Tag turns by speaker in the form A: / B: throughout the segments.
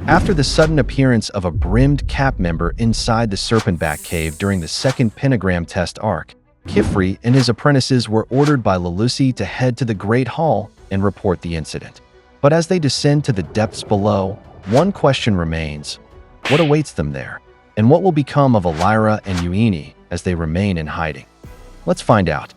A: After the sudden appearance of a brimmed cap member inside the Serpentback Cave during the second pentagram test arc, Kifri and his apprentices were ordered by Lelouci to head to the Great Hall and report the incident. But as they descend to the depths below, one question remains: what awaits them there? And what will become of Elira and Uini as they remain in hiding? Let's find out.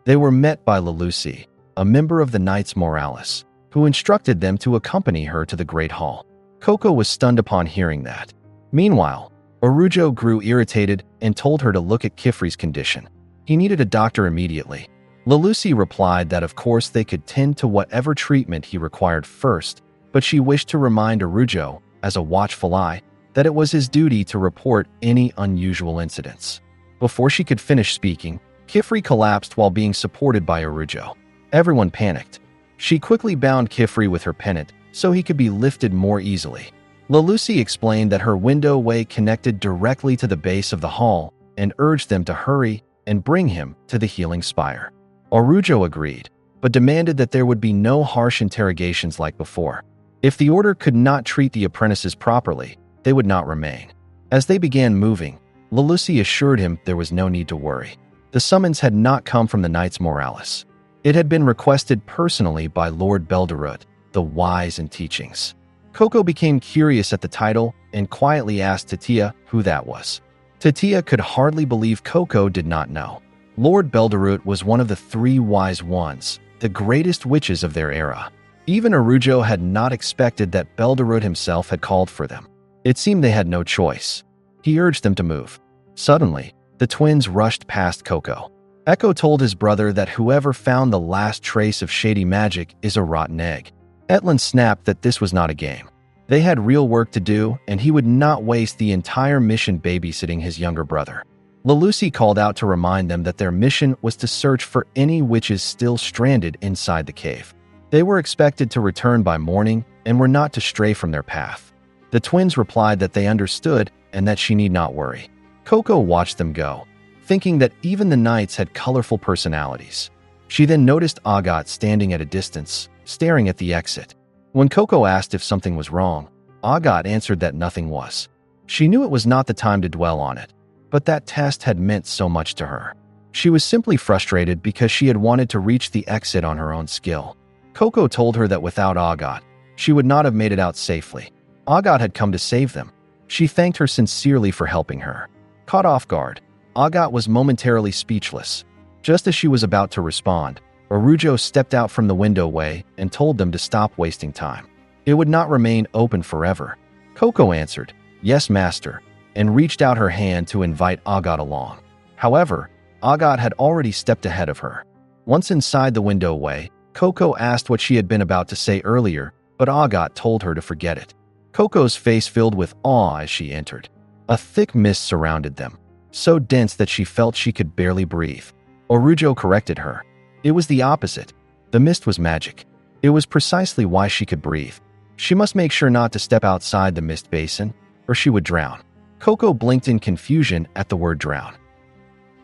A: They were met by Lelouci, a member of the Knights Moralis, who instructed them to accompany her to the Great Hall. Coco was stunned upon hearing that. Meanwhile, Arujo grew irritated and told her to look at Kifri's condition. He needed a doctor immediately. Lelouci replied that of course they could tend to whatever treatment he required first, but she wished to remind Arujo, as a watchful eye, that it was his duty to report any unusual incidents. Before she could finish speaking, Kifri collapsed while being supported by Arujo. Everyone panicked. She quickly bound Kifri with her pennant so he could be lifted more easily. Lelouci explained that her window way connected directly to the base of the hall and urged them to hurry and bring him to the healing spire. Arujo agreed, but demanded that there would be no harsh interrogations like before. If the order could not treat the apprentices properly, they would not remain. As they began moving, Lelouci assured him there was no need to worry. The summons had not come from the Knights Moralis. It had been requested personally by Lord Belderud, the Wise in Teachings. Coco became curious at the title and quietly asked Tatia who that was. Tatia could hardly believe Coco did not know. Lord Belderud was one of the three wise ones, the greatest witches of their era. Even Arujo had not expected that Belderud himself had called for them. It seemed they had no choice. He urged them to move. Suddenly, the twins rushed past Coco. Echo told his brother that whoever found the last trace of shady magic is a rotten egg. Etlin snapped that this was not a game. They had real work to do, and he would not waste the entire mission babysitting his younger brother. Lelouci called out to remind them that their mission was to search for any witches still stranded inside the cave. They were expected to return by morning and were not to stray from their path. The twins replied that they understood and that she need not worry. Coco watched them go, thinking that even the knights had colorful personalities. She then noticed Agat standing at a distance, staring at the exit. When Coco asked if something was wrong, Agat answered that nothing was. She knew it was not the time to dwell on it, but that test had meant so much to her. She was simply frustrated because she had wanted to reach the exit on her own skill. Coco told her that without Agat, she would not have made it out safely. Agat had come to save them. She thanked her sincerely for helping her. Caught off guard, Agat was momentarily speechless. Just as she was about to respond, Arujo stepped out from the window way and told them to stop wasting time. It would not remain open forever. Coco answered, "Yes, master," and reached out her hand to invite Agat along. However, Agat had already stepped ahead of her. Once inside the window way, Coco asked what she had been about to say earlier, but Agat told her to forget it. Coco's face filled with awe as she entered. A thick mist surrounded them, so dense that she felt she could barely breathe. Arujo corrected her. It was the opposite. The mist was magic. It was precisely why she could breathe. She must make sure not to step outside the mist basin, or she would drown. Coco blinked in confusion at the word drown.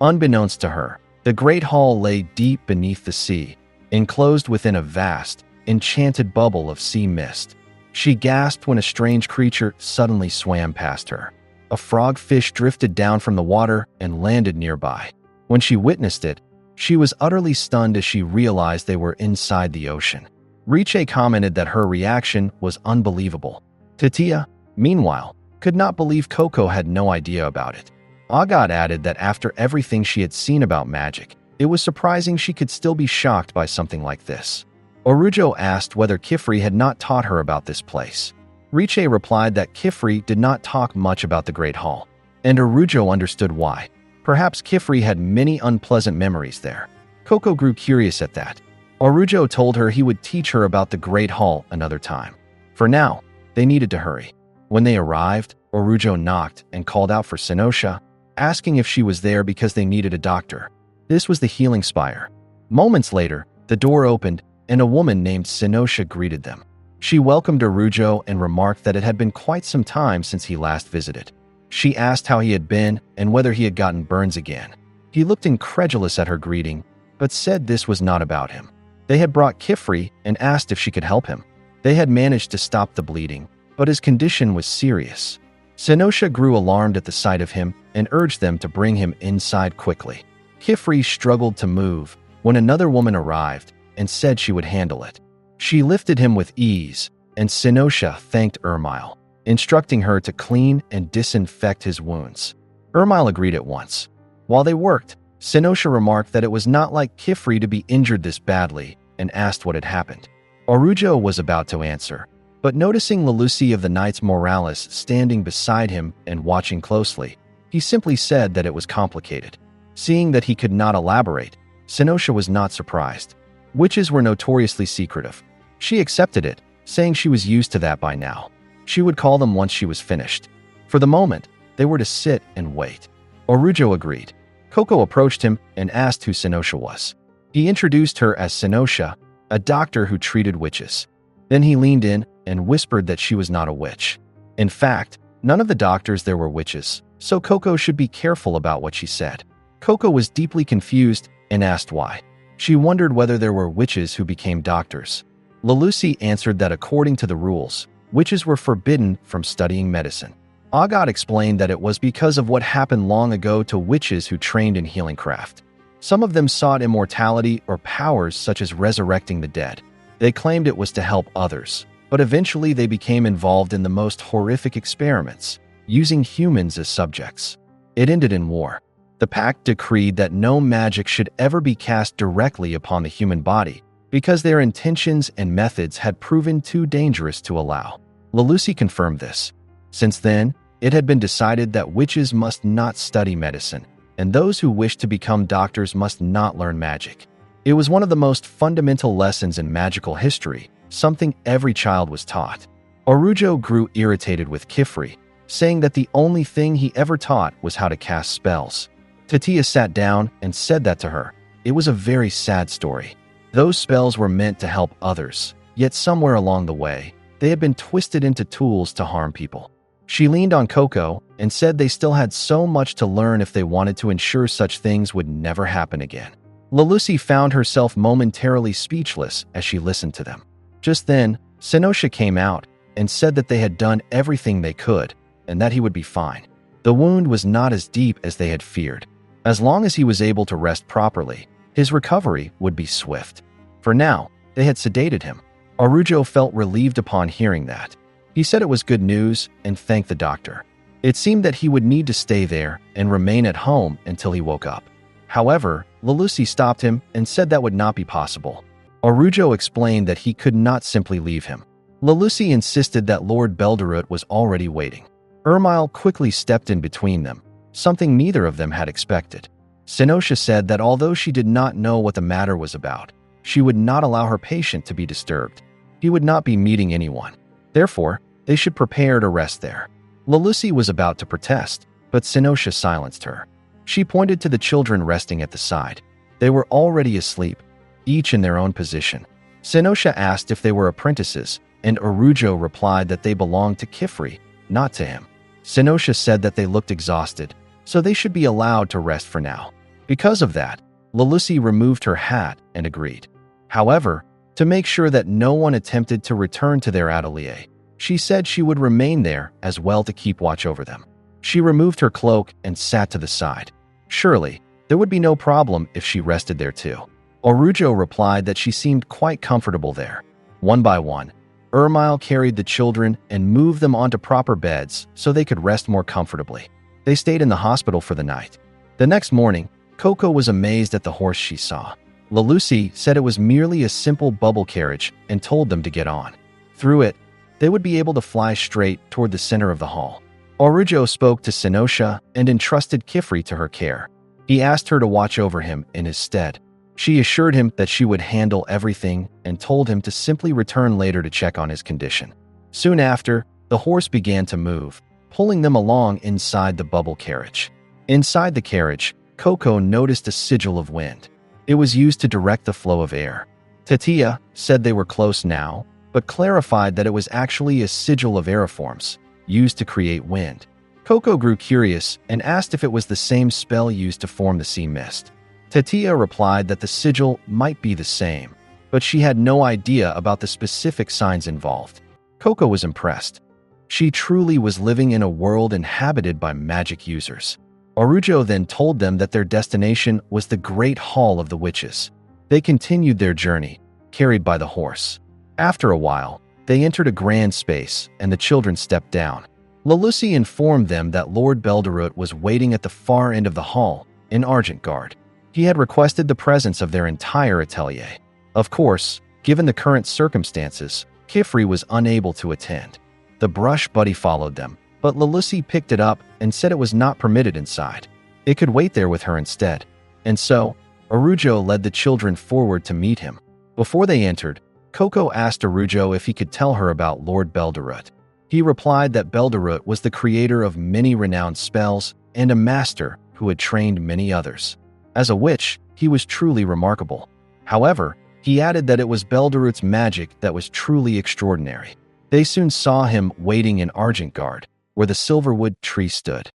A: Unbeknownst to her, the Great Hall lay deep beneath the sea, enclosed within a vast, enchanted bubble of sea mist. She gasped when a strange creature suddenly swam past her. A frogfish drifted down from the water and landed nearby. When she witnessed it, she was utterly stunned as she realized they were inside the ocean. Riche commented that her reaction was unbelievable. Tatia, meanwhile, could not believe Coco had no idea about it. Agat added that after everything she had seen about magic, it was surprising she could still be shocked by something like this. Arujo asked whether Kifri had not taught her about this place. Riche replied that Kifri did not talk much about the Great Hall, and Arujo understood why. Perhaps Kifri had many unpleasant memories there. Coco grew curious at that. Arujo told her he would teach her about the Great Hall another time. For now, they needed to hurry. When they arrived, Arujo knocked and called out for Sinosha, asking if she was there because they needed a doctor. This was the healing spire. Moments later, the door opened and a woman named Sinosha greeted them. She welcomed Arujo and remarked that it had been quite some time since he last visited. She asked how he had been and whether he had gotten burns again. He looked incredulous at her greeting, but said this was not about him. They had brought Kifri and asked if she could help him. They had managed to stop the bleeding, but his condition was serious. Senosha grew alarmed at the sight of him and urged them to bring him inside quickly. Kifri struggled to move when another woman arrived and said she would handle it. She lifted him with ease, and Senosha thanked Ermile, instructing her to clean and disinfect his wounds. Ermile agreed at once. While they worked, Senosha remarked that it was not like Kifri to be injured this badly and asked what had happened. Orujo was about to answer, but noticing Lelusi of the Knights Moralis standing beside him and watching closely, he simply said that it was complicated. Seeing that he could not elaborate, Senosha was not surprised. Witches were notoriously secretive. She accepted it, saying she was used to that by now. She would call them once she was finished. For the moment, they were to sit and wait. Orujo agreed. Coco approached him and asked who Senosha was. He introduced her as Senosha, a doctor who treated witches. Then he leaned in and whispered that she was not a witch. In fact, none of the doctors there were witches, so Coco should be careful about what she said. Coco was deeply confused and asked why. She wondered whether there were witches who became doctors. Lelusi answered that according to the rules, witches were forbidden from studying medicine. Agat explained that it was because of what happened long ago to witches who trained in healing craft. Some of them sought immortality or powers such as resurrecting the dead. They claimed it was to help others, but eventually they became involved in the most horrific experiments, using humans as subjects. It ended in war. The pact decreed that no magic should ever be cast directly upon the human body because their intentions and methods had proven too dangerous to allow. Lelusi confirmed this. Since then, it had been decided that witches must not study medicine, and those who wished to become doctors must not learn magic. It was one of the most fundamental lessons in magical history, something every child was taught. Orujo grew irritated with Kifri, saying that the only thing he ever taught was how to cast spells. Tatia sat down and said that to her. It was a very sad story. Those spells were meant to help others, yet somewhere along the way, they had been twisted into tools to harm people. She leaned on Coco and said they still had so much to learn if they wanted to ensure such things would never happen again. Lelusi found herself momentarily speechless as she listened to them. Just then, Senosha came out and said that they had done everything they could and that he would be fine. The wound was not as deep as they had feared. As long as he was able to rest properly, his recovery would be swift. For now, they had sedated him. Orujo felt relieved upon hearing that. He said it was good news and thanked the doctor. It seemed that he would need to stay there and remain at home until he woke up. However, Lelusi stopped him and said that would not be possible. Orujo explained that he could not simply leave him. Lelusi insisted that Lord Belderut was already waiting. Ermile quickly stepped in between them, something neither of them had expected. Senosha said that although she did not know what the matter was about, she would not allow her patient to be disturbed. He would not be meeting anyone. Therefore, they should prepare to rest there. Lelusi was about to protest, but Senosha silenced her. She pointed to the children resting at the side. They were already asleep, each in their own position. Senosha asked if they were apprentices, and Orujo replied that they belonged to Kifri, not to him. Senosha said that they looked exhausted, so they should be allowed to rest for now. Because of that, Lelusi removed her hat and agreed. However, to make sure that no one attempted to return to their atelier, she said she would remain there as well to keep watch over them. She removed her cloak and sat to the side. Surely, there would be no problem if she rested there too. Orujo replied that she seemed quite comfortable there. One by one, Ermile carried the children and moved them onto proper beds so they could rest more comfortably. They stayed in the hospital for the night. The next morning, Coco was amazed at the horse she saw. Lelusi said it was merely a simple bubble carriage and told them to get on. Through it, they would be able to fly straight toward the center of the hall. Orujo spoke to Senosha and entrusted Kifri to her care. He asked her to watch over him in his stead. She assured him that she would handle everything and told him to simply return later to check on his condition. Soon after, the horse began to move, pulling them along inside the bubble carriage. Inside the carriage, Coco noticed a sigil of wind. It was used to direct the flow of air. Tatia said they were close now, but clarified that it was actually a sigil of aeriforms, used to create wind. Coco grew curious and asked if it was the same spell used to form the sea mist. Tetia replied that the sigil might be the same, but she had no idea about the specific signs involved. Coco was impressed. She truly was living in a world inhabited by magic users. Arujo then told them that their destination was the Great Hall of the Witches. They continued their journey, carried by the horse. After a while, they entered a grand space, and the children stepped down. Lalusi informed them that Lord Belderut was waiting at the far end of the hall, in Argent Guard. He had requested the presence of their entire atelier. Of course, given the current circumstances, Kifri was unable to attend. The brush buddy followed them, but Lalusi picked it up and said it was not permitted inside. It could wait there with her instead. And so, Arujo led the children forward to meet him. Before they entered, Coco asked Arujo if he could tell her about Lord Belderut. He replied that Belderut was the creator of many renowned spells and a master who had trained many others. As a witch, he was truly remarkable. However, he added that it was Belderut's magic that was truly extraordinary. They soon saw him waiting in Argent Guard, where the silverwood tree stood.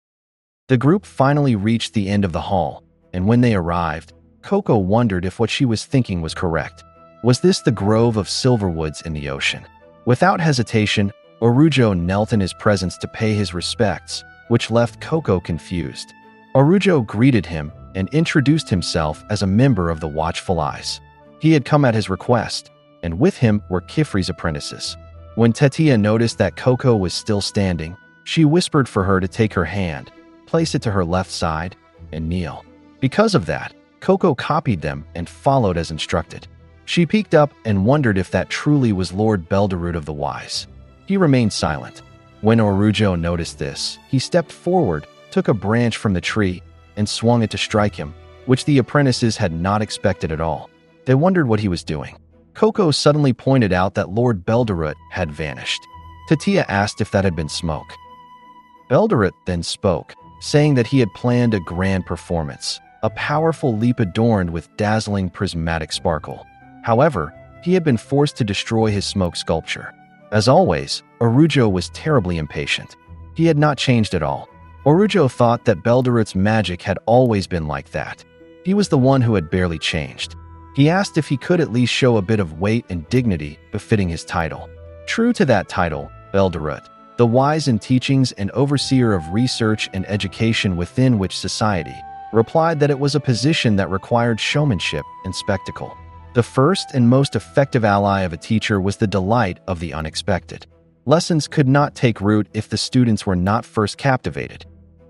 A: The group finally reached the end of the hall, and when they arrived, Coco wondered if what she was thinking was correct. Was this the grove of silverwoods in the ocean? Without hesitation, Arujo knelt in his presence to pay his respects, which left Coco confused. Arujo greeted him and introduced himself as a member of the Watchful Eyes. He had come at his request, and with him were Kifri's apprentices. When Tetia noticed that Coco was still standing, she whispered for her to take her hand, place it to her left side, and kneel. Because of that, Coco copied them and followed as instructed. She peeked up and wondered if that truly was Lord Belderut of the Wise. He remained silent. When Arujo noticed this, he stepped forward, took a branch from the tree, and swung it to strike him, which the apprentices had not expected at all. They wondered what he was doing. Coco suddenly pointed out that Lord Belderut had vanished. Tetia asked if that had been smoke. Belderut then spoke, saying that he had planned a grand performance, a powerful leap adorned with dazzling prismatic sparkle. However, he had been forced to destroy his smoke sculpture. As always, Arujo was terribly impatient. He had not changed at all. Arujo thought that Belderut's magic had always been like that. He was the one who had barely changed. He asked if he could at least show a bit of weight and dignity befitting his title. True to that title, Belderut, the wise in teachings and overseer of research and education within which society, replied that it was a position that required showmanship and spectacle. The first and most effective ally of a teacher was the delight of the unexpected. Lessons could not take root if the students were not first captivated.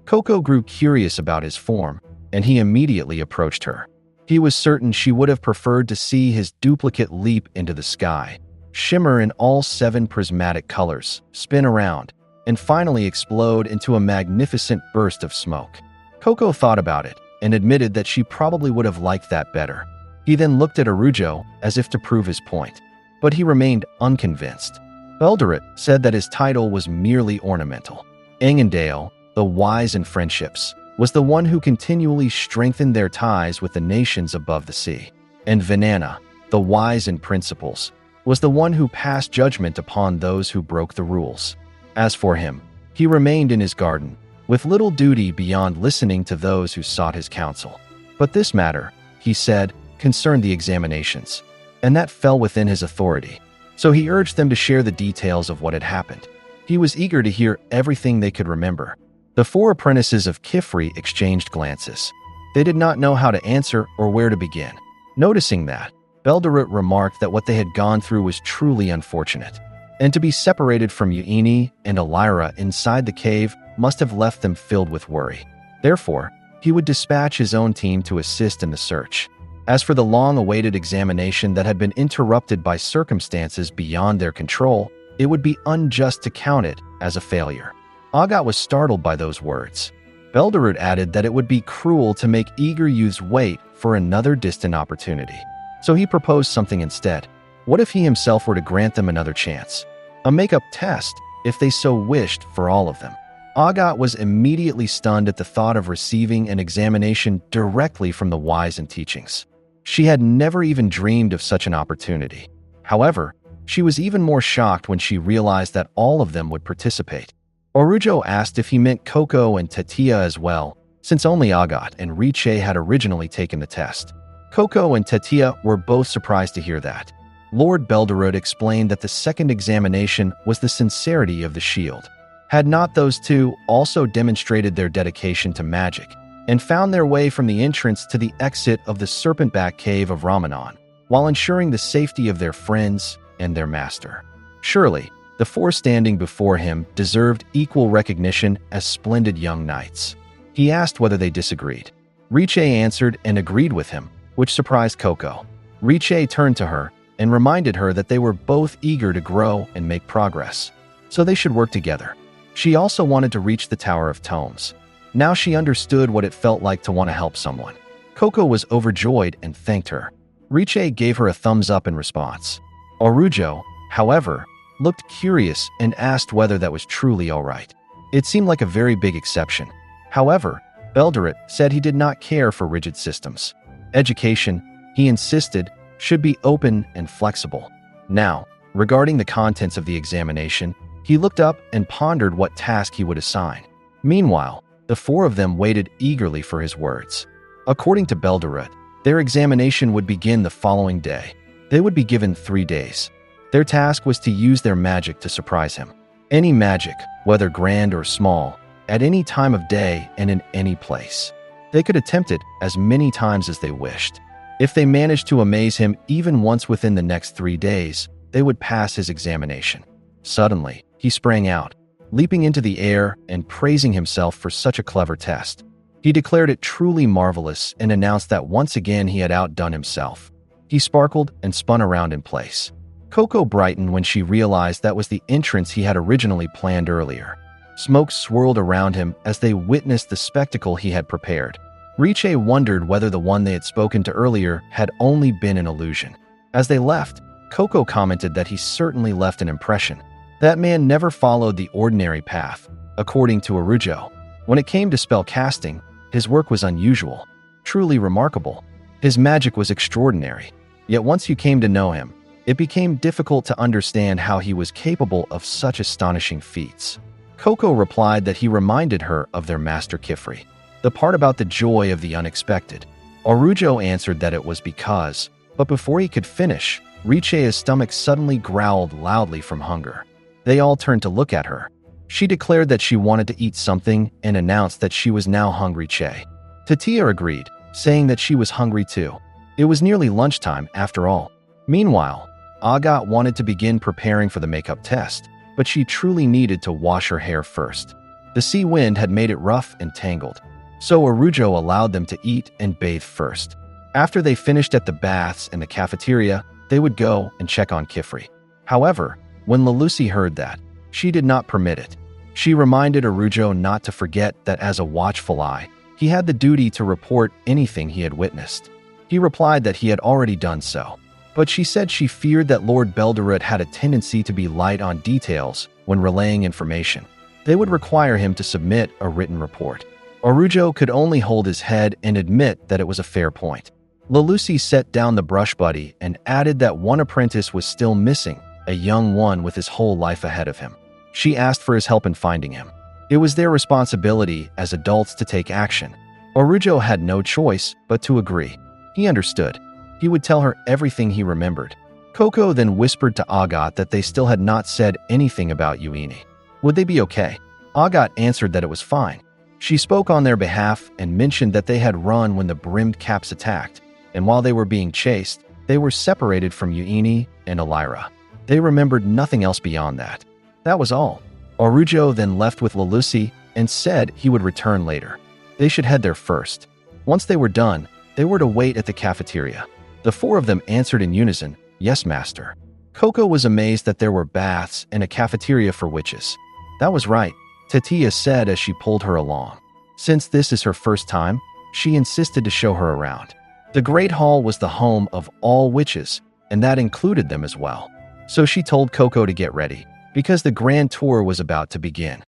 A: Coco grew curious about his form, and he immediately approached her. He was certain she would have preferred to see his duplicate leap into the sky, shimmer in all 7 prismatic colors, spin around, and finally explode into a magnificent burst of smoke. Coco thought about it and admitted that she probably would have liked that better. He then looked at Arujo as if to prove his point, but he remained unconvinced. Belderut said that his title was merely ornamental. Engendale, the wise in friendships, was the one who continually strengthened their ties with the nations above the sea. And Venana, the wise in principles, was the one who passed judgment upon those who broke the rules. As for him, he remained in his garden, with little duty beyond listening to those who sought his counsel. But this matter, he said, concerned the examinations, and that fell within his authority. So he urged them to share the details of what had happened. He was eager to hear everything they could remember. The 4 apprentices of Kifri exchanged glances. They did not know how to answer or where to begin. Noticing that, Belderut remarked that what they had gone through was truly unfortunate, and to be separated from Uini and Elira inside the cave must have left them filled with worry. Therefore, he would dispatch his own team to assist in the search. As for the long-awaited examination that had been interrupted by circumstances beyond their control, it would be unjust to count it as a failure. Agat was startled by those words. Belderut added that it would be cruel to make eager youths wait for another distant opportunity. So he proposed something instead. What if he himself were to grant them another chance? A make-up test, if they so wished, for all of them. Agat was immediately stunned at the thought of receiving an examination directly from the wise in teachings. She had never even dreamed of such an opportunity. However, she was even more shocked when she realized that all of them would participate. Arujo asked if he meant Coco and Tetia as well, since only Agat and Riche had originally taken the test. Coco and Tetia were both surprised to hear that. Lord Belderud explained that the second examination was the sincerity of the shield. Had not those two also demonstrated their dedication to magic and found their way from the entrance to the exit of the Serpentback Cave of Ramanan, while ensuring the safety of their friends and their master? Surely, the four standing before him deserved equal recognition as splendid young knights. He asked whether they disagreed. Riche answered and agreed with him, which surprised Coco. Riche turned to her and reminded her that they were both eager to grow and make progress, so they should work together. She also wanted to reach the Tower of Tomes. Now she understood what it felt like to want to help someone. Coco was overjoyed and thanked her. Riche gave her a thumbs up in response. Arujo, however, looked curious and asked whether that was truly all right. It seemed like a very big exception. However, Belderud said he did not care for rigid systems. Education, he insisted, should be open and flexible. Now, regarding the contents of the examination, he looked up and pondered what task he would assign. Meanwhile, the four of them waited eagerly for his words. According to Belderud, their examination would begin the following day. They would be given 3 days. Their task was to use their magic to surprise him. Any magic, whether grand or small, at any time of day and in any place. They could attempt it as many times as they wished. If they managed to amaze him even once within the next 3 days, they would pass his examination. Suddenly, he sprang out, leaping into the air and praising himself for such a clever test. He declared it truly marvelous and announced that once again he had outdone himself. He sparkled and spun around in place. Coco brightened when she realized that was the entrance he had originally planned earlier. Smoke swirled around him as they witnessed the spectacle he had prepared. Riche wondered whether the one they had spoken to earlier had only been an illusion. As they left, Coco commented that he certainly left an impression. That man never followed the ordinary path, according to Arujo. When it came to spell casting, his work was unusual, truly remarkable. His magic was extraordinary. Yet once you came to know him, it became difficult to understand how he was capable of such astonishing feats. Coco replied that he reminded her of their master Kifri, the part about the joy of the unexpected. Arujo answered that it was because, but before he could finish, Riche's stomach suddenly growled loudly from hunger. They all turned to look at her. She declared that she wanted to eat something and announced that she was now hungry. Tetia agreed, saying that she was hungry too. It was nearly lunchtime after all. Meanwhile, Agat wanted to begin preparing for the makeup test, but she truly needed to wash her hair first. The sea wind had made it rough and tangled, so Arujo allowed them to eat and bathe first. After they finished at the baths and the cafeteria, they would go and check on Kifri. However, when Lalusi heard that, she did not permit it. She reminded Arujo not to forget that as a watchful eye, he had the duty to report anything he had witnessed. He replied that he had already done so, but she said she feared that Lord Belderud had a tendency to be light on details when relaying information. They would require him to submit a written report. Arujo could only hold his head and admit that it was a fair point. Lalusi set down the brush buddy and added that one apprentice was still missing, a young one with his whole life ahead of him. She asked for his help in finding him. It was their responsibility as adults to take action. Arujo had no choice but to agree. He understood. He would tell her everything he remembered. Coco then whispered to Agat that they still had not said anything about Uini. Would they be okay? Agat answered that it was fine. She spoke on their behalf and mentioned that they had run when the brimmed caps attacked, and while they were being chased, they were separated from Uini and Elira. They remembered nothing else beyond that. That was all. Arujo then left with Lalusi and said he would return later. They should head there first. Once they were done, they were to wait at the cafeteria. The four of them answered in unison, "Yes, master." Coco was amazed that there were baths and a cafeteria for witches. That was right, Tetia said as she pulled her along. Since this is her first time, she insisted to show her around. The Great Hall was the home of all witches, and that included them as well. So she told Coco to get ready, because the grand tour was about to begin.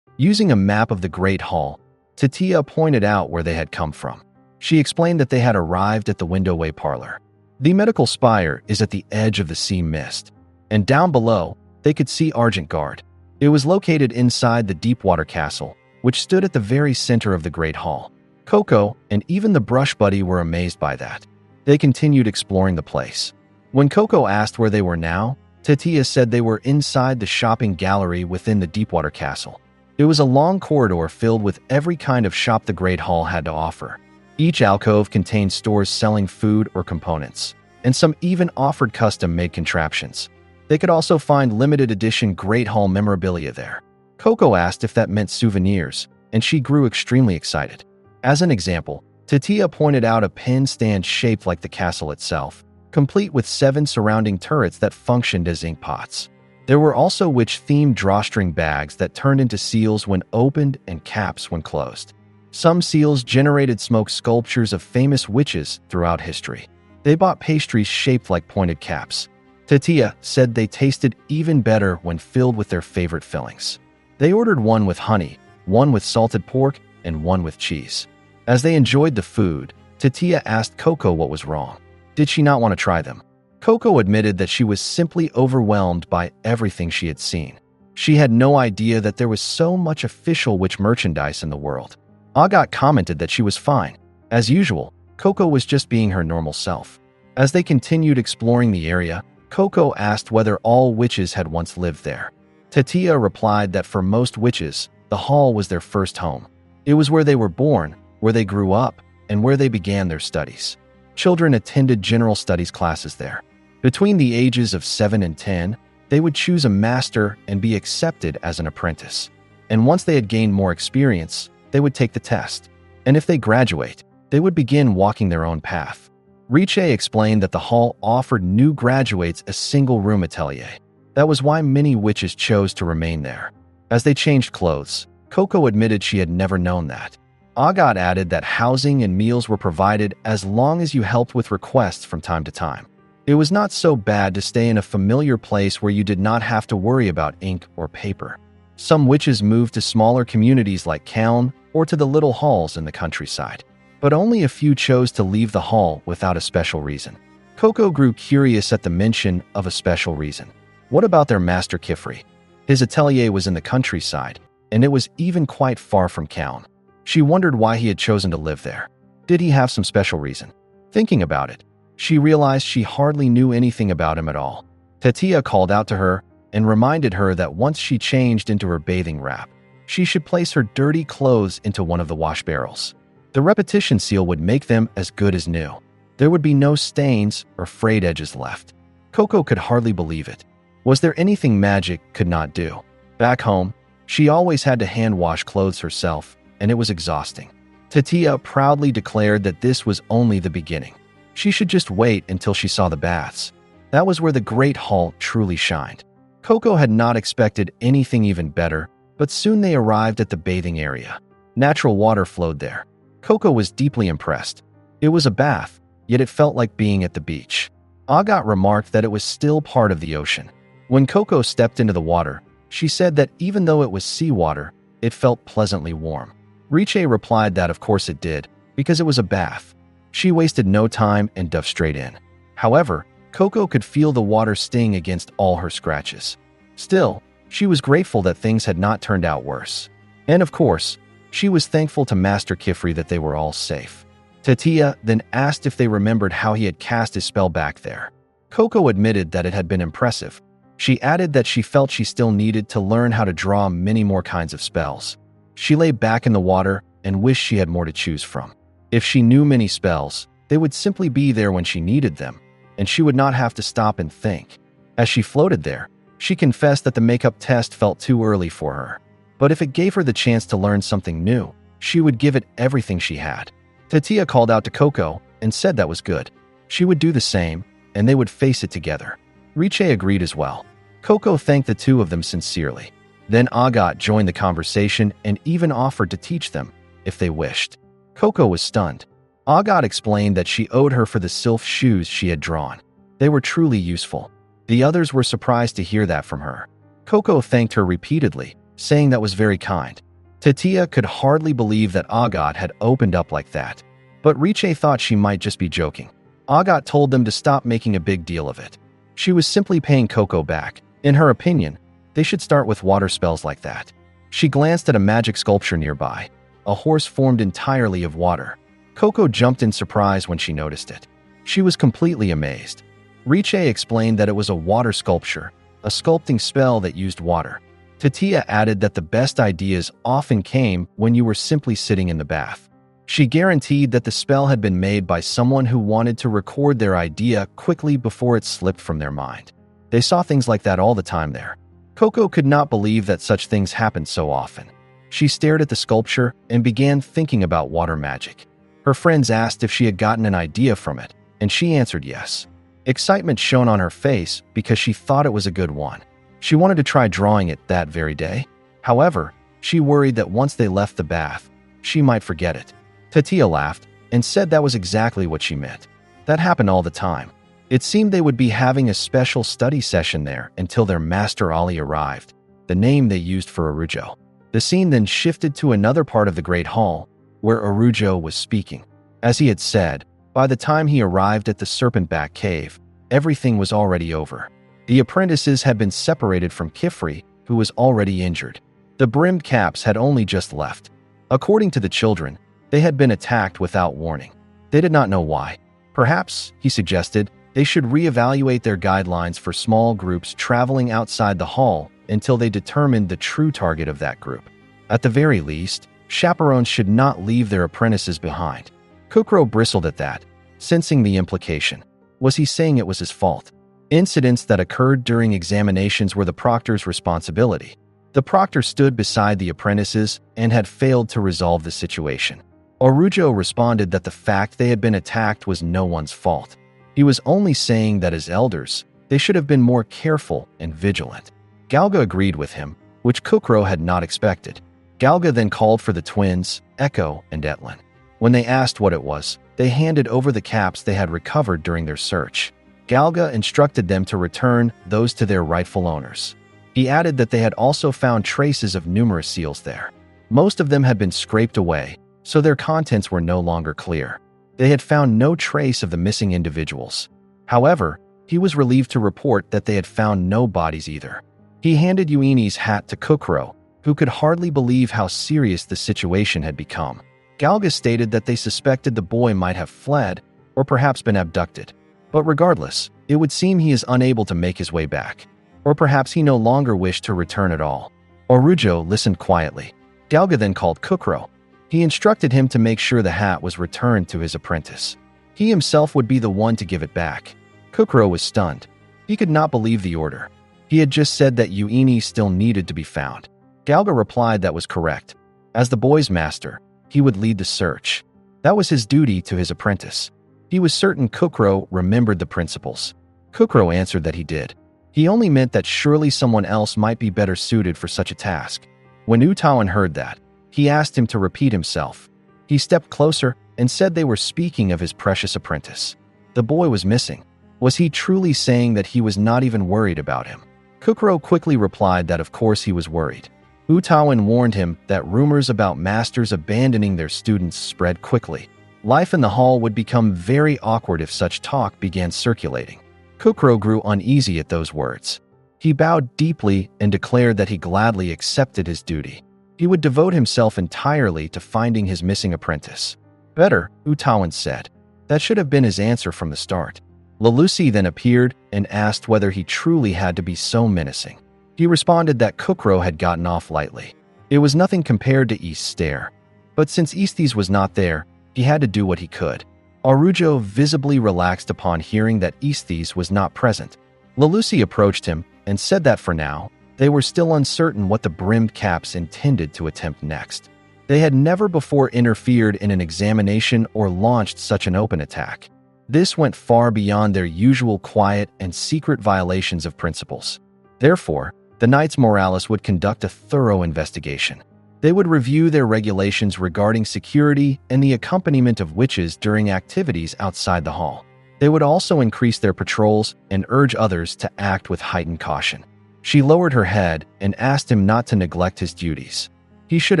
A: Using a map of the Great Hall, Tetia pointed out where they had come from. She explained that they had arrived at the Windowway Parlor. The medical spire is at the edge of the sea mist, and down below, they could see Argent Guard. It was located inside the Deepwater Castle, which stood at the very center of the Great Hall. Coco and even the brush buddy were amazed by that. They continued exploring the place. When Coco asked where they were now, Tatia said they were inside the shopping gallery within the Deepwater Castle. It was a long corridor filled with every kind of shop the Great Hall had to offer. Each alcove contained stores selling food or components, and some even offered custom-made contraptions. They could also find limited edition Great Hall memorabilia there. Coco asked if that meant souvenirs, and she grew extremely excited. As an example, Tatia pointed out a pen stand shaped like the castle itself, complete with 7 surrounding turrets that functioned as ink pots. There were also witch-themed drawstring bags that turned into seals when opened and caps when closed. Some seals generated smoke sculptures of famous witches throughout history. They bought pastries shaped like pointed caps. Tatia said they tasted even better when filled with their favorite fillings. They ordered one with honey, one with salted pork, and one with cheese. As they enjoyed the food, Tatia asked Coco what was wrong. Did she not want to try them? Coco admitted that she was simply overwhelmed by everything she had seen. She had no idea that there was so much official witch merchandise in the world. Agat commented that she was fine. As usual, Coco was just being her normal self. As they continued exploring the area, Coco asked whether all witches had once lived there. Tatia replied that for most witches, the hall was their first home. It was where they were born, where they grew up, and where they began their studies. Children attended general studies classes there. Between the ages of 7 and 10, they would choose a master and be accepted as an apprentice. And once they had gained more experience, they would take the test. And if they graduate, they would begin walking their own path. Riche explained that the hall offered new graduates a single-room atelier. That was why many witches chose to remain there. As they changed clothes, Coco admitted she had never known that. Agat added that housing and meals were provided as long as you helped with requests from time to time. It was not so bad to stay in a familiar place where you did not have to worry about ink or paper. Some witches moved to smaller communities like Kaun or to the little halls in the countryside. But only a few chose to leave the hall without a special reason. Coco grew curious at the mention of a special reason. What about their master Kifri? His atelier was in the countryside, and it was even quite far from Kaun. She wondered why he had chosen to live there. Did he have some special reason? Thinking about it, she realized she hardly knew anything about him at all. Tatia called out to her and reminded her that once she changed into her bathing wrap, she should place her dirty clothes into one of the wash barrels. The repetition seal would make them as good as new. There would be no stains or frayed edges left. Coco could hardly believe it. Was there anything magic could not do? Back home, she always had to hand wash clothes herself, and it was exhausting. Tatia proudly declared that this was only the beginning. She should just wait until she saw the baths. That was where the Great Hall truly shined. Coco had not expected anything even better, but soon they arrived at the bathing area. Natural water flowed there. Coco was deeply impressed. It was a bath, yet it felt like being at the beach. Agat remarked that it was still part of the ocean. When Coco stepped into the water, she said that even though it was seawater, it felt pleasantly warm. Riche replied that of course it did, because it was a bath. She wasted no time and dove straight in. However, Coco could feel the water sting against all her scratches. Still, she was grateful that things had not turned out worse. And of course, she was thankful to Master Kifri that they were all safe. Tatia then asked if they remembered how he had cast his spell back there. Coco admitted that it had been impressive. She added that she felt she still needed to learn how to draw many more kinds of spells. She lay back in the water and wished she had more to choose from. If she knew many spells, they would simply be there when she needed them, and she would not have to stop and think. As she floated there, she confessed that the makeup test felt too early for her. But if it gave her the chance to learn something new, she would give it everything she had. Tatia called out to Coco and said that was good. She would do the same, and they would face it together. Riche agreed as well. Coco thanked the two of them sincerely. Then Agat joined the conversation and even offered to teach them, if they wished. Coco was stunned. Agat explained that she owed her for the sylph shoes she had drawn. They were truly useful. The others were surprised to hear that from her. Coco thanked her repeatedly, saying that was very kind. Tatia could hardly believe that Agat had opened up like that, but Riche thought she might just be joking. Agat told them to stop making a big deal of it. She was simply paying Coco back. In her opinion, they should start with water spells like that. She glanced at a magic sculpture nearby. a horse formed entirely of water. Coco jumped in surprise when she noticed it. She was completely amazed. Riche explained that it was a water sculpture, a sculpting spell that used water. Tatia added that the best ideas often came when you were simply sitting in the bath. She guaranteed that the spell had been made by someone who wanted to record their idea quickly before it slipped from their mind. They saw things like that all the time there. Coco could not believe that such things happened so often. She stared at the sculpture and began thinking about water magic. Her friends asked if she had gotten an idea from it, and she answered yes. Excitement shone on her face because she thought it was a good one. She wanted to try drawing it that very day. However, she worried that once they left the bath, she might forget it. Tatia laughed and said that was exactly what she meant. That happened all the time. It seemed they would be having a special study session there until their master Ali arrived, the name they used for Arujo. The scene then shifted to another part of the Great Hall, where Arujo was speaking. As he had said, by the time he arrived at the Serpent-Back Cave, everything was already over. The apprentices had been separated from Kifri, who was already injured. The brimmed caps had only just left. According to the children, they had been attacked without warning. They did not know why. Perhaps, he suggested, they should reevaluate their guidelines for small groups traveling outside the hall until they determined the true target of that group. At the very least, chaperones should not leave their apprentices behind. Kukro bristled at that, sensing the implication. Was he saying it was his fault? Incidents that occurred during examinations were the proctor's responsibility. The proctor stood beside the apprentices and had failed to resolve the situation. Arujo responded that the fact they had been attacked was no one's fault. He was only saying that as elders, they should have been more careful and vigilant. Galga agreed with him, which Kukro had not expected. Galga then called for the twins, Echo and Etlin. When they asked what it was, they handed over the caps they had recovered during their search. Galga instructed them to return those to their rightful owners. He added that they had also found traces of numerous seals there. Most of them had been scraped away, so their contents were no longer clear. They had found no trace of the missing individuals. However, he was relieved to report that they had found no bodies either. He handed Uini's hat to Kukro, who could hardly believe how serious the situation had become. Galga stated that they suspected the boy might have fled or perhaps been abducted. But regardless, it would seem he is unable to make his way back. Or perhaps he no longer wished to return at all. Arujo listened quietly. Galga then called Kukro. He instructed him to make sure the hat was returned to his apprentice. He himself would be the one to give it back. Kukro was stunned. He could not believe the order. He had just said that Uini still needed to be found. Galga replied that was correct. As the boy's master, he would lead the search. That was his duty to his apprentice. He was certain Kukro remembered the principles. Kukro answered that he did. He only meant that surely someone else might be better suited for such a task. When Utawan heard that, he asked him to repeat himself. He stepped closer and said they were speaking of his precious apprentice. The boy was missing. Was he truly saying that he was not even worried about him? Kukro quickly replied that of course he was worried. Utawan warned him that rumors about masters abandoning their students spread quickly. Life in the hall would become very awkward if such talk began circulating. Kukro grew uneasy at those words. He bowed deeply and declared that he gladly accepted his duty. He would devote himself entirely to finding his missing apprentice. Better, Utawan said. That should have been his answer from the start. Lalusi then appeared and asked whether he truly had to be so menacing. He responded that Kukro had gotten off lightly. It was nothing compared to East's stare. But since Eastes was not there, he had to do what he could. Arujo visibly relaxed upon hearing that Eastes was not present. Lalusi approached him and said that for now, they were still uncertain what the brimmed caps intended to attempt next. They had never before interfered in an examination or launched such an open attack. This went far beyond their usual quiet and secret violations of principles. Therefore, the Knights Moralis would conduct a thorough investigation. They would review their regulations regarding security and the accompaniment of witches during activities outside the hall. They would also increase their patrols and urge others to act with heightened caution. She lowered her head and asked him not to neglect his duties. He should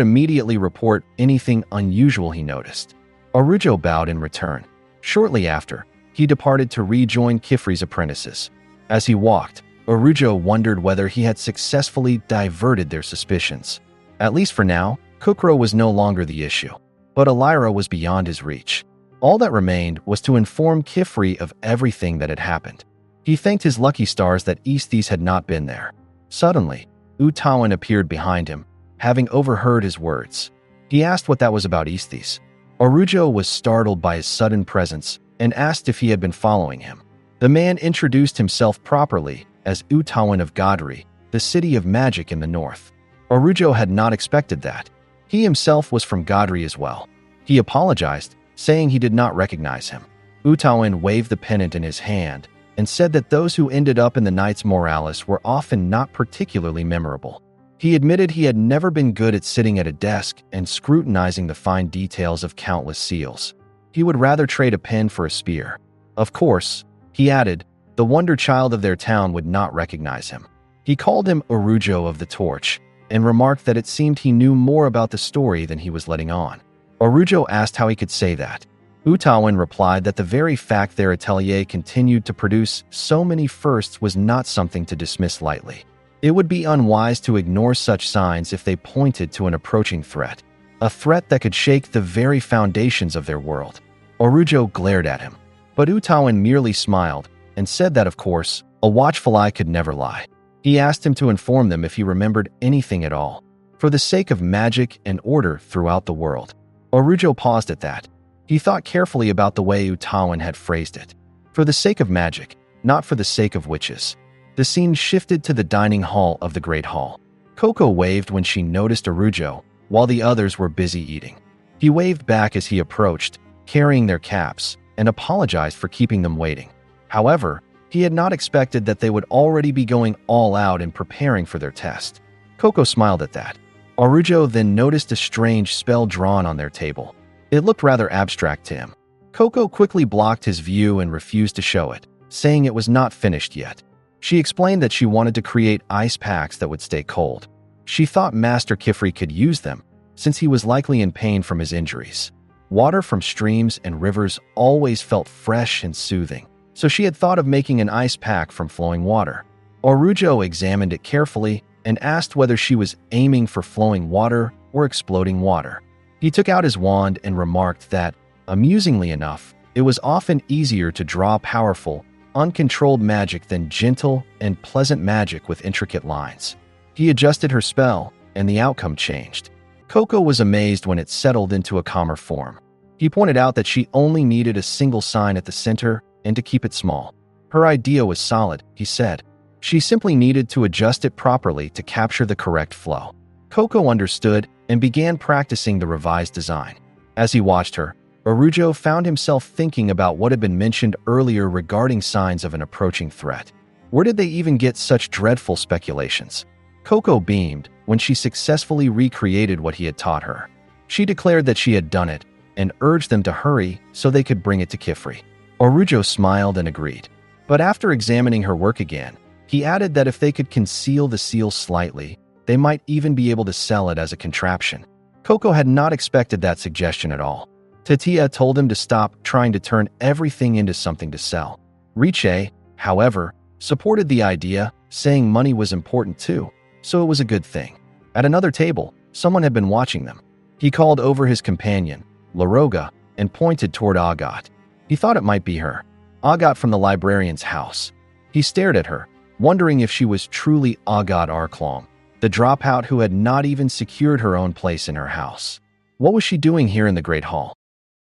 A: immediately report anything unusual he noticed. Arujo bowed in return. Shortly after, he departed to rejoin Kifri's apprentices. As he walked, Arujo wondered whether he had successfully diverted their suspicions. At least for now, Kukro was no longer the issue, but Elira was beyond his reach. All that remained was to inform Kifri of everything that had happened. He thanked his lucky stars that Aesthis had not been there. Suddenly, Oniii-Chan appeared behind him, having overheard his words. He asked what that was about Aesthis. Orujo was startled by his sudden presence and asked if he had been following him. The man introduced himself properly as Oniii-Chan of Godri, the city of magic in the north. Orujo had not expected that. He himself was from Godri as well. He apologized, saying he did not recognize him. Oniii-Chan waved the pennant in his hand and said that those who ended up in the Knights Moralis were often not particularly memorable. He admitted he had never been good at sitting at a desk and scrutinizing the fine details of countless seals. He would rather trade a pen for a spear. Of course, he added, the wonder child of their town would not recognize him. He called him Orujo of the Torch and remarked that it seemed he knew more about the story than he was letting on. Orujo asked how he could say that. Oniii-Chan replied that the very fact their atelier continued to produce so many firsts was not something to dismiss lightly. It would be unwise to ignore such signs if they pointed to an approaching threat, a threat that could shake the very foundations of their world. Orujo glared at him, but Oniii-Chan merely smiled and said that, of course, a watchful eye could never lie. He asked him to inform them if he remembered anything at all, for the sake of magic and order throughout the world. Orujo paused at that. He thought carefully about the way Oniii-Chan had phrased it. For the sake of magic, not for the sake of witches. The scene shifted to the dining hall of the Great Hall. Coco waved when she noticed Orujo, while the others were busy eating. He waved back as he approached, carrying their caps, and apologized for keeping them waiting. However, he had not expected that they would already be going all out in preparing for their test. Coco smiled at that. Orujo then noticed a strange spell drawn on their table. It looked rather abstract to him. Coco quickly blocked his view and refused to show it, saying it was not finished yet. She explained that she wanted to create ice packs that would stay cold. She thought Master Kifri could use them, since he was likely in pain from his injuries. Water from streams and rivers always felt fresh and soothing, so she had thought of making an ice pack from flowing water. Orujo examined it carefully and asked whether she was aiming for flowing water or exploding water. He took out his wand and remarked that, amusingly enough, it was often easier to draw powerful, uncontrolled magic than gentle and pleasant magic with intricate lines. He adjusted her spell, and the outcome changed. Coco was amazed when it settled into a calmer form. He pointed out that she only needed a single sign at the center and to keep it small. Her idea was solid, he said. She simply needed to adjust it properly to capture the correct flow. Coco understood and began practicing the revised design. As he watched her, Orujo found himself thinking about what had been mentioned earlier regarding signs of an approaching threat. Where did they even get such dreadful speculations? Coco beamed when she successfully recreated what he had taught her. She declared that she had done it and urged them to hurry so they could bring it to Kifri. Orujo smiled and agreed. But after examining her work again, he added that if they could conceal the seal slightly, they might even be able to sell it as a contraption. Coco had not expected that suggestion at all. Tatia told him to stop trying to turn everything into something to sell. Riche, however, supported the idea, saying money was important too, so it was a good thing. At another table, someone had been watching them. He called over his companion, Laroga, and pointed toward Agat. He thought it might be her, Agat from the librarian's house. He stared at her, wondering if she was truly Agat Arklom, the dropout who had not even secured her own place in her house. What was she doing here in the Great Hall?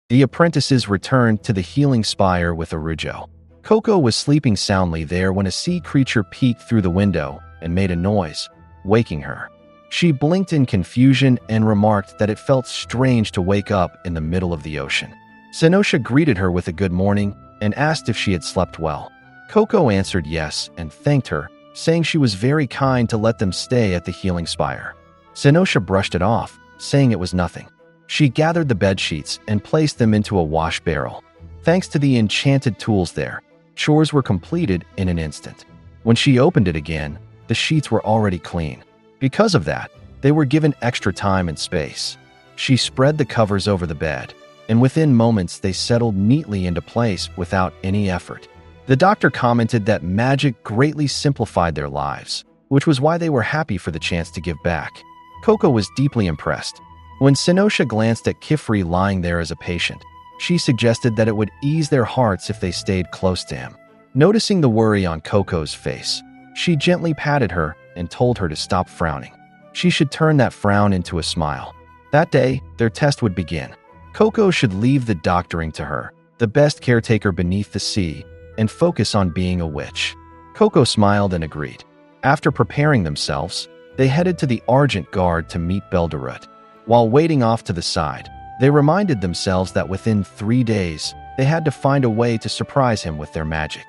A: The apprentices returned to the healing spire with Orujo. Coco was sleeping soundly there when a sea creature peeked through the window and made a noise, waking her. She blinked in confusion and remarked that it felt strange to wake up in the middle of the ocean. Zenosha greeted her with a good morning and asked if she had slept well. Coco answered yes and thanked her, saying she was very kind to let them stay at the healing spire. Zenosha brushed it off, saying it was nothing. She gathered the bedsheets and placed them into a wash barrel. Thanks to the enchanted tools there, chores were completed in an instant. When she opened it again, the sheets were already clean. Because of that, they were given extra time and space. She spread the covers over the bed, and within moments they settled neatly into place without any effort. The doctor commented that magic greatly simplified their lives, which was why they were happy for the chance to give back. Coco was deeply impressed. When Senosha glanced at Kifri lying there as a patient, she suggested that it would ease their hearts if they stayed close to him. Noticing the worry on Coco's face, she gently patted her and told her to stop frowning. She should turn that frown into a smile. That day, their test would begin. Coco should leave the doctoring to her, the best caretaker beneath the sea, and focus on being a witch. Coco smiled and agreed. After preparing themselves, they headed to the Argent Guard to meet Belderut. While waiting off to the side, they reminded themselves that within 3 days, they had to find a way to surprise him with their magic.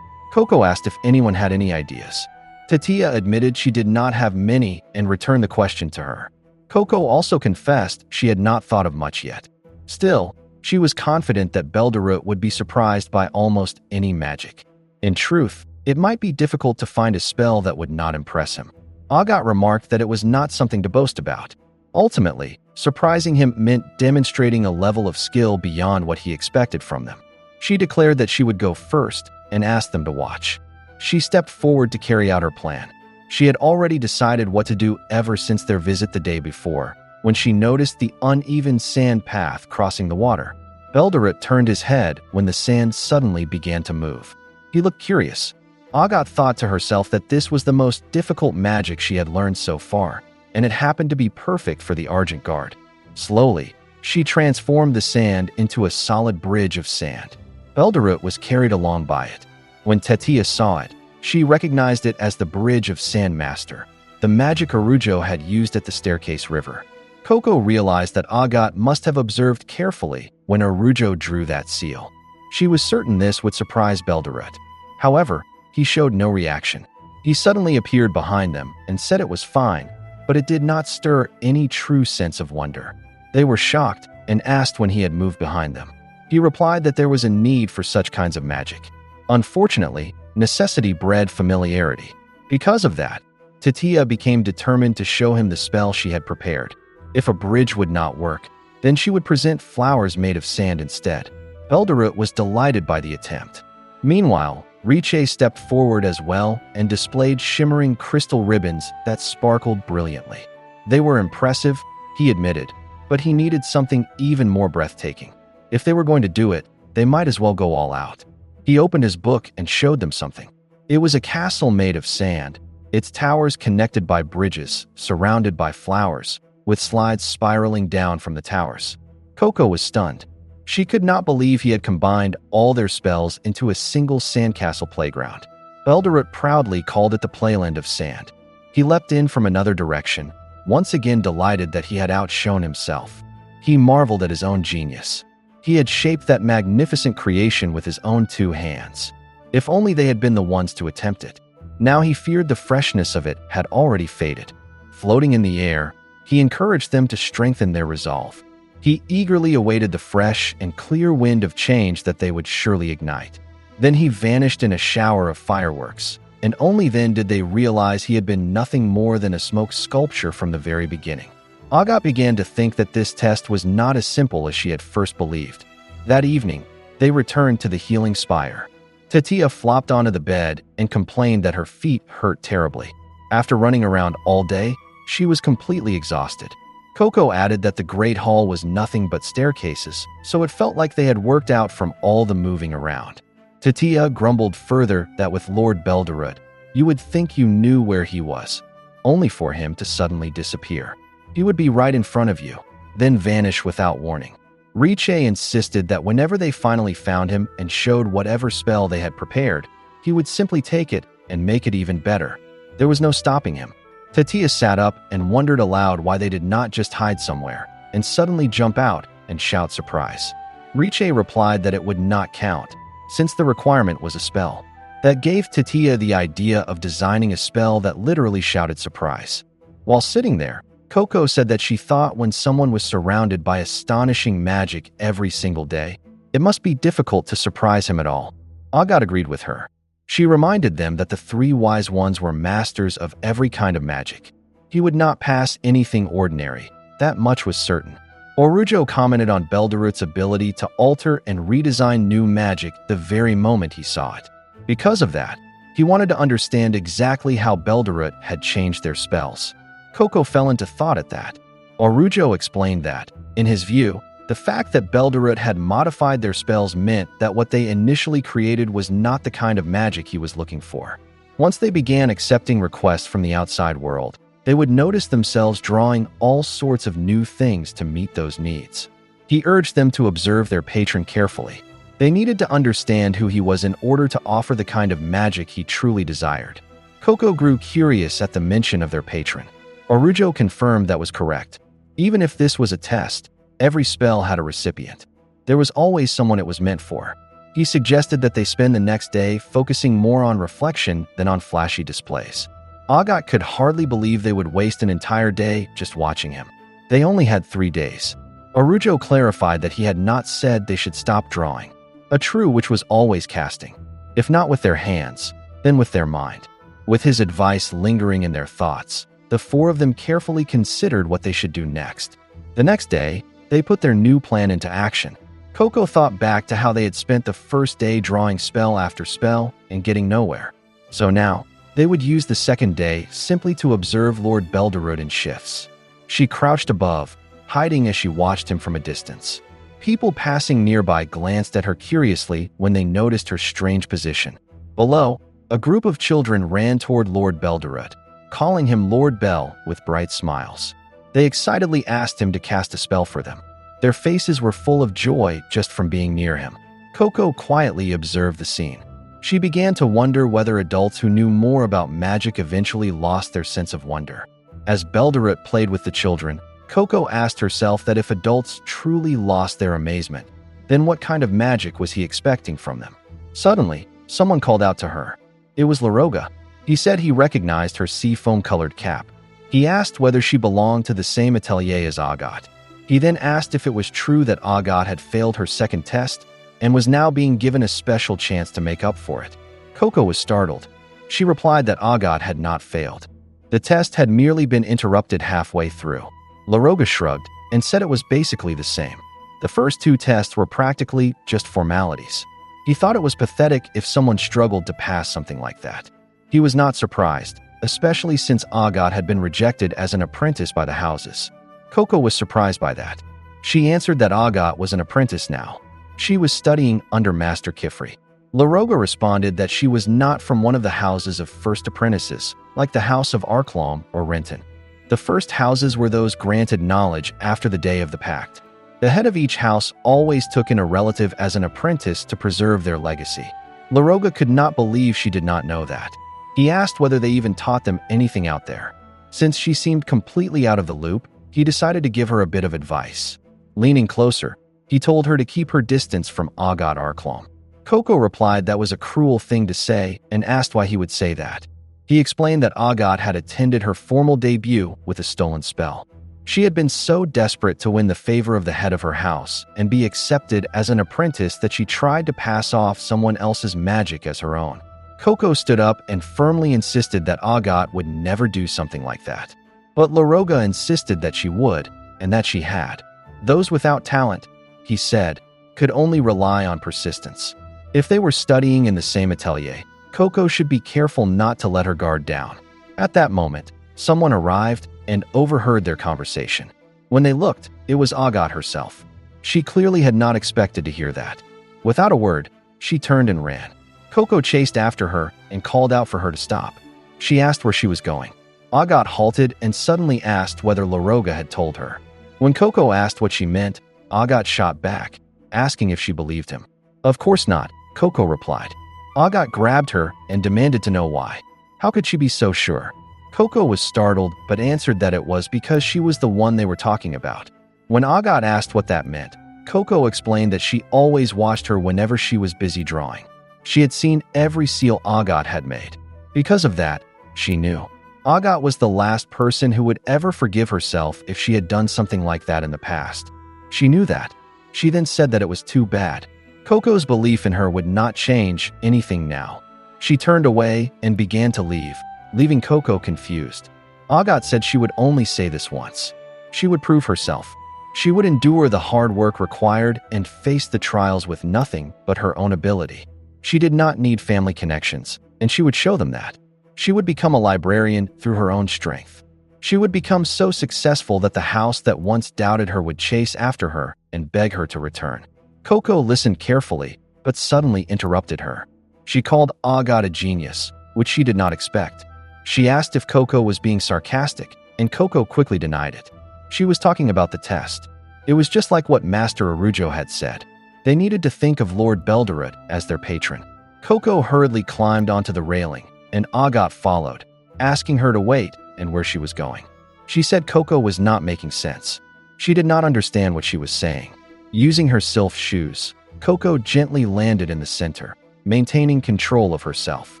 A: Coco asked if anyone had any ideas. Tatia admitted she did not have many and returned the question to her. Coco also confessed she had not thought of much yet. Still, she was confident that Belderut would be surprised by almost any magic. In truth, it might be difficult to find a spell that would not impress him. Agat remarked that it was not something to boast about. Ultimately, surprising him meant demonstrating a level of skill beyond what he expected from them. She declared that she would go first and asked them to watch. She stepped forward to carry out her plan. She had already decided what to do ever since their visit the day before, when she noticed the uneven sand path crossing the water. Belderut turned his head when the sand suddenly began to move. He looked curious. Agat thought to herself that this was the most difficult magic she had learned so far, and it happened to be perfect for the Argent Guard. Slowly, she transformed the sand into a solid bridge of sand. Belderut was carried along by it. When Tatia saw it, she recognized it as the Bridge of Sandmaster, the magic Arujo had used at the Staircase River. Coco realized that Agat must have observed carefully when Arujo drew that seal. She was certain this would surprise Belderut. However, he showed no reaction. He suddenly appeared behind them and said it was fine, but it did not stir any true sense of wonder. They were shocked and asked when he had moved behind them. He replied that there was a need for such kinds of magic. Unfortunately, necessity bred familiarity. Because of that, Tatia became determined to show him the spell she had prepared. If a bridge would not work, then she would present flowers made of sand instead. Belderut was delighted by the attempt. Meanwhile, Riche stepped forward as well and displayed shimmering crystal ribbons that sparkled brilliantly. They were impressive, he admitted, but he needed something even more breathtaking. If they were going to do it, they might as well go all out. He opened his book and showed them something. It was a castle made of sand, its towers connected by bridges, surrounded by flowers, with slides spiraling down from the towers. Coco was stunned. She could not believe he had combined all their spells into a single sandcastle playground. Belderut proudly called it the Playland of Sand. He leapt in from another direction, once again delighted that he had outshone himself. He marveled at his own genius. He had shaped that magnificent creation with his own 2 hands. If only they had been the ones to attempt it. Now he feared the freshness of it had already faded. Floating in the air, he encouraged them to strengthen their resolve. He eagerly awaited the fresh and clear wind of change that they would surely ignite. Then he vanished in a shower of fireworks, and only then did they realize he had been nothing more than a smoke sculpture from the very beginning. Agat began to think that this test was not as simple as she had first believed. That evening, they returned to the healing spire. Tatia flopped onto the bed and complained that her feet hurt terribly. After running around all day, she was completely exhausted. Coco added that the Great Hall was nothing but staircases, so it felt like they had worked out from all the moving around. Tatia grumbled further that with Lord Belderut, you would think you knew where he was, only for him to suddenly disappear. He would be right in front of you, then vanish without warning. Riche insisted that whenever they finally found him and showed whatever spell they had prepared, he would simply take it and make it even better. There was no stopping him. Tatia sat up and wondered aloud why they did not just hide somewhere and suddenly jump out and shout surprise. Riche replied that it would not count, since the requirement was a spell. That gave Tatia the idea of designing a spell that literally shouted surprise. While sitting there, Coco said that she thought when someone was surrounded by astonishing magic every single day, it must be difficult to surprise him at all. Agat agreed with her. She reminded them that the 3 wise ones were masters of every kind of magic. He would not pass anything ordinary, that much was certain. Arujo commented on Belderut's ability to alter and redesign new magic the very moment he saw it. Because of that, he wanted to understand exactly how Belderut had changed their spells. Coco fell into thought at that. Orujo explained that, in his view, the fact that Belderut had modified their spells meant that what they initially created was not the kind of magic he was looking for. Once they began accepting requests from the outside world, they would notice themselves drawing all sorts of new things to meet those needs. He urged them to observe their patron carefully. They needed to understand who he was in order to offer the kind of magic he truly desired. Coco grew curious at the mention of their patron. Orujo confirmed that was correct. Even if this was a test, every spell had a recipient. There was always someone it was meant for. He suggested that they spend the next day focusing more on reflection than on flashy displays. Agat could hardly believe they would waste an entire day just watching him. They only had 3 days. Orujo clarified that he had not said they should stop drawing, a true which was always casting, if not with their hands, then with their mind. With his advice lingering in their thoughts, the 4 of them carefully considered what they should do next. The next day, they put their new plan into action. Coco thought back to how they had spent the first day drawing spell after spell and getting nowhere. So now, they would use the second day simply to observe Lord Belderud in shifts. She crouched above, hiding as she watched him from a distance. People passing nearby glanced at her curiously when they noticed her strange position. Below, a group of children ran toward Lord Belderud, calling him Lord Bell with bright smiles. They excitedly asked him to cast a spell for them. Their faces were full of joy just from being near him. Coco quietly observed the scene. She began to wonder whether adults who knew more about magic eventually lost their sense of wonder. As Belderut played with the children, Coco asked herself that if adults truly lost their amazement, then what kind of magic was he expecting from them? Suddenly, someone called out to her. It was Laroga. He said he recognized her seafoam-colored cap. He asked whether she belonged to the same atelier as Agat. He then asked if it was true that Agat had failed her second test and was now being given a special chance to make up for it. Coco was startled. She replied that Agat had not failed. The test had merely been interrupted halfway through. Laroga shrugged and said it was basically the same. The first 2 tests were practically just formalities. He thought it was pathetic if someone struggled to pass something like that. He was not surprised, especially since Agat had been rejected as an apprentice by the houses. Coco was surprised by that. She answered that Agat was an apprentice now. She was studying under Master Kifri. Laroga responded that she was not from one of the houses of first apprentices, like the House of Arklom or Renton. The first houses were those granted knowledge after the Day of the Pact. The head of each house always took in a relative as an apprentice to preserve their legacy. Laroga could not believe she did not know that. He asked whether they even taught them anything out there. Since she seemed completely out of the loop, he decided to give her a bit of advice. Leaning closer, he told her to keep her distance from Agat Arklom. Coco replied that was a cruel thing to say and asked why he would say that. He explained that Agat had attended her formal debut with a stolen spell. She had been so desperate to win the favor of the head of her house and be accepted as an apprentice that she tried to pass off someone else's magic as her own. Coco stood up and firmly insisted that Agat would never do something like that. But Laroga insisted that she would, and that she had. Those without talent, he said, could only rely on persistence. If they were studying in the same atelier, Coco should be careful not to let her guard down. At that moment, someone arrived and overheard their conversation. When they looked, it was Agat herself. She clearly had not expected to hear that. Without a word, she turned and ran. Coco chased after her and called out for her to stop. She asked where she was going. Agat halted and suddenly asked whether Laroga had told her. When Coco asked what she meant, Agat shot back, asking if she believed him. Of course not, Coco replied. Agat grabbed her and demanded to know why. How could she be so sure? Coco was startled but answered that it was because she was the one they were talking about. When Agat asked what that meant, Coco explained that she always watched her whenever she was busy drawing. She had seen every seal Agat had made. Because of that, she knew. Agat was the last person who would ever forgive herself if she had done something like that in the past. She knew that. She then said that it was too bad. Coco's belief in her would not change anything now. She turned away and began to leave, leaving Coco confused. Agat said she would only say this once. She would prove herself. She would endure the hard work required and face the trials with nothing but her own ability. She did not need family connections, and she would show them that. She would become a librarian through her own strength. She would become so successful that the house that once doubted her would chase after her and beg her to return. Coco listened carefully, but suddenly interrupted her. She called Agat a genius, which she did not expect. She asked if Coco was being sarcastic, and Coco quickly denied it. She was talking about the test. It was just like what Master Arujo had said. They needed to think of Lord Belderut as their patron. Coco hurriedly climbed onto the railing, and Agat followed, asking her to wait and where she was going. She said Coco was not making sense. She did not understand what she was saying. Using her sylph shoes, Coco gently landed in the center, maintaining control of herself.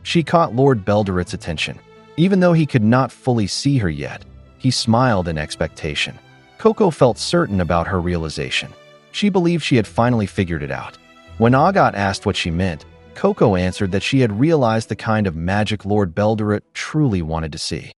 A: She caught Lord Belderut's attention. Even though he could not fully see her yet, he smiled in expectation. Coco felt certain about her realization. She believed she had finally figured it out. When Agat asked what she meant, Coco answered that she had realized the kind of magic Lord Belderut truly wanted to see.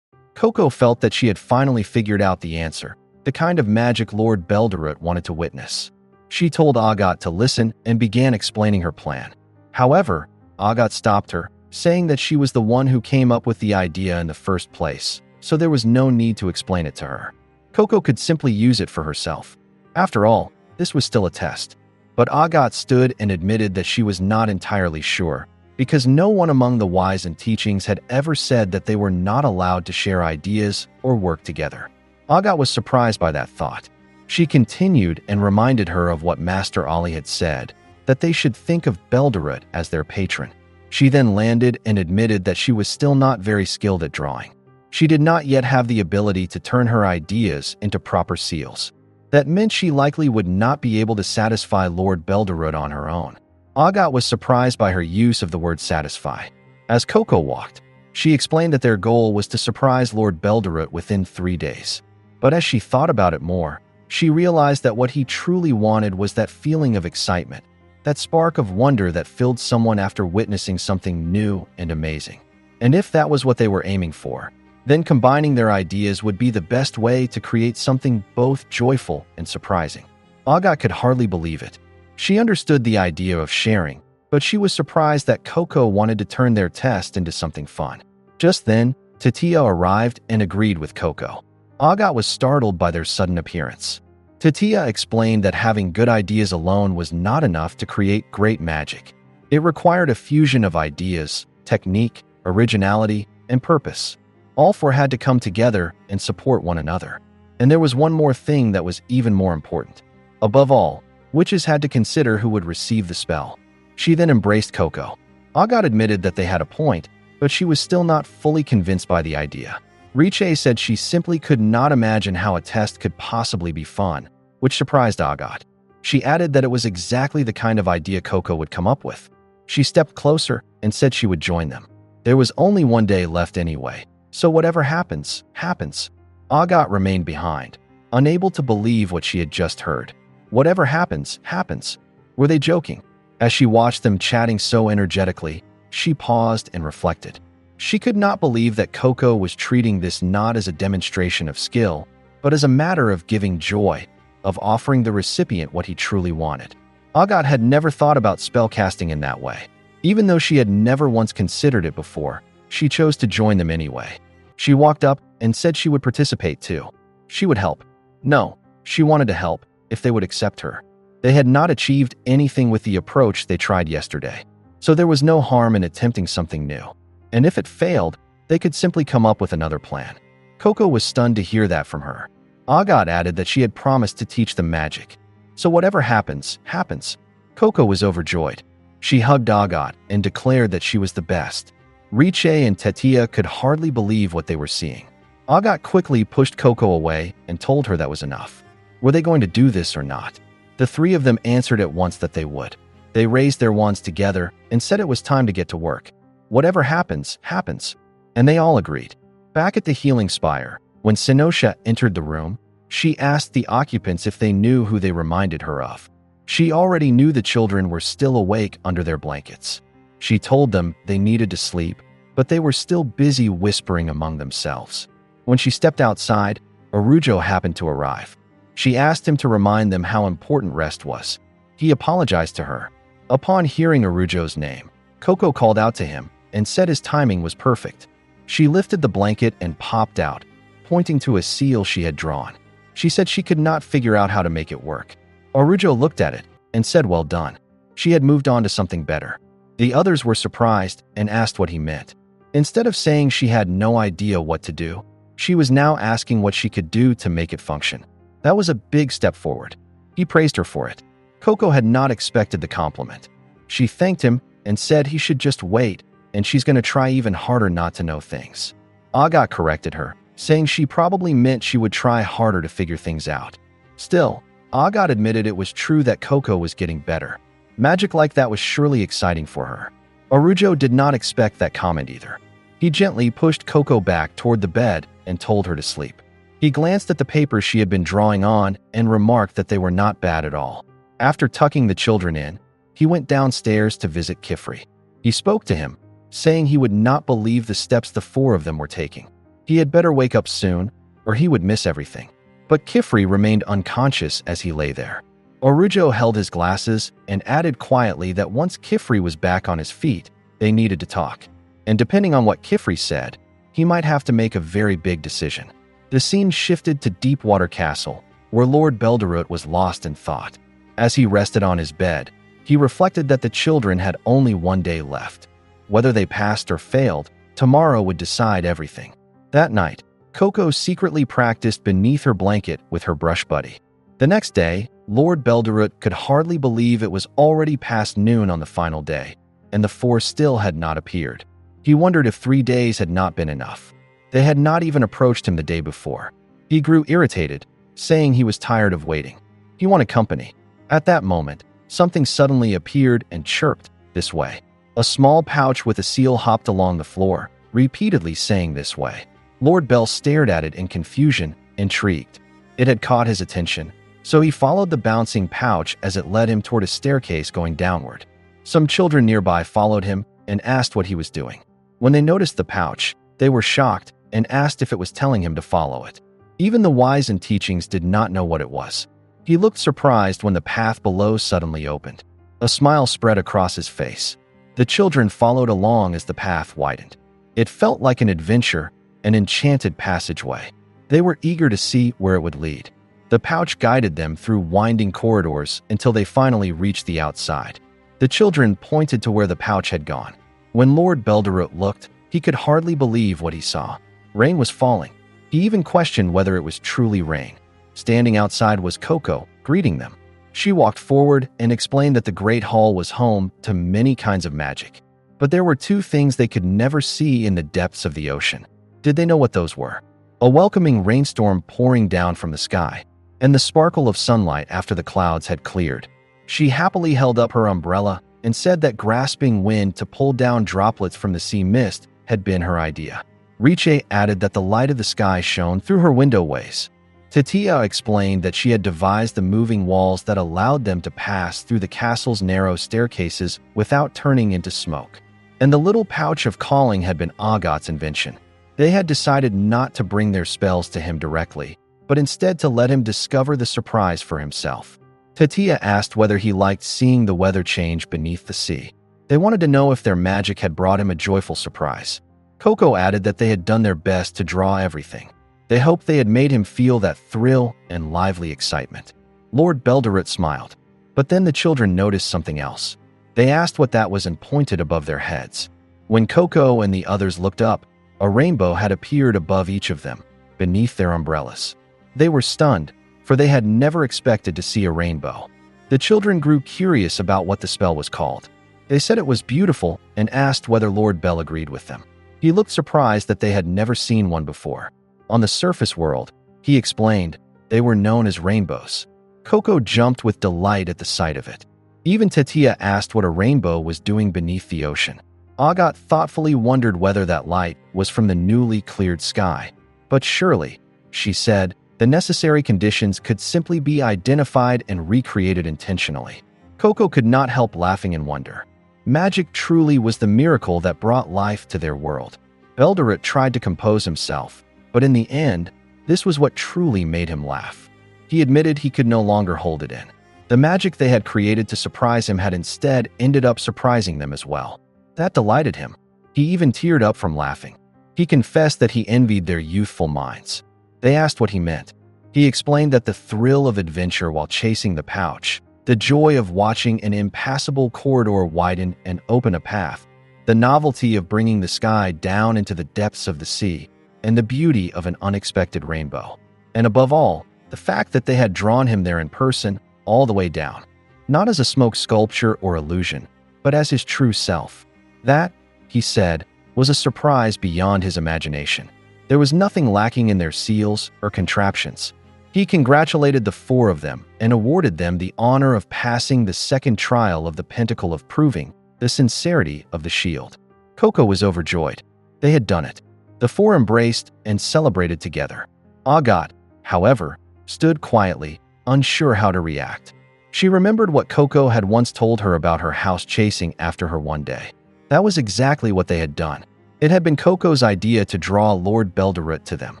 A: Coco felt that she had finally figured out the answer, the kind of magic Lord Belderut wanted to witness. She told Agat to listen and began explaining her plan. However, Agat stopped her, saying that she was the one who came up with the idea in the first place, so there was no need to explain it to her. Coco could simply use it for herself. After all, this was still a test. But Agat stood and admitted that she was not entirely sure, because no one among the wise and teachings had ever said that they were not allowed to share ideas or work together. Agat was surprised by that thought. She continued and reminded her of what Master Ali had said, that they should think of Belderut as their patron. She then landed and admitted that she was still not very skilled at drawing. She did not yet have the ability to turn her ideas into proper seals. That meant she likely would not be able to satisfy Lord Belderut on her own. Agat was surprised by her use of the word satisfy. As Coco walked, she explained that their goal was to surprise Lord Belderut within 3 days. But as she thought about it more, she realized that what he truly wanted was that feeling of excitement, that spark of wonder that filled someone after witnessing something new and amazing. And if that was what they were aiming for, then combining their ideas would be the best way to create something both joyful and surprising. Agat could hardly believe it. She understood the idea of sharing, but she was surprised that Coco wanted to turn their test into something fun. Just then, Tatia arrived and agreed with Coco. Agat was startled by their sudden appearance. Tatia explained that having good ideas alone was not enough to create great magic. It required a fusion of ideas, technique, originality, and purpose. All four had to come together and support one another. And there was one more thing that was even more important. Above all, witches had to consider who would receive the spell. She then embraced Coco. Agat admitted that they had a point, but she was still not fully convinced by the idea. Riche said she simply could not imagine how a test could possibly be fun, which surprised Agat. She added that it was exactly the kind of idea Coco would come up with. She stepped closer and said she would join them. There was only 1 day left anyway, so whatever happens, happens. Agat remained behind, unable to believe what she had just heard. Whatever happens, happens. Were they joking? As she watched them chatting so energetically, she paused and reflected. She could not believe that Coco was treating this not as a demonstration of skill, but as a matter of giving joy, of offering the recipient what he truly wanted. Agat had never thought about spellcasting in that way. Even though she had never once considered it before, she chose to join them anyway. She walked up and said she would participate too. She would help. No, she wanted to help, if they would accept her. They had not achieved anything with the approach they tried yesterday, so there was no harm in attempting something new. And if it failed, they could simply come up with another plan. Coco was stunned to hear that from her. Agat added that she had promised to teach them magic. So whatever happens, happens. Coco was overjoyed. She hugged Agat and declared that she was the best. Riche and Tatia could hardly believe what they were seeing. Agat quickly pushed Coco away and told her that was enough. Were they going to do this or not? The three of them answered at once that they would. They raised their wands together and said it was time to get to work. Whatever happens, happens. And they all agreed. Back at the healing spire, when Sinosha entered the room, she asked the occupants if they knew who they reminded her of. She already knew the children were still awake under their blankets. She told them they needed to sleep, but they were still busy whispering among themselves. When she stepped outside, Arujo happened to arrive. She asked him to remind them how important rest was. He apologized to her. Upon hearing Arujo's name, Coco called out to him and said his timing was perfect. She lifted the blanket and popped out, pointing to a seal she had drawn. She said she could not figure out how to make it work. Arujo looked at it and said well done. She had moved on to something better. The others were surprised and asked what he meant. Instead of saying she had no idea what to do, she was now asking what she could do to make it function. That was a big step forward. He praised her for it. Coco had not expected the compliment. She thanked him and said he should just wait, and she's going to try even harder not to know things. Aga corrected her, saying she probably meant she would try harder to figure things out. Still, Aga admitted it was true that Coco was getting better. Magic like that was surely exciting for her. Arujo did not expect that comment either. He gently pushed Coco back toward the bed and told her to sleep. He glanced at the papers she had been drawing on and remarked that they were not bad at all. After tucking the children in, he went downstairs to visit Kifri. He spoke to him, saying he would not believe the steps the four of them were taking. He had better wake up soon, or he would miss everything. But Kifri remained unconscious as he lay there. Arujo held his glasses and added quietly that once Kifri was back on his feet, they needed to talk. And depending on what Kifri said, he might have to make a very big decision. The scene shifted to Deepwater Castle, where Lord Belderut was lost in thought. As he rested on his bed, he reflected that the children had only one day left. Whether they passed or failed, tomorrow would decide everything. That night, Coco secretly practiced beneath her blanket with her brush buddy. The next day, Lord Belderut could hardly believe it was already past noon on the final day, and the four still had not appeared. He wondered if 3 days had not been enough. They had not even approached him the day before. He grew irritated, saying he was tired of waiting. He wanted company. At that moment, something suddenly appeared and chirped, "This way." A small pouch with a seal hopped along the floor, repeatedly saying "this way." Lord Bell stared at it in confusion, intrigued. It had caught his attention, so he followed the bouncing pouch as it led him toward a staircase going downward. Some children nearby followed him and asked what he was doing. When they noticed the pouch, they were shocked and asked if it was telling him to follow it. Even the wise in teachings did not know what it was. He looked surprised when the path below suddenly opened. A smile spread across his face. The children followed along as the path widened. It felt like an adventure, an enchanted passageway. They were eager to see where it would lead. The pouch guided them through winding corridors until they finally reached the outside. The children pointed to where the pouch had gone. When Lord Belderut looked, he could hardly believe what he saw. Rain was falling. He even questioned whether it was truly rain. Standing outside was Coco, greeting them. She walked forward and explained that the Great Hall was home to many kinds of magic. But there were two things they could never see in the depths of the ocean. Did they know what those were? A welcoming rainstorm pouring down from the sky, and the sparkle of sunlight after the clouds had cleared. She happily held up her umbrella and said that grasping wind to pull down droplets from the sea mist had been her idea. Riche added that the light of the sky shone through her windowways. Titia explained that she had devised the moving walls that allowed them to pass through the castle's narrow staircases without turning into smoke. And the little pouch of calling had been Agot's invention. They had decided not to bring their spells to him directly, but instead to let him discover the surprise for himself. Titia asked whether he liked seeing the weather change beneath the sea. They wanted to know if their magic had brought him a joyful surprise. Coco added that they had done their best to draw everything. They hoped they had made him feel that thrill and lively excitement. Lord Belderut smiled. But then the children noticed something else. They asked what that was and pointed above their heads. When Coco and the others looked up, a rainbow had appeared above each of them, beneath their umbrellas. They were stunned, for they had never expected to see a rainbow. The children grew curious about what the spell was called. They said it was beautiful and asked whether Lord Bell agreed with them. He looked surprised that they had never seen one before. On the surface world, he explained, they were known as rainbows. Coco jumped with delight at the sight of it. Even Titia asked what a rainbow was doing beneath the ocean. Agot thoughtfully wondered whether that light was from the newly cleared sky. But surely, she said, the necessary conditions could simply be identified and recreated intentionally. Coco could not help laughing in wonder. Magic truly was the miracle that brought life to their world. Belderut tried to compose himself, but in the end, this was what truly made him laugh. He admitted he could no longer hold it in. The magic they had created to surprise him had instead ended up surprising them as well. That delighted him. He even teared up from laughing. He confessed that he envied their youthful minds. They asked what he meant. He explained that the thrill of adventure while chasing the pouch, the joy of watching an impassable corridor widen and open a path, the novelty of bringing the sky down into the depths of the sea, and the beauty of an unexpected rainbow. And above all, the fact that they had drawn him there in person, all the way down, not as a smoke sculpture or illusion, but as his true self. That, he said, was a surprise beyond his imagination. There was nothing lacking in their seals or contraptions. He congratulated the four of them and awarded them the honor of passing the second trial of the Pentacle of proving the sincerity of the shield. Coco was overjoyed. They had done it. The four embraced and celebrated together. Agathe, however, stood quietly, unsure how to react. She remembered what Coco had once told her about her house chasing after her one day. That was exactly what they had done. It had been Coco's idea to draw Lord Belderut to them.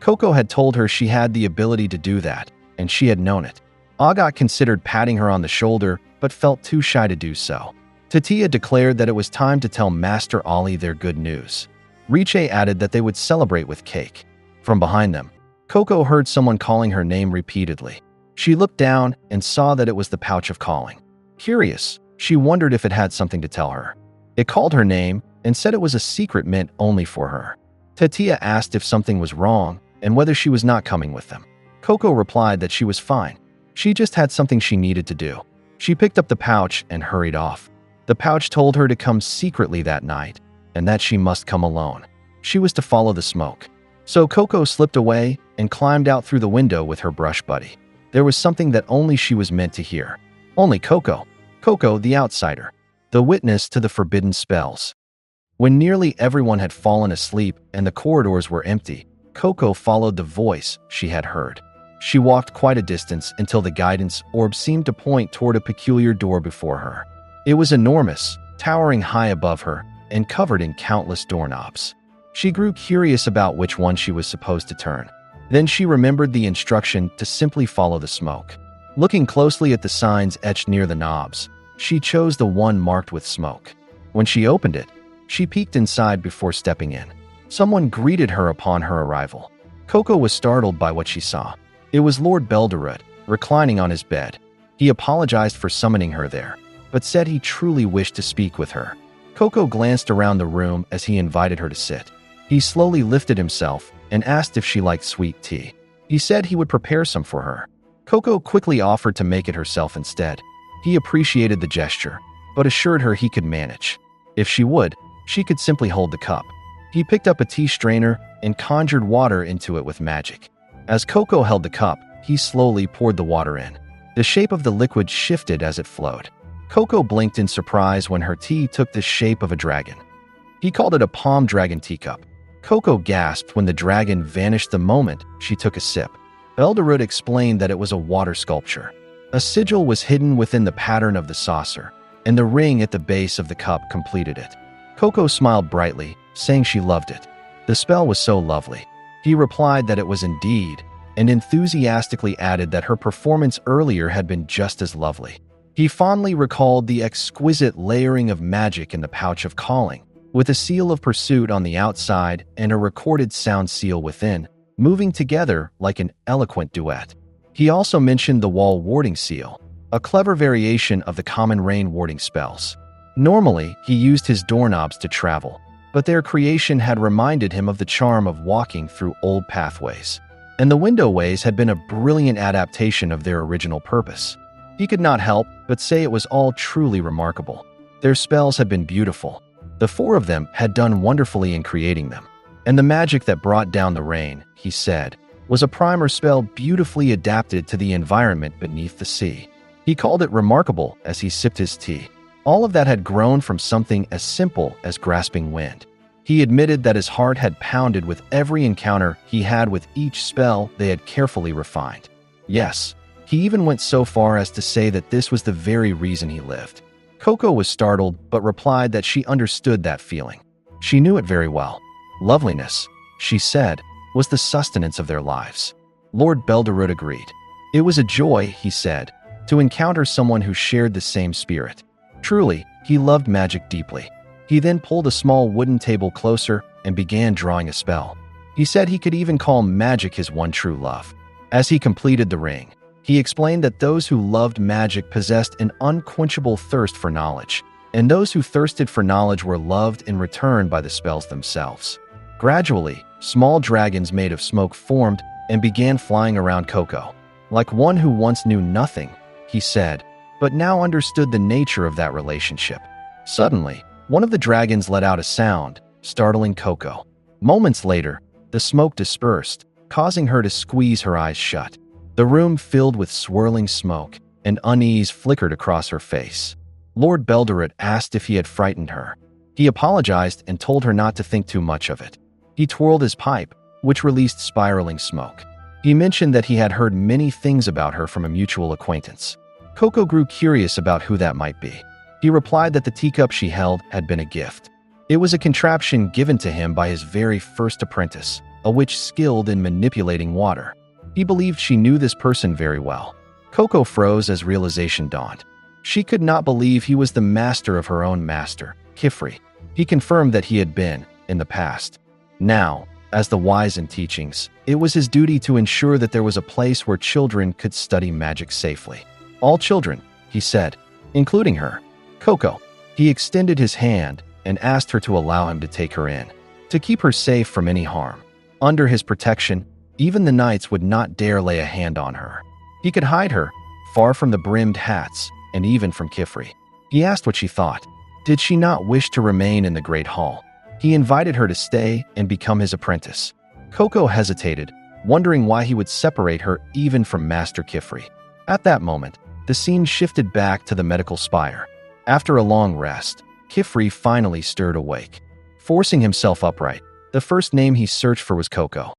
A: Coco had told her she had the ability to do that, and she had known it. Agathe considered patting her on the shoulder, but felt too shy to do so. Tatia declared that it was time to tell Master Ollie their good news. Riche added that they would celebrate with cake. From behind them, Coco heard someone calling her name repeatedly. She looked down and saw that it was the pouch of calling. Curious, she wondered if it had something to tell her. It called her name and said it was a secret meant only for her. Tatia asked if something was wrong and whether she was not coming with them. Coco replied that she was fine. She just had something she needed to do. She picked up the pouch and hurried off. The pouch told her to come secretly that night and that she must come alone. She was to follow the smoke. So Coco slipped away and climbed out through the window with her brush buddy. There was something that only she was meant to hear. Only Coco. Coco, the outsider. The witness to the forbidden spells. When nearly everyone had fallen asleep and the corridors were empty, Coco followed the voice she had heard. She walked quite a distance until the guidance orb seemed to point toward a peculiar door before her. It was enormous, towering high above her, and covered in countless doorknobs. She grew curious about which one she was supposed to turn. Then she remembered the instruction to simply follow the smoke. Looking closely at the signs etched near the knobs, she chose the one marked with smoke. When she opened it, she peeked inside before stepping in. Someone greeted her upon her arrival. Coco was startled by what she saw. It was Lord Belderut, reclining on his bed. He apologized for summoning her there, but said he truly wished to speak with her. Coco glanced around the room as he invited her to sit. He slowly lifted himself and asked if she liked sweet tea. He said he would prepare some for her. Coco quickly offered to make it herself instead. He appreciated the gesture, but assured her he could manage. If she would, she could simply hold the cup. He picked up a tea strainer and conjured water into it with magic. As Coco held the cup, he slowly poured the water in. The shape of the liquid shifted as it flowed. Coco blinked in surprise when her tea took the shape of a dragon. He called it a palm dragon teacup. Coco gasped when the dragon vanished the moment she took a sip. Belderut explained that it was a water sculpture. A sigil was hidden within the pattern of the saucer, and the ring at the base of the cup completed it. Coco smiled brightly, saying she loved it. The spell was so lovely. He replied that it was indeed, and enthusiastically added that her performance earlier had been just as lovely. He fondly recalled the exquisite layering of magic in the pouch of calling, with a seal of pursuit on the outside and a recorded sound seal within, moving together like an eloquent duet. He also mentioned the wall warding seal, a clever variation of the common rain warding spells. Normally, he used his doorknobs to travel, but their creation had reminded him of the charm of walking through old pathways, and the window ways had been a brilliant adaptation of their original purpose. He could not help but say it was all truly remarkable. Their spells had been beautiful. The four of them had done wonderfully in creating them. And the magic that brought down the rain, he said, was a primer spell beautifully adapted to the environment beneath the sea. He called it remarkable as he sipped his tea. All of that had grown from something as simple as grasping wind. He admitted that his heart had pounded with every encounter he had with each spell they had carefully refined. Yes, he even went so far as to say that this was the very reason he lived. Coco was startled, but replied that she understood that feeling. She knew it very well. Loveliness, she said, was the sustenance of their lives. Lord Belderut agreed. It was a joy, he said, to encounter someone who shared the same spirit. Truly, he loved magic deeply. He then pulled a small wooden table closer and began drawing a spell. He said he could even call magic his one true love. As he completed the ring, he explained that those who loved magic possessed an unquenchable thirst for knowledge, and those who thirsted for knowledge were loved in return by the spells themselves. Gradually, small dragons made of smoke formed and began flying around Coco. Like one who once knew nothing, he said, but now understood the nature of that relationship. Suddenly, one of the dragons let out a sound, startling Coco. Moments later, the smoke dispersed, causing her to squeeze her eyes shut. The room filled with swirling smoke, and unease flickered across her face. Lord Belderot asked if he had frightened her. He apologized and told her not to think too much of it. He twirled his pipe, which released spiraling smoke. He mentioned that he had heard many things about her from a mutual acquaintance. Coco grew curious about who that might be. He replied that the teacup she held had been a gift. It was a contraption given to him by his very first apprentice, a witch skilled in manipulating water. He believed she knew this person very well. Coco froze as realization dawned. She could not believe he was the master of her own master, Kifri. He confirmed that he had been, in the past. Now, as the wise in teachings, it was his duty to ensure that there was a place where children could study magic safely. All children, he said, including her. Coco. He extended his hand and asked her to allow him to take her in, to keep her safe from any harm. Under his protection, even the knights would not dare lay a hand on her. He could hide her, far from the brimmed hats, and even from Kifri. He asked what she thought. Did she not wish to remain in the Great Hall? He invited her to stay and become his apprentice. Coco hesitated, wondering why he would separate her even from Master Kifri. At that moment, the scene shifted back to the medical spire. After a long rest, Kifri finally stirred awake. Forcing himself upright, the first name he searched for was Coco.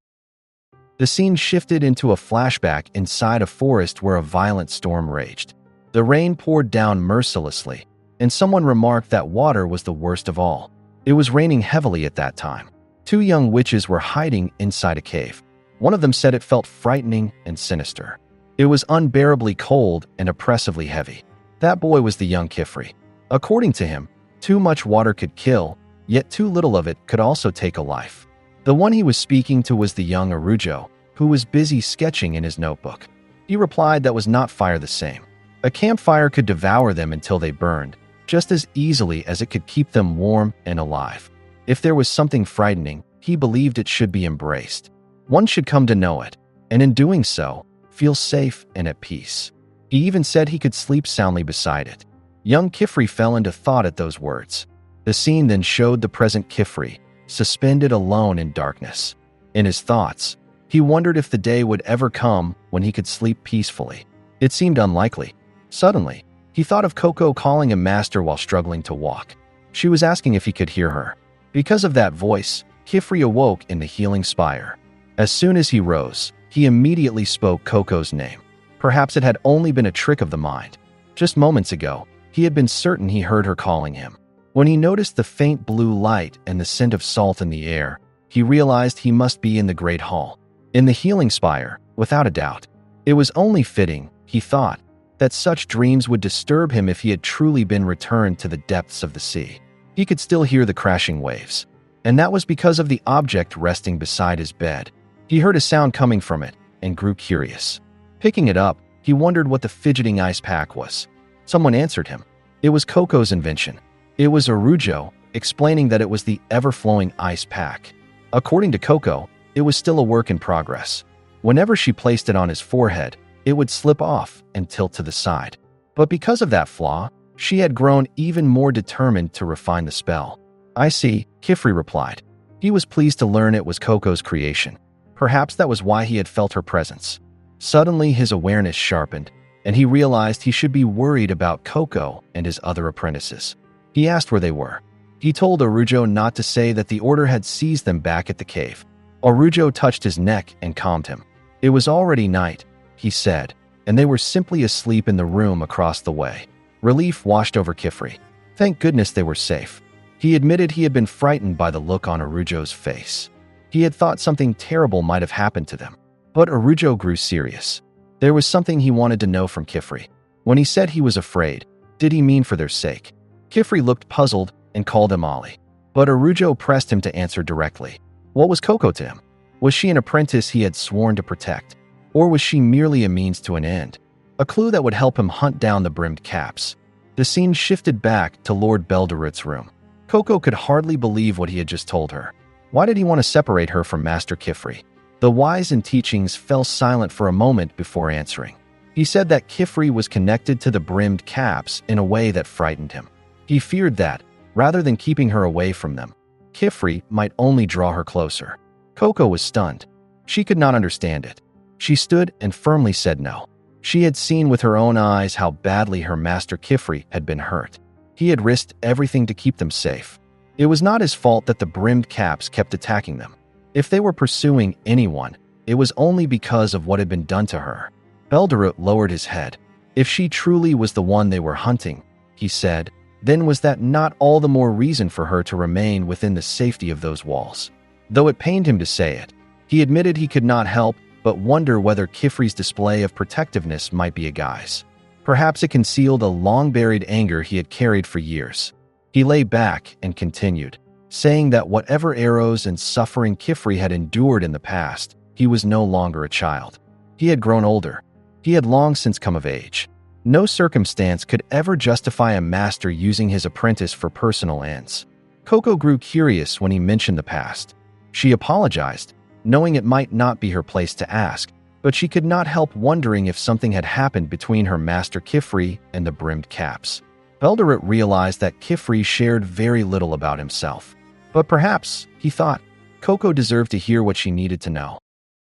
A: The scene shifted into a flashback inside a forest where a violent storm raged. The rain poured down mercilessly, and someone remarked that water was the worst of all. It was raining heavily at that time. Two young witches were hiding inside a cave. One of them said it felt frightening and sinister. It was unbearably cold and oppressively heavy. That boy was the young Kifri. According to him, too much water could kill, yet too little of it could also take a life. The one he was speaking to was the young Arujo, who was busy sketching in his notebook. He replied that was not fire the same. A campfire could devour them until they burned, just as easily as it could keep them warm and alive. If there was something frightening, he believed it should be embraced. One should come to know it, and in doing so, feel safe and at peace. He even said he could sleep soundly beside it. Young Kifri fell into thought at those words. The scene then showed the present Kifri, suspended alone in darkness. In his thoughts, he wondered if the day would ever come when he could sleep peacefully. It seemed unlikely. Suddenly, he thought of Coco calling him master while struggling to walk. She was asking if he could hear her. Because of that voice, Kifri awoke in the healing spire. As soon as he rose, he immediately spoke Coco's name. Perhaps it had only been a trick of the mind. Just moments ago, he had been certain he heard her calling him. When he noticed the faint blue light and the scent of salt in the air, he realized he must be in the Great Hall. In the healing spire, without a doubt. It was only fitting, he thought, that such dreams would disturb him if he had truly been returned to the depths of the sea. He could still hear the crashing waves. And that was because of the object resting beside his bed. He heard a sound coming from it and grew curious. Picking it up, he wondered what the fidgeting ice pack was. Someone answered him. It was Coco's invention. It was Arujo, explaining that it was the ever-flowing ice pack. According to Coco, it was still a work in progress. Whenever she placed it on his forehead, it would slip off and tilt to the side. But because of that flaw, she had grown even more determined to refine the spell. I see, Kifri replied. He was pleased to learn it was Coco's creation. Perhaps that was why he had felt her presence. Suddenly, his awareness sharpened, and he realized he should be worried about Coco and his other apprentices. He asked where they were. He told Arujo not to say that the order had seized them back at the cave. Arujo touched his neck and calmed him. It was already night, he said, and they were simply asleep in the room across the way. Relief washed over Kifri. Thank goodness they were safe. He admitted he had been frightened by the look on Arujo's face. He had thought something terrible might have happened to them. But Arujo grew serious. There was something he wanted to know from Kifri. When he said he was afraid, did he mean for their sake? Kifri looked puzzled and called him Ali. But Arujo pressed him to answer directly. What was Coco to him? Was she an apprentice he had sworn to protect? Or was she merely a means to an end? A clue that would help him hunt down the brimmed caps. The scene shifted back to Lord Belderut's room. Coco could hardly believe what he had just told her. Why did he want to separate her from Master Kifri? The wise in teachings fell silent for a moment before answering. He said that Kifri was connected to the brimmed caps in a way that frightened him. He feared that, rather than keeping her away from them, Kifri might only draw her closer. Coco was stunned. She could not understand it. She stood and firmly said no. She had seen with her own eyes how badly her master Kifri had been hurt. He had risked everything to keep them safe. It was not his fault that the brimmed caps kept attacking them. If they were pursuing anyone, it was only because of what had been done to her. Belderut lowered his head. If she truly was the one they were hunting, he said, then was that not all the more reason for her to remain within the safety of those walls? Though it pained him to say it, he admitted he could not help but wonder whether Kifri's display of protectiveness might be a guise. Perhaps it concealed a long-buried anger he had carried for years. He lay back and continued, saying that whatever arrows and suffering Kifri had endured in the past, he was no longer a child. He had grown older. He had long since come of age. No circumstance could ever justify a master using his apprentice for personal ends. Coco grew curious when he mentioned the past. She apologized, knowing it might not be her place to ask, but she could not help wondering if something had happened between her master Kifri and the brimmed caps. Belderut realized that Kifri shared very little about himself. But perhaps, he thought, Coco deserved to hear what she needed to know.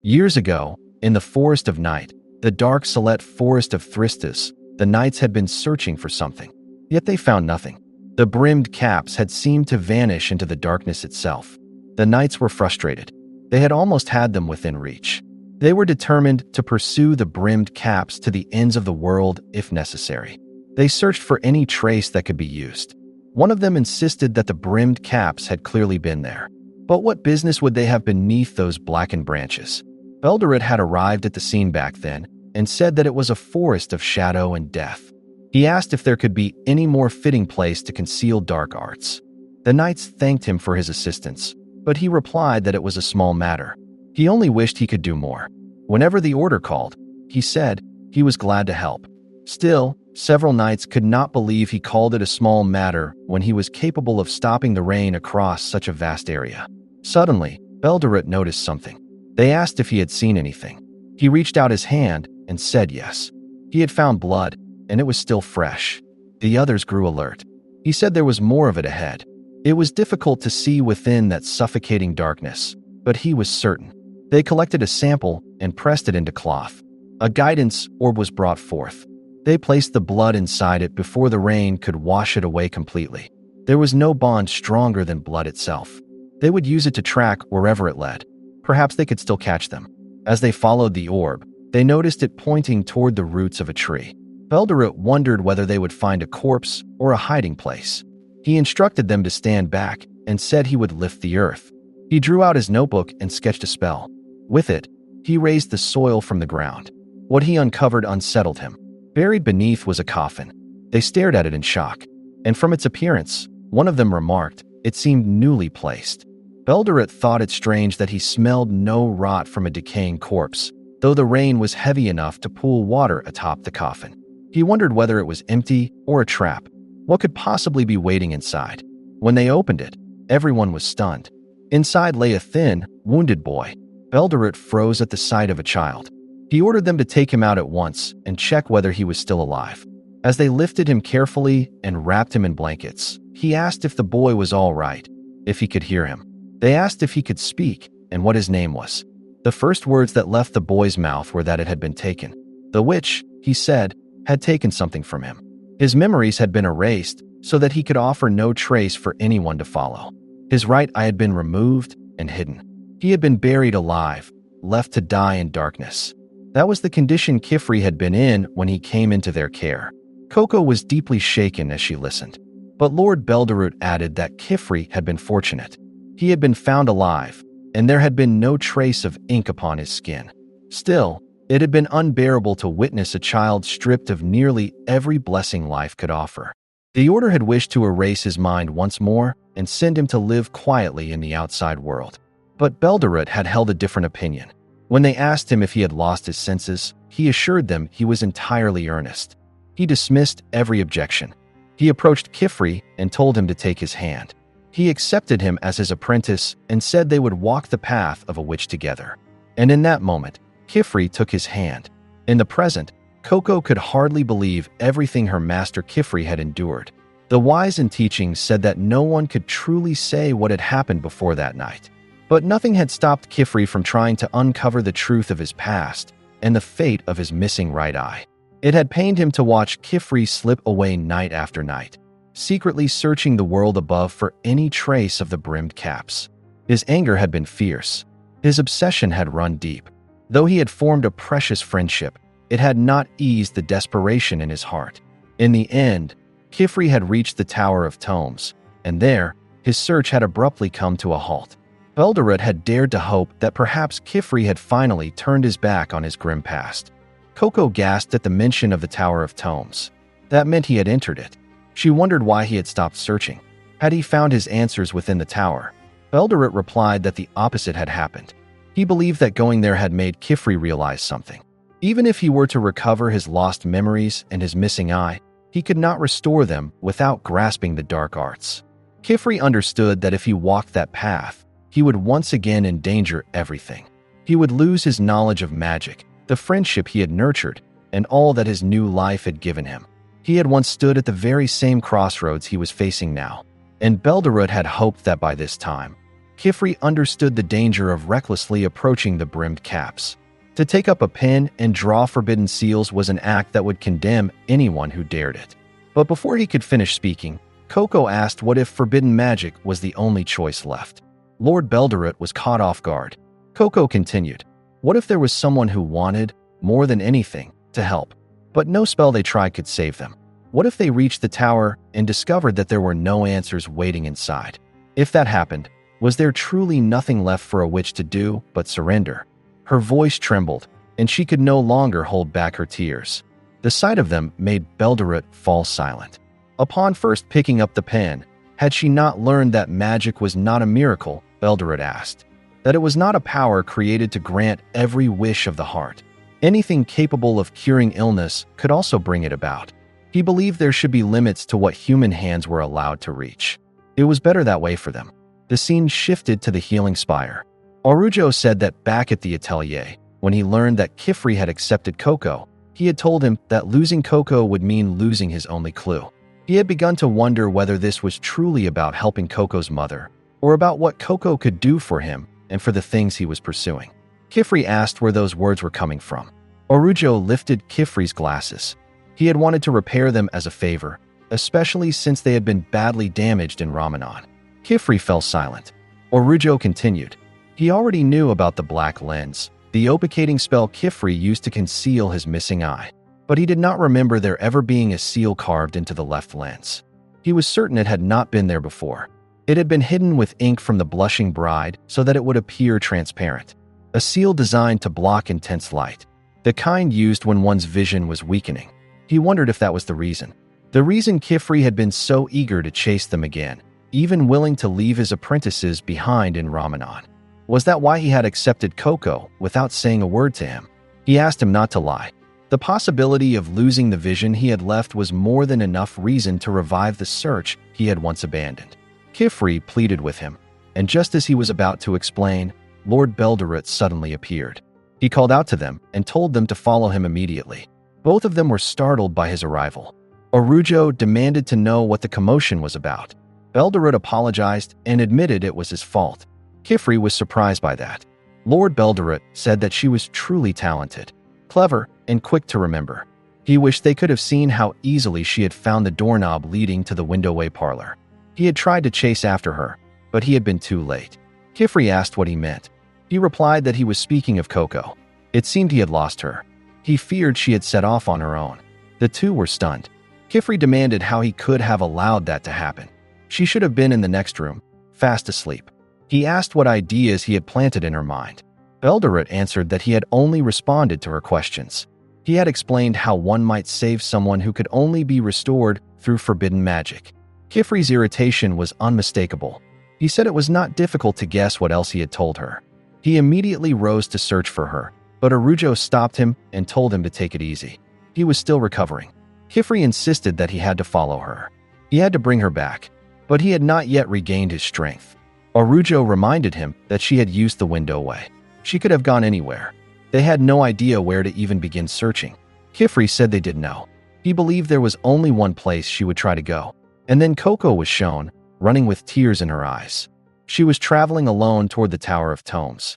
A: Years ago, in the Forest of Night, the dark Selette Forest of Thristis, the knights had been searching for something. Yet they found nothing. The brimmed caps had seemed to vanish into the darkness itself. The knights were frustrated. They had almost had them within reach. They were determined to pursue the brimmed caps to the ends of the world if necessary. They searched for any trace that could be used. One of them insisted that the brimmed caps had clearly been there. But what business would they have beneath those blackened branches? Belderut had arrived at the scene back then and said that it was a forest of shadow and death. He asked if there could be any more fitting place to conceal dark arts. The knights thanked him for his assistance, but he replied that it was a small matter. He only wished he could do more. Whenever the order called, he said he was glad to help. Still, several knights could not believe he called it a small matter when he was capable of stopping the rain across such a vast area. Suddenly, Belderut noticed something. They asked if he had seen anything. He reached out his hand and said yes. He had found blood, and it was still fresh. The others grew alert. He said there was more of it ahead. It was difficult to see within that suffocating darkness, but he was certain. They collected a sample and pressed it into cloth. A guidance orb was brought forth. They placed the blood inside it before the rain could wash it away completely. There was no bond stronger than blood itself. They would use it to track wherever it led. Perhaps they could still catch them. As they followed the orb, they noticed it pointing toward the roots of a tree. Belderut wondered whether they would find a corpse or a hiding place. He instructed them to stand back and said he would lift the earth. He drew out his notebook and sketched a spell. With it, he raised the soil from the ground. What he uncovered unsettled him. Buried beneath was a coffin. They stared at it in shock, and from its appearance, one of them remarked, it seemed newly placed. Belderut thought it strange that he smelled no rot from a decaying corpse, though the rain was heavy enough to pool water atop the coffin. He wondered whether it was empty or a trap. What could possibly be waiting inside? When they opened it, everyone was stunned. Inside lay a thin, wounded boy. Belderut froze at the sight of a child. He ordered them to take him out at once and check whether he was still alive. As they lifted him carefully and wrapped him in blankets, he asked if the boy was all right, if he could hear him. They asked if he could speak and what his name was. The first words that left the boy's mouth were that it had been taken. The witch, he said, had taken something from him. His memories had been erased so that he could offer no trace for anyone to follow. His right eye had been removed and hidden. He had been buried alive, left to die in darkness. That was the condition Kifri had been in when he came into their care. Coco was deeply shaken as she listened. But Lord Belderut added that Kifri had been fortunate. He had been found alive, and there had been no trace of ink upon his skin. Still, it had been unbearable to witness a child stripped of nearly every blessing life could offer. The order had wished to erase his mind once more and send him to live quietly in the outside world. But Belderut had held a different opinion. When they asked him if he had lost his senses, he assured them he was entirely earnest. He dismissed every objection. He approached Kifri and told him to take his hand. He accepted him as his apprentice and said they would walk the path of a witch together. And in that moment, Kifri took his hand. In the present, Coco could hardly believe everything her master Kifri had endured. The wise in teachings said that no one could truly say what had happened before that night. But nothing had stopped Kifri from trying to uncover the truth of his past and the fate of his missing right eye. It had pained him to watch Kifri slip away night after night, secretly searching the world above for any trace of the brimmed caps. His anger had been fierce. His obsession had run deep. Though he had formed a precious friendship, it had not eased the desperation in his heart. In the end, Kifri had reached the Tower of Tomes, and there, his search had abruptly come to a halt. Belderut had dared to hope that perhaps Kifri had finally turned his back on his grim past. Coco gasped at the mention of the Tower of Tomes. That meant he had entered it. She wondered why he had stopped searching. Had he found his answers within the tower? Belderut replied that the opposite had happened. He believed that going there had made Kifri realize something. Even if he were to recover his lost memories and his missing eye, he could not restore them without grasping the dark arts. Kifri understood that if he walked that path, he would once again endanger everything. He would lose his knowledge of magic, the friendship he had nurtured, and all that his new life had given him. He had once stood at the very same crossroads he was facing now, and Belderut had hoped that by this time, Kifri understood the danger of recklessly approaching the brimmed caps. To take up a pen and draw forbidden seals was an act that would condemn anyone who dared it. But before he could finish speaking, Coco asked what if forbidden magic was the only choice left. Lord Belderut was caught off guard. Coco continued, what if there was someone who wanted, more than anything, to help? But no spell they tried could save them. What if they reached the tower and discovered that there were no answers waiting inside? If that happened, was there truly nothing left for a witch to do but surrender? Her voice trembled, and she could no longer hold back her tears. The sight of them made Belderut fall silent. Upon first picking up the pen, had she not learned that magic was not a miracle, Belderut asked, that it was not a power created to grant every wish of the heart. Anything capable of curing illness could also bring it about. He believed there should be limits to what human hands were allowed to reach. It was better that way for them. The scene shifted to the healing spire. Arujo said that back at the Atelier, when he learned that Kifri had accepted Coco, he had told him that losing Coco would mean losing his only clue. He had begun to wonder whether this was truly about helping Coco's mother, or about what Coco could do for him and for the things he was pursuing. Kifri asked where those words were coming from. Arujo lifted Kifri's glasses. He had wanted to repair them as a favor, especially since they had been badly damaged in Ramanan. Kifri fell silent. Arujo continued. He already knew about the black lens, the opacating spell Kifri used to conceal his missing eye, but he did not remember there ever being a seal carved into the left lens. He was certain it had not been there before. It had been hidden with ink from the blushing bride so that it would appear transparent. A seal designed to block intense light, the kind used when one's vision was weakening. He wondered if that was the reason. The reason Kifri had been so eager to chase them again, even willing to leave his apprentices behind in Ramanan. Was that why he had accepted Coco without saying a word to him? He asked him not to lie. The possibility of losing the vision he had left was more than enough reason to revive the search he had once abandoned. Kifri pleaded with him, and just as he was about to explain, Lord Belderut suddenly appeared. He called out to them and told them to follow him immediately. Both of them were startled by his arrival. Arujo demanded to know what the commotion was about. Belderut apologized and admitted it was his fault. Kifri was surprised by that. Lord Belderut said that she was truly talented, clever, and quick to remember. He wished they could have seen how easily she had found the doorknob leading to the windowway parlor. He had tried to chase after her, but he had been too late. Kifri asked what he meant. He replied that he was speaking of Coco. It seemed he had lost her. He feared she had set off on her own. The two were stunned. Kifri demanded how he could have allowed that to happen. She should have been in the next room, fast asleep. He asked what ideas he had planted in her mind. Belderut answered that he had only responded to her questions. He had explained how one might save someone who could only be restored through forbidden magic. Kifri's irritation was unmistakable. He said it was not difficult to guess what else he had told her. He immediately rose to search for her, but Arujo stopped him and told him to take it easy. He was still recovering. Kifri insisted that he had to follow her. He had to bring her back, but he had not yet regained his strength. Arujo reminded him that she had used the window way. She could have gone anywhere. They had no idea where to even begin searching. Kifri said they didn't know. He believed there was only one place she would try to go. And then Coco was shown, running with tears in her eyes. She was traveling alone toward the Tower of Tomes.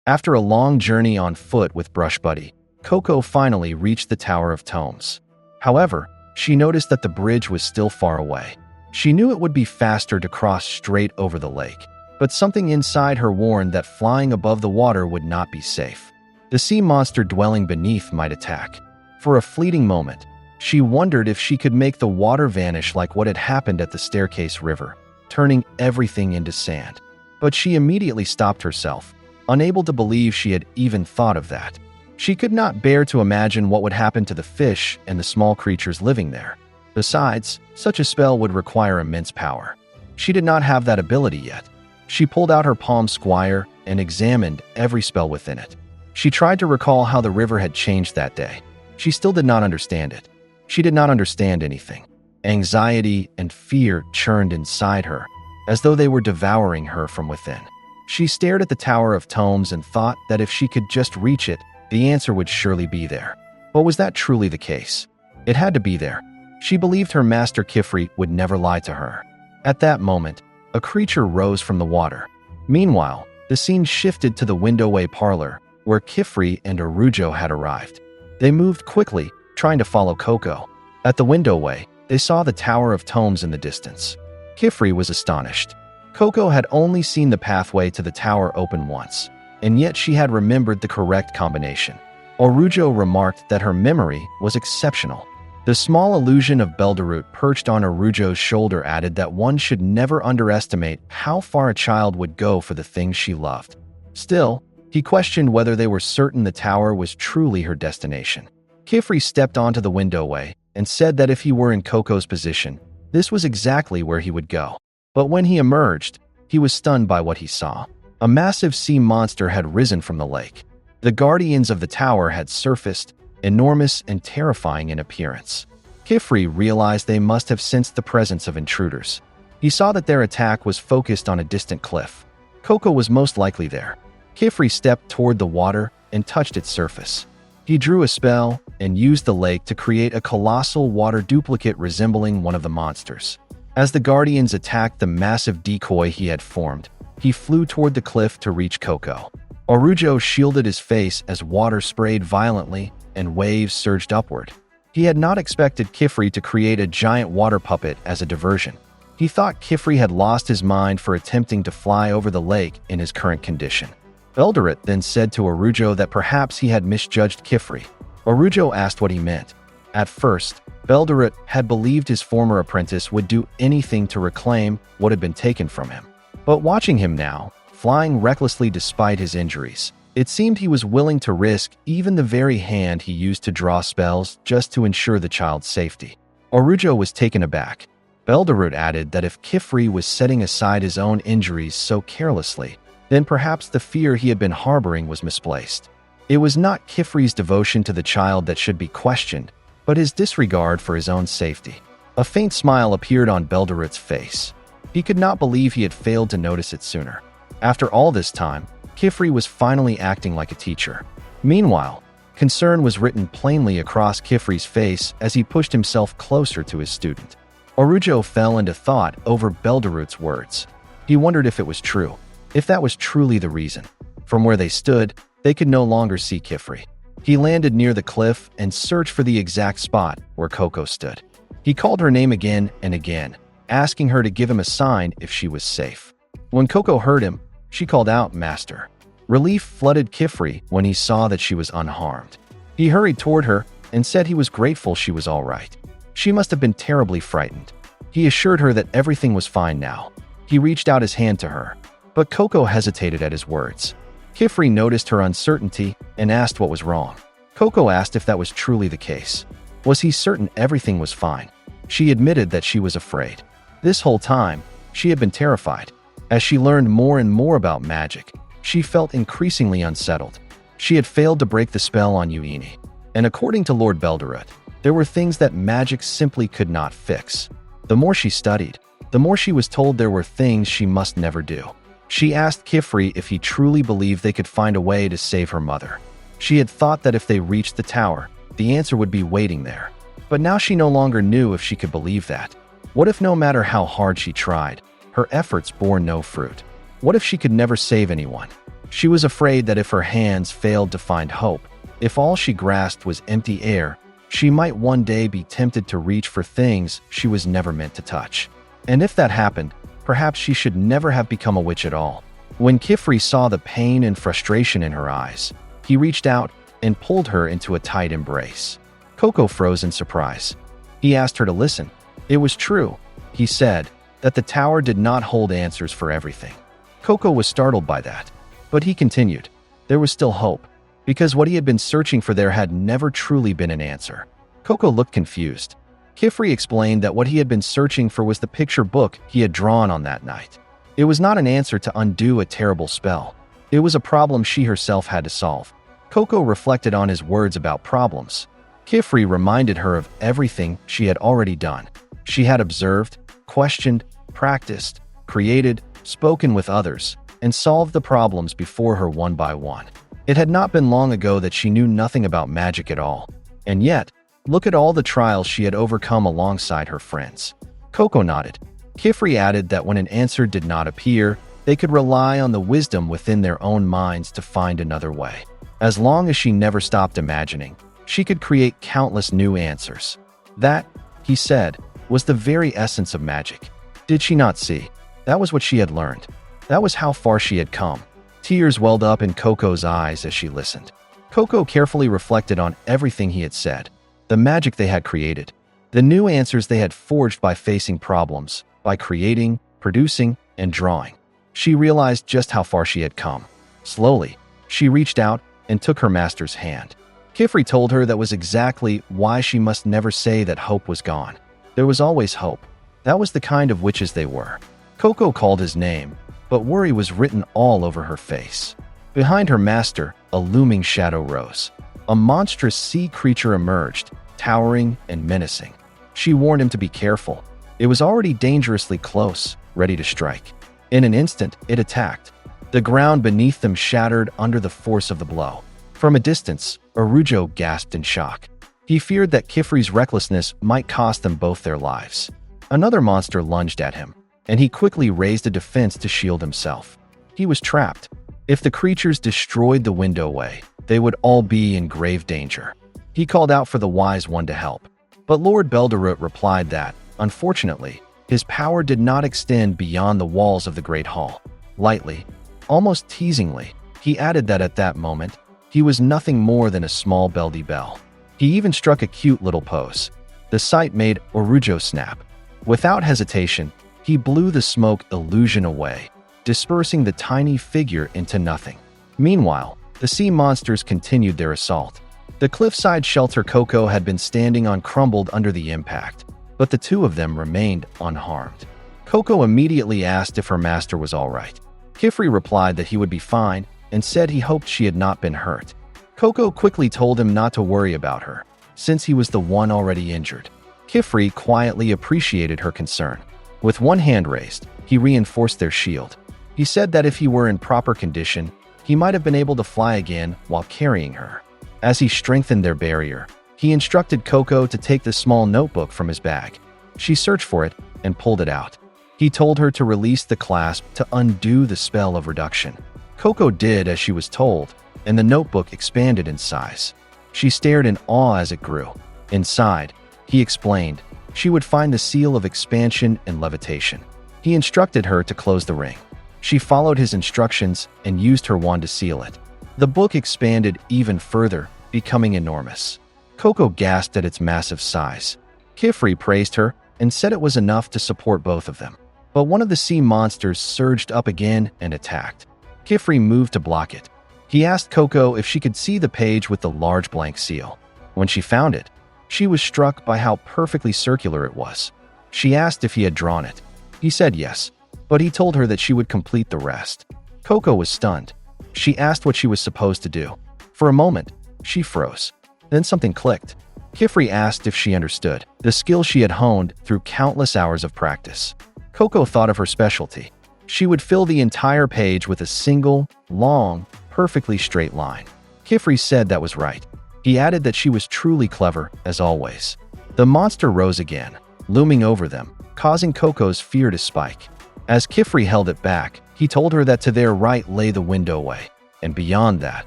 A: After a long journey on foot with Brush Buddy, Coco finally reached the Tower of Tomes. However, she noticed that the bridge was still far away. She knew it would be faster to cross straight over the lake, but something inside her warned that flying above the water would not be safe. The sea monster dwelling beneath might attack. For a fleeting moment, she wondered if she could make the water vanish like what had happened at the Staircase River, turning everything into sand. But she immediately stopped herself, unable to believe she had even thought of that. She could not bear to imagine what would happen to the fish and the small creatures living there. Besides, such a spell would require immense power. She did not have that ability yet. She pulled out her palm squire and examined every spell within it. She tried to recall how the river had changed that day. She still did not understand it. She did not understand anything. Anxiety and fear churned inside her, as though they were devouring her from within. She stared at the Tower of Tomes and thought that if she could just reach it, the answer would surely be there. But was that truly the case? It had to be there. She believed her master Kifri would never lie to her. At that moment, a creature rose from the water. Meanwhile, the scene shifted to the windowway parlor, where Kifri and Arujo had arrived. They moved quickly, trying to follow Coco. At the windowway, they saw the Tower of Tomes in the distance. Kifri was astonished. Coco had only seen the pathway to the tower open once, and yet she had remembered the correct combination. Arujo remarked that her memory was exceptional. The small illusion of Belderroot perched on Arujo's shoulder added that one should never underestimate how far a child would go for the things she loved. Still, he questioned whether they were certain the tower was truly her destination. Kifri stepped onto the windowway and said that if he were in Coco's position, this was exactly where he would go. But when he emerged, he was stunned by what he saw. A massive sea monster had risen from the lake. The guardians of the tower had surfaced, enormous and terrifying in appearance. Kifri realized they must have sensed the presence of intruders. He saw that their attack was focused on a distant cliff. Coco was most likely there. Kifri stepped toward the water and touched its surface. He drew a spell and used the lake to create a colossal water duplicate resembling one of the monsters. As the guardians attacked the massive decoy he had formed, he flew toward the cliff to reach Coco. Arujo shielded his face as water sprayed violently and waves surged upward. He had not expected Kifri to create a giant water puppet as a diversion. He thought Kifri had lost his mind for attempting to fly over the lake in his current condition. Belderroot then said to Arujo that perhaps he had misjudged Kifri. Arujo asked what he meant. At first, Belderroot had believed his former apprentice would do anything to reclaim what had been taken from him. But watching him now, flying recklessly despite his injuries, it seemed he was willing to risk even the very hand he used to draw spells just to ensure the child's safety. Arujo was taken aback. Belderroot added that if Kifri was setting aside his own injuries so carelessly, then perhaps the fear he had been harboring was misplaced. It was not Kifri's devotion to the child that should be questioned, but his disregard for his own safety. A faint smile appeared on Belderroot's face. He could not believe he had failed to notice it sooner. After all this time, Kifri was finally acting like a teacher. Meanwhile, concern was written plainly across Kifri's face as he pushed himself closer to his student. Arujo fell into thought over Belderroot's words. He wondered if it was true, if that was truly the reason. From where they stood, they could no longer see Kifri. He landed near the cliff and searched for the exact spot where Coco stood. He called her name again and again, asking her to give him a sign if she was safe. When Coco heard him, she called out, "Master." Relief flooded Kifri when he saw that she was unharmed. He hurried toward her and said he was grateful she was all right. She must have been terribly frightened. He assured her that everything was fine now. He reached out his hand to her, but Coco hesitated at his words. Kifri noticed her uncertainty and asked what was wrong. Coco asked if that was truly the case. Was he certain everything was fine? She admitted that she was afraid. This whole time, she had been terrified. As she learned more and more about magic, she felt increasingly unsettled. She had failed to break the spell on Onii, and according to Lord Belderut, there were things that magic simply could not fix. The more she studied, the more she was told there were things she must never do. She asked Kifri if he truly believed they could find a way to save her mother. She had thought that if they reached the tower, the answer would be waiting there. But now she no longer knew if she could believe that. What if no matter how hard she tried, her efforts bore no fruit? What if she could never save anyone? She was afraid that if her hands failed to find hope, if all she grasped was empty air, she might one day be tempted to reach for things she was never meant to touch. And if that happened, perhaps she should never have become a witch at all. When Kifri saw the pain and frustration in her eyes, he reached out and pulled her into a tight embrace. Coco froze in surprise. He asked her to listen. It was true, he said, that the tower did not hold answers for everything. Coco was startled by that. But he continued. There was still hope, because what he had been searching for there had never truly been an answer. Coco looked confused. Kifri explained that what he had been searching for was the picture book he had drawn on that night. It was not an answer to undo a terrible spell. It was a problem she herself had to solve. Coco reflected on his words about problems. Kifri reminded her of everything she had already done. She had observed, questioned, practiced, created, spoken with others, and solved the problems before her one by one. It had not been long ago that she knew nothing about magic at all. And yet, look at all the trials she had overcome alongside her friends. Coco nodded. Kifri added that when an answer did not appear, they could rely on the wisdom within their own minds to find another way. As long as she never stopped imagining, she could create countless new answers. That, he said, was the very essence of magic. Did she not see? That was what she had learned. That was how far she had come. Tears welled up in Coco's eyes as she listened. Coco carefully reflected on everything he had said, the magic they had created, the new answers they had forged by facing problems, by creating, producing, and drawing. She realized just how far she had come. Slowly, she reached out and took her master's hand. Kifri told her that was exactly why she must never say that hope was gone. There was always hope. That was the kind of witches they were. Coco called his name, but worry was written all over her face. Behind her master, a looming shadow rose. A monstrous sea creature emerged, towering and menacing. She warned him to be careful. It was already dangerously close, ready to strike. In an instant, it attacked. The ground beneath them shattered under the force of the blow. From a distance, Arujo gasped in shock. He feared that Kifri's recklessness might cost them both their lives. Another monster lunged at him, and he quickly raised a defense to shield himself. He was trapped. If the creatures destroyed the windowway, they would all be in grave danger. He called out for the wise one to help. But Lord Belderut replied that, unfortunately, his power did not extend beyond the walls of the Great Hall. Lightly, almost teasingly, he added that at that moment, he was nothing more than a small Beldy bell. He even struck a cute little pose. The sight made Arujo snap. Without hesitation, he blew the smoke illusion away, dispersing the tiny figure into nothing. Meanwhile, the sea monsters continued their assault. The cliffside shelter Coco had been standing on crumbled under the impact, but the two of them remained unharmed. Coco immediately asked if her master was all right. Kifri replied that he would be fine and said he hoped she had not been hurt. Coco quickly told him not to worry about her, since he was the one already injured. Kifri quietly appreciated her concern. With one hand raised, he reinforced their shield. He said that if he were in proper condition, he might have been able to fly again while carrying her. As he strengthened their barrier, he instructed Coco to take the small notebook from his bag. She searched for it and pulled it out. He told her to release the clasp to undo the spell of reduction. Coco did as she was told, and the notebook expanded in size. She stared in awe as it grew. Inside, he explained, she would find the seal of expansion and levitation. He instructed her to close the ring. She followed his instructions and used her wand to seal it. The book expanded even further, becoming enormous. Coco gasped at its massive size. Kifri praised her and said it was enough to support both of them. But one of the sea monsters surged up again and attacked. Kifri moved to block it. He asked Coco if she could see the page with the large blank seal. When she found it, she was struck by how perfectly circular it was. She asked if he had drawn it. He said yes, but he told her that she would complete the rest. Coco was stunned. She asked what she was supposed to do. For a moment, she froze. Then something clicked. Kifri asked if she understood the skill she had honed through countless hours of practice. Coco thought of her specialty. She would fill the entire page with a single, long, perfectly straight line. Kifri said that was right. He added that she was truly clever, as always. The monster rose again, looming over them, causing Coco's fear to spike. As Kifri held it back, he told her that to their right lay the windowway, and beyond that,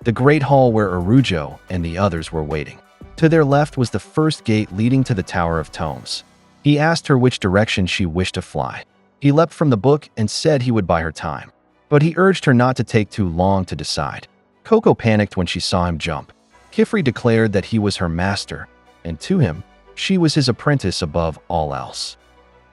A: the great hall where Arujo and the others were waiting. To their left was the first gate leading to the Tower of Tomes. He asked her which direction she wished to fly. He leapt from the book and said he would buy her time, but he urged her not to take too long to decide. Coco panicked when she saw him jump. Kifri declared that he was her master, and to him, she was his apprentice above all else.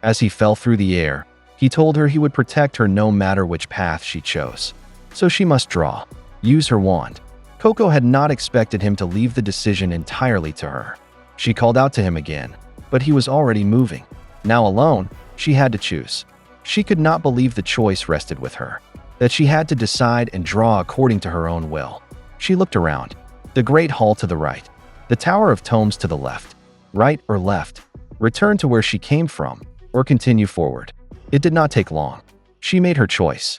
A: As he fell through the air, he told her he would protect her no matter which path she chose. So she must draw, use her wand. Coco had not expected him to leave the decision entirely to her. She called out to him again, but he was already moving. Now alone, she had to choose. She could not believe the choice rested with her, that she had to decide and draw according to her own will. She looked around. The great hall to the right, the Tower of Tomes to the left. Right or left? Return to where she came from, or continue forward? It did not take long. She made her choice.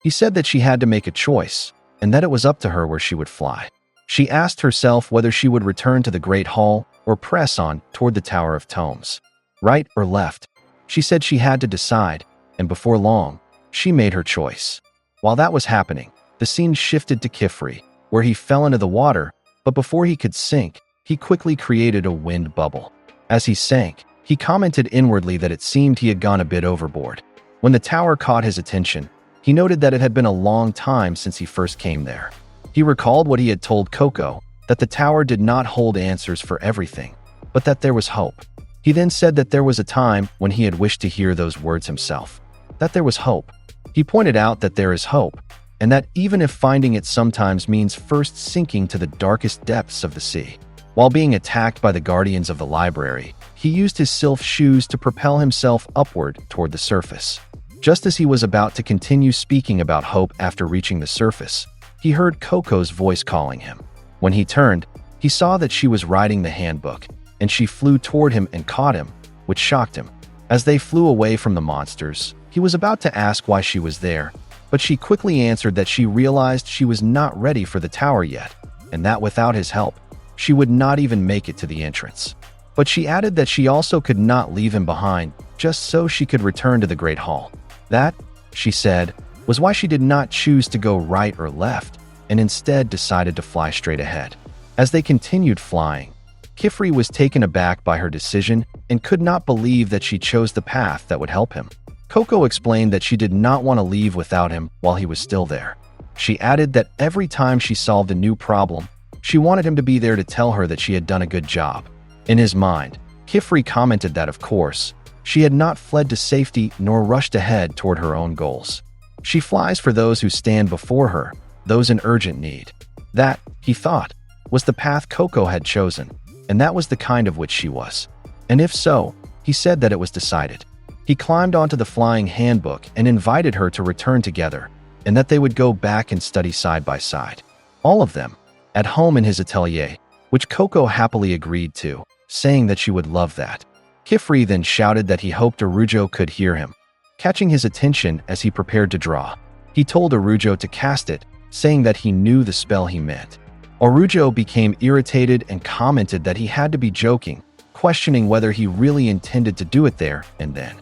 A: He said that she had to make a choice, and that it was up to her where she would fly. She asked herself whether she would return to the Great Hall or press on toward the Tower of Tomes. Right or left? She said she had to decide, and before long, she made her choice. While that was happening, the scene shifted to Kifri, where he fell into the water, but before he could sink, he quickly created a wind bubble. As he sank, he commented inwardly that it seemed he had gone a bit overboard. When the tower caught his attention, he noted that it had been a long time since he first came there. He recalled what he had told Coco, that the tower did not hold answers for everything, but that there was hope. He then said that there was a time when he had wished to hear those words himself, that there was hope. He pointed out that there is hope, and that even if finding it sometimes means first sinking to the darkest depths of the sea. While being attacked by the guardians of the library, he used his sylph shoes to propel himself upward toward the surface. Just as he was about to continue speaking about hope after reaching the surface, he heard Coco's voice calling him. When he turned, he saw that she was riding the handbook, and she flew toward him and caught him, which shocked him. As they flew away from the monsters, he was about to ask why she was there, but she quickly answered that she realized she was not ready for the tower yet, and that without his help, she would not even make it to the entrance. But she added that she also could not leave him behind, just so she could return to the Great Hall. That, she said, was why she did not choose to go right or left, and instead decided to fly straight ahead. As they continued flying, Kifri was taken aback by her decision and could not believe that she chose the path that would help him. Coco explained that she did not want to leave without him while he was still there. She added that every time she solved a new problem, she wanted him to be there to tell her that she had done a good job. In his mind, Kifri commented that, of course, she had not fled to safety nor rushed ahead toward her own goals. She flies for those who stand before her, those in urgent need. That, he thought, was the path Coco had chosen, and that was the kind of which she was. And if so, he said that it was decided. He climbed onto the flying handbook and invited her to return together, and that they would go back and study side by side. All of them, at home in his atelier, which Coco happily agreed to, saying that she would love that. Kifri then shouted that he hoped Arujo could hear him, catching his attention as he prepared to draw. He told Arujo to cast it, saying that he knew the spell he meant. Arujo became irritated and commented that he had to be joking, questioning whether he really intended to do it there and then.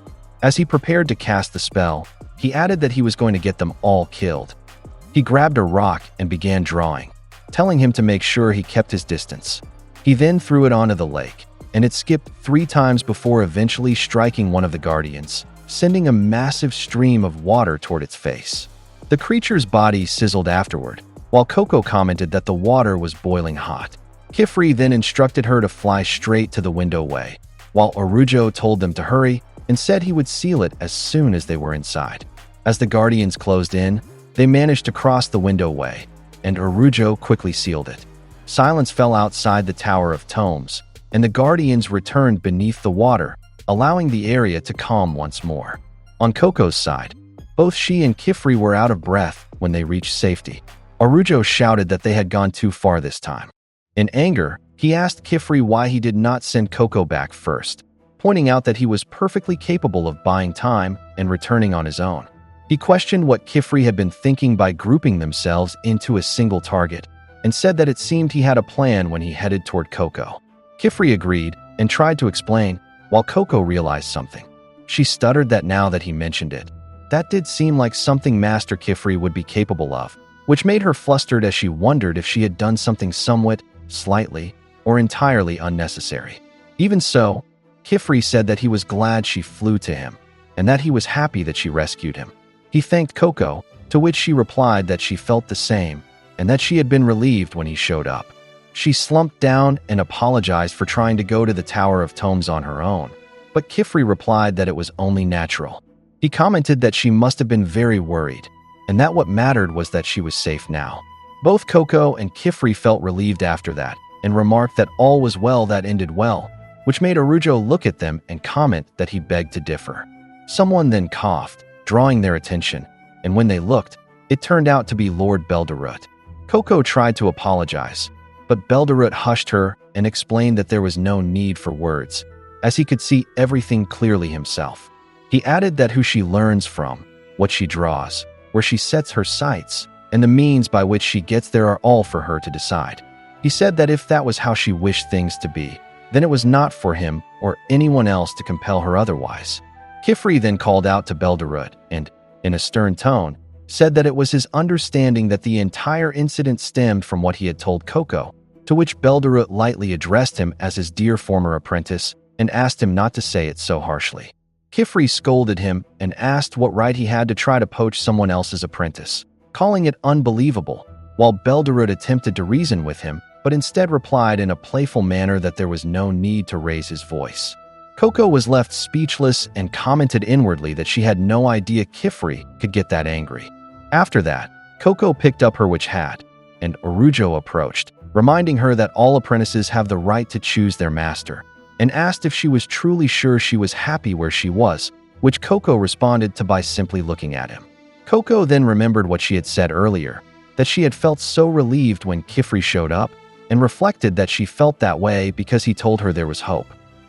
A: As he prepared to cast the spell, he added that he was going to get them all killed. He grabbed a rock and began drawing, telling him to make sure he kept his distance. He then threw it onto the lake, and it skipped 3 times before eventually striking one of the guardians, sending a massive stream of water toward its face. The creature's body sizzled afterward, while Coco commented that the water was boiling hot. Kifri then instructed her to fly straight to the windowway, while Arujo told them to hurry and said he would seal it as soon as they were inside. As the guardians closed in, they managed to cross the windowway, and Arujo quickly sealed it. Silence fell outside the Tower of Tomes, and the guardians returned beneath the water, allowing the area to calm once more. On Coco's side, both she and Kifri were out of breath when they reached safety. Arujo shouted that they had gone too far this time. In anger, he asked Kifri why he did not send Coco back first, pointing out that he was perfectly capable of buying time and returning on his own. He questioned what Kifri had been thinking by grouping themselves into a single target, and said that it seemed he had a plan when he headed toward Coco. Kifri agreed and tried to explain, while Coco realized something. She stuttered that now that he mentioned it, that did seem like something Master Kifri would be capable of, which made her flustered as she wondered if she had done something somewhat, slightly, or entirely unnecessary. Even so, Kifri said that he was glad she flew to him, and that he was happy that she rescued him. He thanked Coco, to which she replied that she felt the same, and that she had been relieved when he showed up. She slumped down and apologized for trying to go to the Tower of Tomes on her own, but Kifri replied that it was only natural. He commented that she must have been very worried, and that what mattered was that she was safe now. Both Coco and Kifri felt relieved after that, and remarked that all was well that ended well, which made Arujo look at them and comment that he begged to differ. Someone then coughed, drawing their attention, and when they looked, it turned out to be Lord Belderut. Coco tried to apologize, but Belderut hushed her and explained that there was no need for words, as he could see everything clearly himself. He added that who she learns from, what she draws, where she sets her sights, and the means by which she gets there are all for her to decide. He said that if that was how she wished things to be, then it was not for him or anyone else to compel her otherwise. Kifri then called out to Belderut and, in a stern tone, said that it was his understanding that the entire incident stemmed from what he had told Coco, to which Belderut lightly addressed him as his dear former apprentice and asked him not to say it so harshly. Kifri scolded him and asked what right he had to try to poach someone else's apprentice, calling it unbelievable, while Belderut attempted to reason with him, but instead replied in a playful manner that there was no need to raise his voice. Coco was left speechless and commented inwardly that she had no idea Kifri could get that angry. After that, Coco picked up her witch hat, and Arujo approached, reminding her that all apprentices have the right to choose their master, and asked if she was truly sure she was happy where she was, which Coco responded to by simply looking at him. Coco then remembered what she had said earlier, that she had felt so relieved when Kifri showed up, and reflected that she felt that way because he told her there was hope.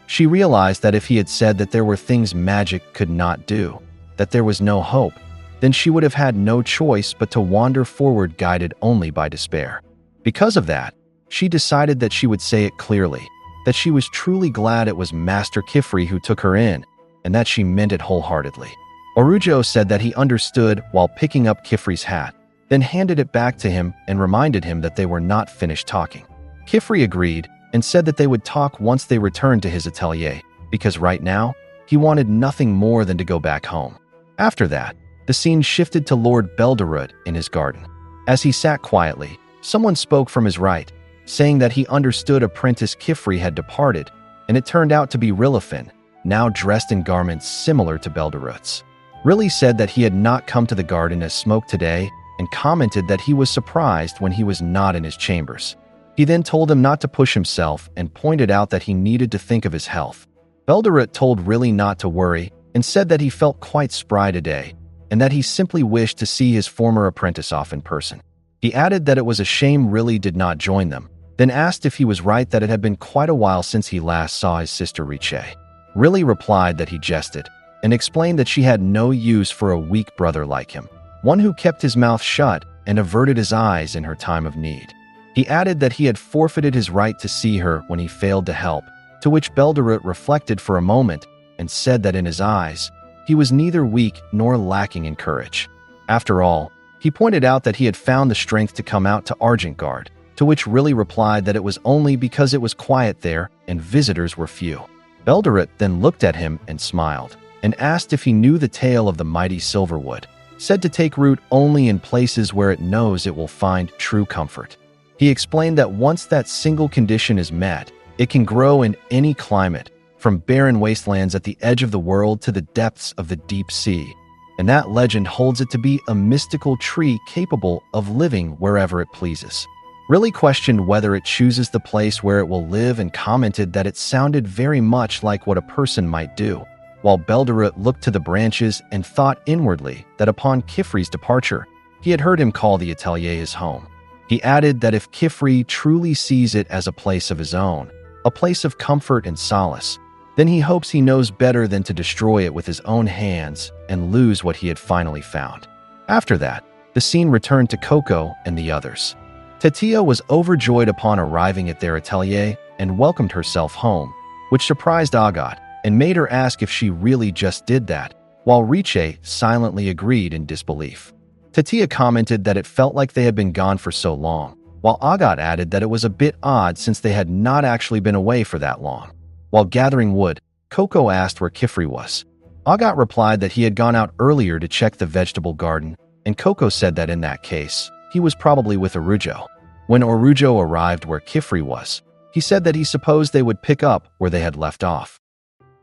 A: She realized that if he had said that there were things magic could not do, that there was no hope, then she would have had no choice but to wander forward guided only by despair. Because of that, she decided that she would say it clearly, that she was truly glad it was Master Kifri who took her in, and that she meant it wholeheartedly. Arujo said that he understood while picking up Kifri's hat, then handed it back to him and reminded him that they were not finished talking. Kifri agreed and said that they would talk once they returned to his atelier, because right now, he wanted nothing more than to go back home. After that, the scene shifted to Lord Belderut in his garden. As he sat quietly, someone spoke from his right, saying that he understood Apprentice Kifri had departed, and it turned out to be Rilifin, now dressed in garments similar to Belderut's. Rilly said that he had not come to the garden as Smoke today, and commented that he was surprised when he was not in his chambers. He then told him not to push himself and pointed out that he needed to think of his health. Belderut told Rilly not to worry and said that he felt quite spry today, and that he simply wished to see his former apprentice off in person. He added that it was a shame Rilly did not join them, then asked if he was right that it had been quite a while since he last saw his sister Riche. Rilly replied that he jested, and explained that she had no use for a weak brother like him, one who kept his mouth shut and averted his eyes in her time of need. He added that he had forfeited his right to see her when he failed to help, to which Belderut reflected for a moment and said that in his eyes, he was neither weak nor lacking in courage. After all, he pointed out that he had found the strength to come out to Argentgard, to which Rilly replied that it was only because it was quiet there and visitors were few. Belderut then looked at him and smiled, and asked if he knew the tale of the mighty Silverwood, said to take root only in places where it knows it will find true comfort. He explained that once that single condition is met, it can grow in any climate, from barren wastelands at the edge of the world to the depths of the deep sea, and that legend holds it to be a mystical tree capable of living wherever it pleases. Rilly questioned whether it chooses the place where it will live and commented that it sounded very much like what a person might do, while Belderut looked to the branches and thought inwardly that upon Kifri's departure, he had heard him call the Atelier his home. He added that if Kifri truly sees it as a place of his own, a place of comfort and solace, then he hopes he knows better than to destroy it with his own hands and lose what he had finally found. After that, the scene returned to Coco and the others. Tatia was overjoyed upon arriving at their atelier and welcomed herself home, which surprised Agat and made her ask if she really just did that, while Riche silently agreed in disbelief. Tatia commented that it felt like they had been gone for so long, while Agat added that it was a bit odd since they had not actually been away for that long. While gathering wood, Coco asked where Kifri was. Agat replied that he had gone out earlier to check the vegetable garden, and Coco said that in that case, he was probably with Arujo. When Arujo arrived where Kifri was, he said that he supposed they would pick up where they had left off.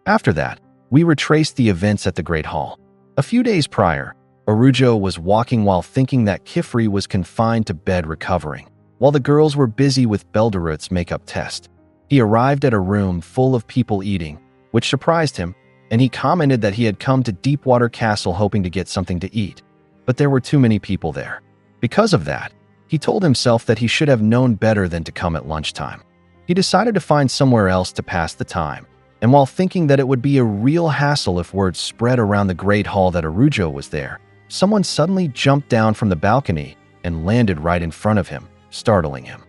A: After that, we retraced the events at the Great Hall. A few days prior, Arujo was walking while thinking that Kifri was confined to bed recovering, while the girls were busy with Belderut's makeup test. He arrived at a room full of people eating, which surprised him, and he commented that he had come to Deepwater Castle hoping to get something to eat, but there were too many people there. Because of that, he told himself that he should have known better than to come at lunchtime. He decided to find somewhere else to pass the time, and while thinking that it would be a real hassle if word spread around the Great Hall that Arujo was there, someone suddenly jumped down from the balcony and landed right in front of him, startling him.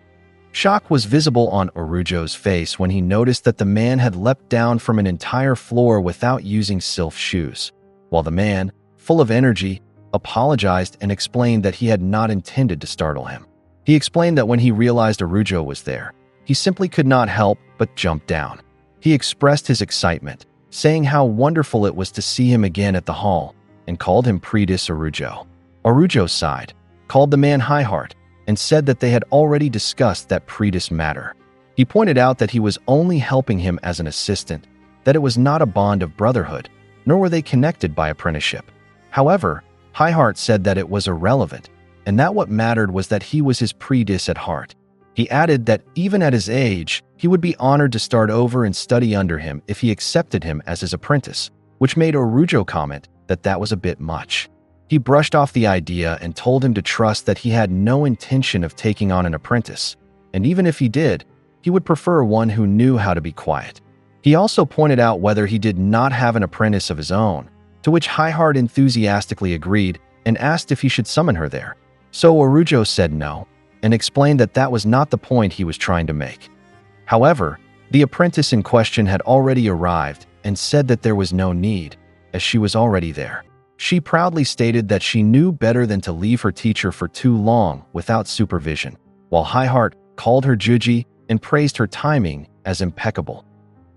A: Shock was visible on Arujo's face when he noticed that the man had leapt down from an entire floor without using silk shoes, while the man, full of energy, apologized and explained that he had not intended to startle him. He explained that when he realized Arujo was there, he simply could not help but jump down. He expressed his excitement, saying how wonderful it was to see him again at the hall, and called him Predis Arujo. Arujo sighed, called the man Highheart, and said that they had already discussed that Predis matter. He pointed out that he was only helping him as an assistant, that it was not a bond of brotherhood, nor were they connected by apprenticeship. However, Highheart said that it was irrelevant, and that what mattered was that he was his Predis at heart. He added that even at his age, he would be honored to start over and study under him if he accepted him as his apprentice, which made Arujo comment that that was a bit much. He brushed off the idea and told him to trust that he had no intention of taking on an apprentice, and even if he did, he would prefer one who knew how to be quiet. He also pointed out whether he did not have an apprentice of his own, to which Highheart enthusiastically agreed and asked if he should summon her there. So Arujo said no, and explained that that was not the point he was trying to make. However, the apprentice in question had already arrived and said that there was no need, as she was already there. She proudly stated that she knew better than to leave her teacher for too long without supervision, while Highheart called her Juji and praised her timing as impeccable.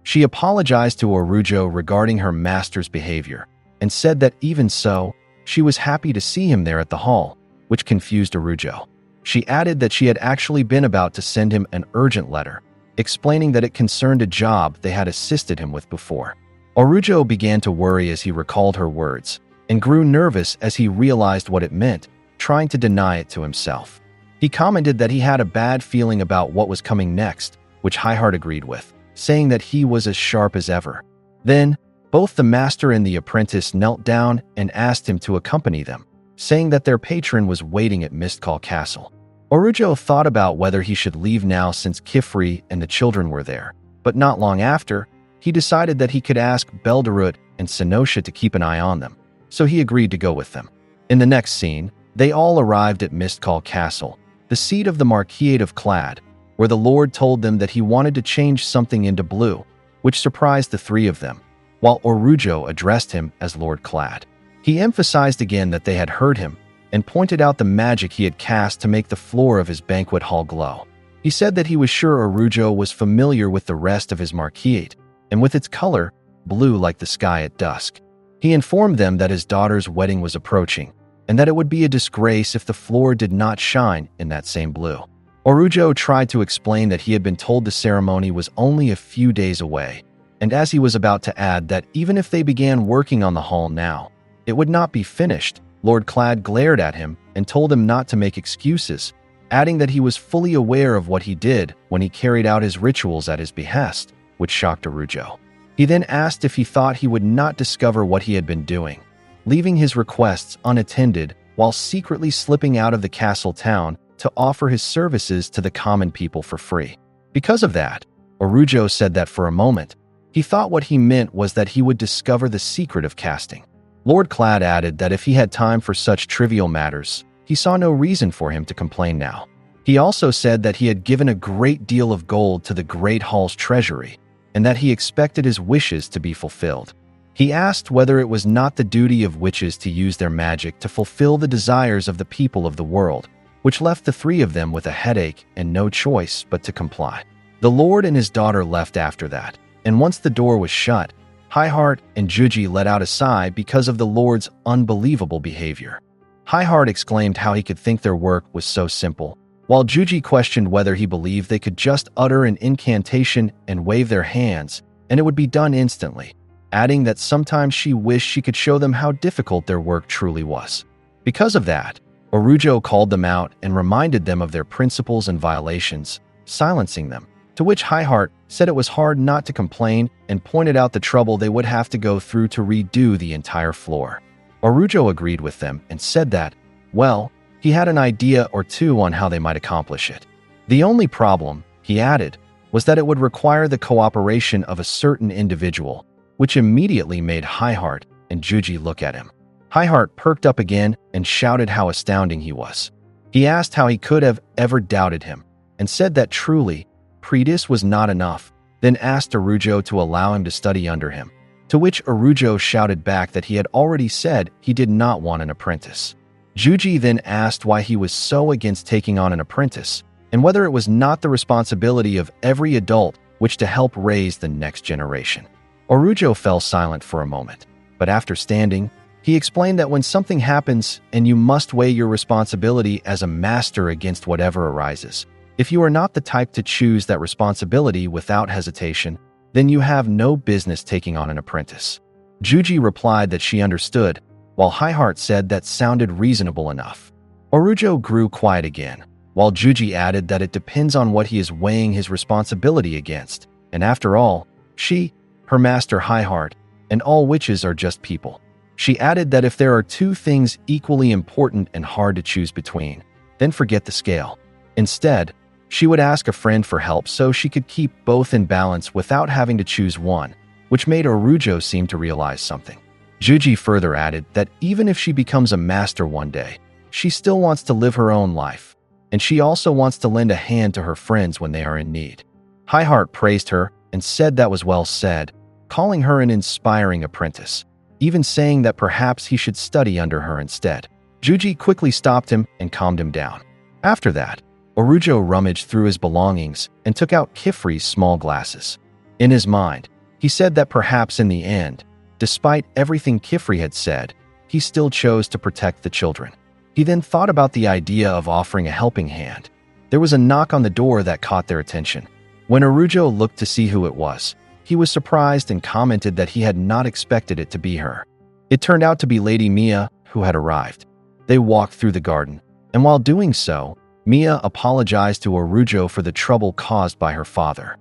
A: She apologized to Arujo regarding her master's behavior and said that even so, she was happy to see him there at the hall, which confused Arujo. She added that she had actually been about to send him an urgent letter, explaining that it concerned a job they had assisted him with before. Arujo began to worry as he recalled her words, and grew nervous as he realized what it meant, trying to deny it to himself. He commented that he had a bad feeling about what was coming next, which Highheart agreed with, saying that he was as sharp as ever. Then, both the master and the apprentice knelt down and asked him to accompany them, saying that their patron was waiting at Mistcall Castle. Arujo thought about whether he should leave now since Kifri and the children were there, but not long after, he decided that he could ask Belderut and Senosha to keep an eye on them, so he agreed to go with them. In the next scene, they all arrived at Mistcall Castle, the seat of the Marquisate of Clad, where the Lord told them that he wanted to change something into blue, which surprised the three of them, while Arujo addressed him as Lord Clad. He emphasized again that they had heard him, and pointed out the magic he had cast to make the floor of his banquet hall glow. He said that he was sure Arujo was familiar with the rest of his Marquisate, and with its color, blue like the sky at dusk. He informed them that his daughter's wedding was approaching, and that it would be a disgrace if the floor did not shine in that same blue. Arujo tried to explain that he had been told the ceremony was only a few days away, and as he was about to add that even if they began working on the hall now, it would not be finished, Lord Clad glared at him and told him not to make excuses, adding that he was fully aware of what he did when he carried out his rituals at his behest, which shocked Arujo. He then asked if he thought he would not discover what he had been doing, leaving his requests unattended while secretly slipping out of the castle town to offer his services to the common people for free. Because of that, Orujo said that for a moment, he thought what he meant was that he would discover the secret of casting. Lord Clad added that if he had time for such trivial matters, he saw no reason for him to complain now. He also said that he had given a great deal of gold to the Great Hall's treasury, and that he expected his wishes to be fulfilled. He asked whether it was not the duty of witches to use their magic to fulfill the desires of the people of the world, which left the three of them with a headache and no choice but to comply. The Lord and his daughter left after that, and once the door was shut, Highheart and Juji let out a sigh because of the Lord's unbelievable behavior. Highheart exclaimed how he could think their work was so simple, while Juji questioned whether he believed they could just utter an incantation and wave their hands, and it would be done instantly, adding that sometimes she wished she could show them how difficult their work truly was. Because of that, Orujo called them out and reminded them of their principles and violations, silencing them, to which Highheart said it was hard not to complain and pointed out the trouble they would have to go through to redo the entire floor. Orujo agreed with them and said that, well, he had an idea or two on how they might accomplish it. The only problem, he added, was that it would require the cooperation of a certain individual, which immediately made Highheart and Juji look at him. Highheart perked up again and shouted how astounding he was. He asked how he could have ever doubted him, and said that truly, Predis was not enough, then asked Orujo to allow him to study under him, to which Orujo shouted back that he had already said he did not want an apprentice. Juji then asked why he was so against taking on an apprentice, and whether it was not the responsibility of every adult which to help raise the next generation. Orujo fell silent for a moment, but after standing, he explained that when something happens and you must weigh your responsibility as a master against whatever arises, if you are not the type to choose that responsibility without hesitation, then you have no business taking on an apprentice. Juji replied that she understood, while Highheart said that sounded reasonable enough. Orujo grew quiet again, while Juji added that it depends on what he is weighing his responsibility against, and after all, she, her master Highheart, and all witches are just people. She added that if there are two things equally important and hard to choose between, then forget the scale. Instead, she would ask a friend for help so she could keep both in balance without having to choose one, which made Orujo seem to realize something. Juji further added that even if she becomes a master one day, she still wants to live her own life, and she also wants to lend a hand to her friends when they are in need. Highheart praised her and said that was well said, calling her an inspiring apprentice, even saying that perhaps he should study under her instead. Juji quickly stopped him and calmed him down. After that, Orujo rummaged through his belongings and took out Kifri's small glasses. In his mind, he said that perhaps in the end, despite everything Kifri had said, he still chose to protect the children. He then thought about the idea of offering a helping hand. There was a knock on the door that caught their attention. When Orujo looked to see who it was, he was surprised and commented that he had not expected it to be her. It turned out to be Lady Mia, who had arrived. They walked through the garden, and while doing so, Mia apologized to Orujo for the trouble caused by her father.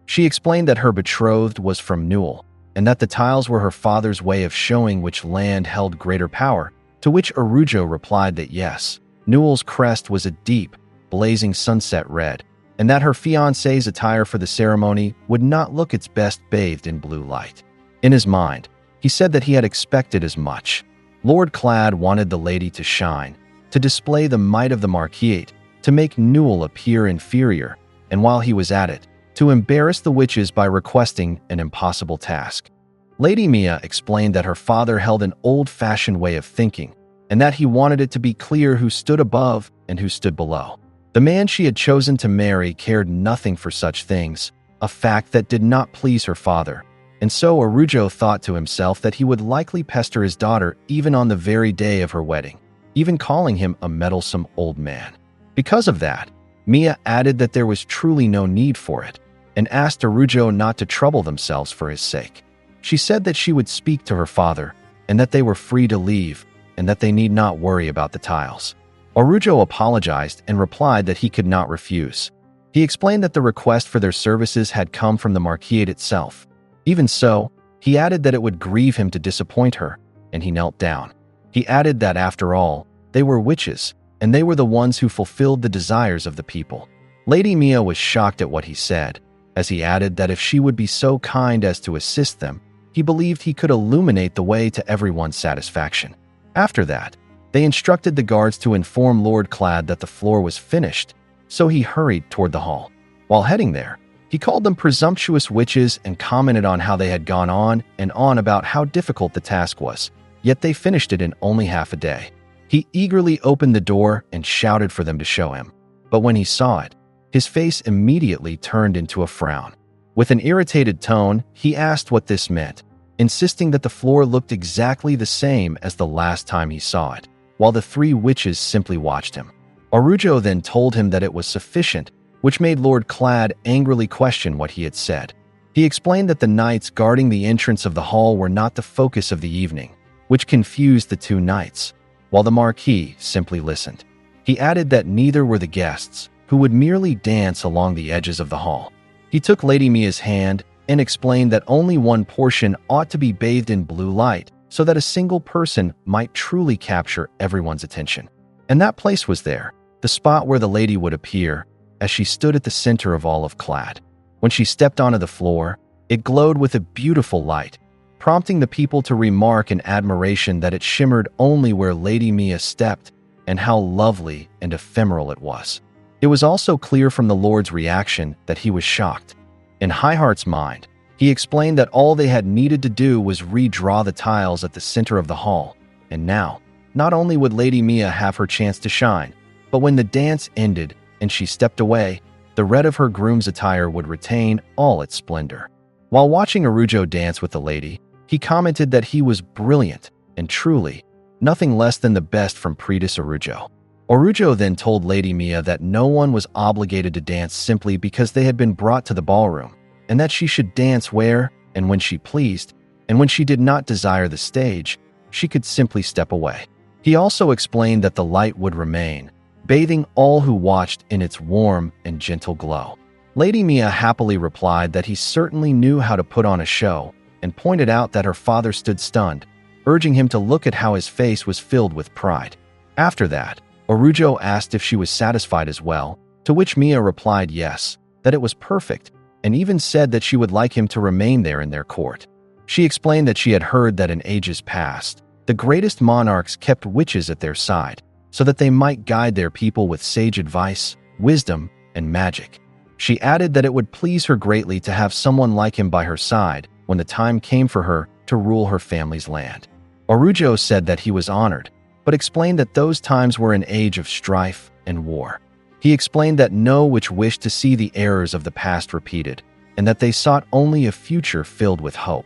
A: She explained that her betrothed was from Newell, and that the tiles were her father's way of showing which land held greater power, to which Orujo replied that yes, Newell's crest was a deep, blazing sunset red, and that her fiancé's attire for the ceremony would not look its best bathed in blue light. In his mind, he said that he had expected as much. Lord Clad wanted the lady to shine, to display the might of the Marquise, to make Newell appear inferior, and while he was at it, to embarrass the witches by requesting an impossible task. Lady Mia explained that her father held an old-fashioned way of thinking, and that he wanted it to be clear who stood above and who stood below. The man she had chosen to marry cared nothing for such things, a fact that did not please her father, and so Orujo thought to himself that he would likely pester his daughter even on the very day of her wedding, even calling him a meddlesome old man. Because of that, Mia added that there was truly no need for it, and asked Orujo not to trouble themselves for his sake. She said that she would speak to her father, and that they were free to leave, and that they need not worry about the tiles. Orujo apologized and replied that he could not refuse. He explained that the request for their services had come from the Marquise itself. Even so, he added that it would grieve him to disappoint her, and he knelt down. He added that after all, they were witches, and they were the ones who fulfilled the desires of the people. Lady Mia was shocked at what he said, as he added that if she would be so kind as to assist them, he believed he could illuminate the way to everyone's satisfaction. After that, they instructed the guards to inform Lord Clad that the floor was finished, so he hurried toward the hall. While heading there, he called them presumptuous witches and commented on how they had gone on and on about how difficult the task was, yet they finished it in only half a day. He eagerly opened the door and shouted for them to show him, but when he saw it, his face immediately turned into a frown. With an irritated tone, he asked what this meant, insisting that the floor looked exactly the same as the last time he saw it, while the three witches simply watched him. Arujo then told him that it was sufficient, which made Lord Clad angrily question what he had said. He explained that the knights guarding the entrance of the hall were not the focus of the evening, which confused the two knights, while the Marquis simply listened. He added that neither were the guests, who would merely dance along the edges of the hall. He took Lady Mia's hand and explained that only one portion ought to be bathed in blue light so that a single person might truly capture everyone's attention. And that place was there, the spot where the lady would appear, as she stood at the center of all of Clad. When she stepped onto the floor, it glowed with a beautiful light, prompting the people to remark in admiration that it shimmered only where Lady Mia stepped and how lovely and ephemeral it was. It was also clear from the Lord's reaction that he was shocked. In Highheart's mind, he explained that all they had needed to do was redraw the tiles at the center of the hall, and now, not only would Lady Mia have her chance to shine, but when the dance ended and she stepped away, the red of her groom's attire would retain all its splendor. While watching Arujo dance with the lady, he commented that he was brilliant and truly nothing less than the best from Predis Arujo. Arujo then told Lady Mia that no one was obligated to dance simply because they had been brought to the ballroom, and that she should dance where and when she pleased, and when she did not desire the stage, she could simply step away. He also explained that the light would remain, bathing all who watched in its warm and gentle glow. Lady Mia happily replied that he certainly knew how to put on a show, and pointed out that her father stood stunned, urging him to look at how his face was filled with pride. After that, Arujo asked if she was satisfied as well, to which Mia replied yes, that it was perfect, and even said that she would like him to remain there in their court. She explained that she had heard that in ages past, the greatest monarchs kept witches at their side, so that they might guide their people with sage advice, wisdom, and magic. She added that it would please her greatly to have someone like him by her side when the time came for her to rule her family's land. Arujo said that he was honored, but explained that those times were an age of strife and war. He explained that no witch wished to see the errors of the past repeated, and that they sought only a future filled with hope.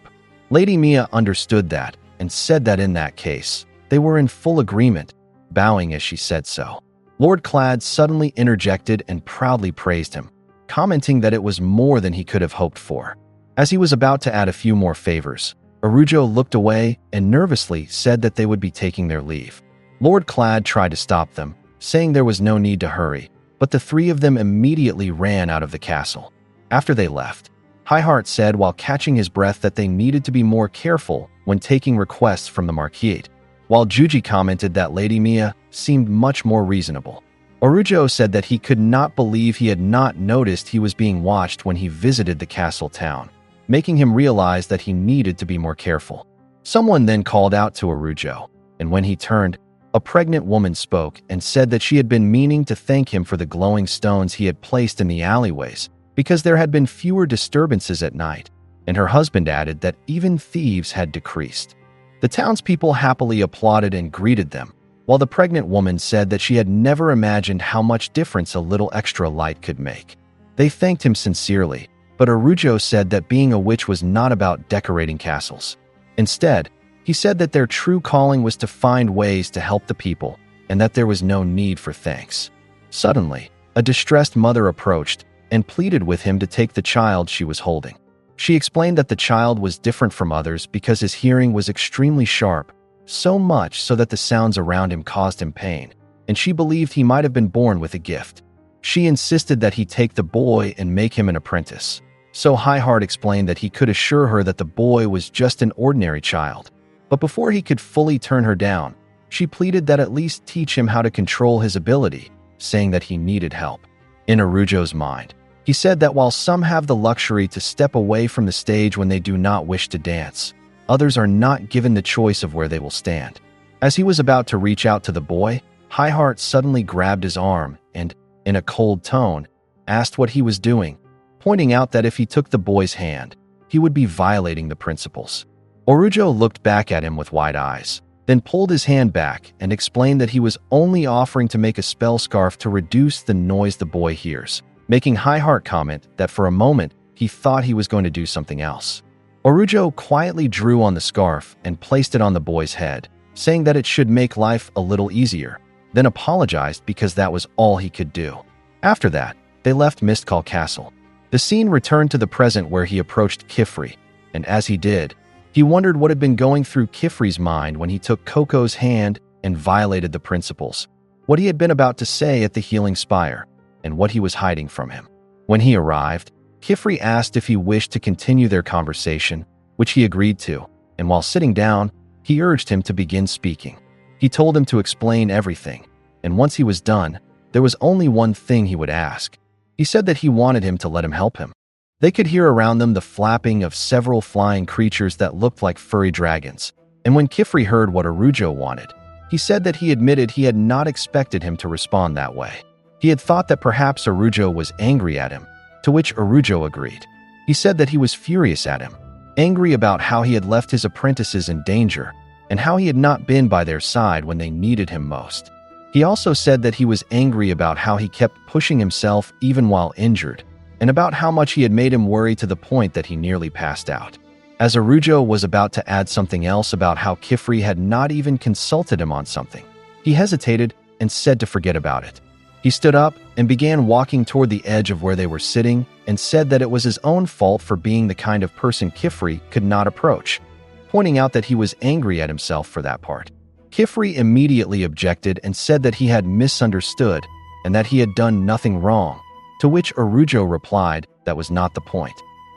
A: Lady Mia understood that and said that in that case, they were in full agreement, bowing as she said so. Lord Clad suddenly interjected and proudly praised him, commenting that it was more than he could have hoped for. As he was about to add a few more favors, Arujo looked away and nervously said that they would be taking their leave. Lord Clad tried to stop them, saying there was no need to hurry, but the three of them immediately ran out of the castle. After they left, Highheart said while catching his breath that they needed to be more careful when taking requests from the Marquis, while Juji commented that Lady Mia seemed much more reasonable. Arujo said that he could not believe he had not noticed he was being watched when he visited the castle town, making him realize that he needed to be more careful. Someone then called out to Arujo, and when he turned, a pregnant woman spoke and said that she had been meaning to thank him for the glowing stones he had placed in the alleyways because there had been fewer disturbances at night, and her husband added that even thieves had decreased. The townspeople happily applauded and greeted them, while the pregnant woman said that she had never imagined how much difference a little extra light could make. They thanked him sincerely, but Arujo said that being a witch was not about decorating castles. Instead, he said that their true calling was to find ways to help the people, and that there was no need for thanks. Suddenly, a distressed mother approached and pleaded with him to take the child she was holding. She explained that the child was different from others because his hearing was extremely sharp, so much so that the sounds around him caused him pain, and she believed he might have been born with a gift. She insisted that he take the boy and make him an apprentice. So Highheart explained that he could assure her that the boy was just an ordinary child. But before he could fully turn her down, she pleaded that at least teach him how to control his ability, saying that he needed help. In Arujo's mind, he said that while some have the luxury to step away from the stage when they do not wish to dance, others are not given the choice of where they will stand. As he was about to reach out to the boy, Highheart suddenly grabbed his arm and, in a cold tone, asked what he was doing, pointing out that if he took the boy's hand, he would be violating the principles. Arujo looked back at him with wide eyes, then pulled his hand back and explained that he was only offering to make a spell scarf to reduce the noise the boy hears, making Highheart comment that for a moment he thought he was going to do something else. Arujo quietly drew on the scarf and placed it on the boy's head, saying that it should make life a little easier, then apologized because that was all he could do. After that, they left Mistcall Castle. The scene returned to the present where he approached Kifri, and as he did, he wondered what had been going through Kifri's mind when he took Coco's hand and violated the principles, what he had been about to say at the Healing Spire, and what he was hiding from him. When he arrived, Kifri asked if he wished to continue their conversation, which he agreed to, and while sitting down, he urged him to begin speaking. He told him to explain everything, and once he was done, there was only one thing he would ask. He said that he wanted him to let him help him. They could hear around them the flapping of several flying creatures that looked like furry dragons, and when Kifri heard what Arujo wanted, he said that he admitted he had not expected him to respond that way. He had thought that perhaps Arujo was angry at him, to which Arujo agreed. He said that he was furious at him, angry about how he had left his apprentices in danger, and how he had not been by their side when they needed him most. He also said that he was angry about how he kept pushing himself even while injured, and about how much he had made him worry to the point that he nearly passed out. As Arujo was about to add something else about how Kifri had not even consulted him on something, he hesitated and said to forget about it. He stood up and began walking toward the edge of where they were sitting and said that it was his own fault for being the kind of person Kifri could not approach, pointing out that he was angry at himself for that part. Kifri immediately objected and said that he had misunderstood and that he had done nothing wrong, to which Arujo replied that was not the point.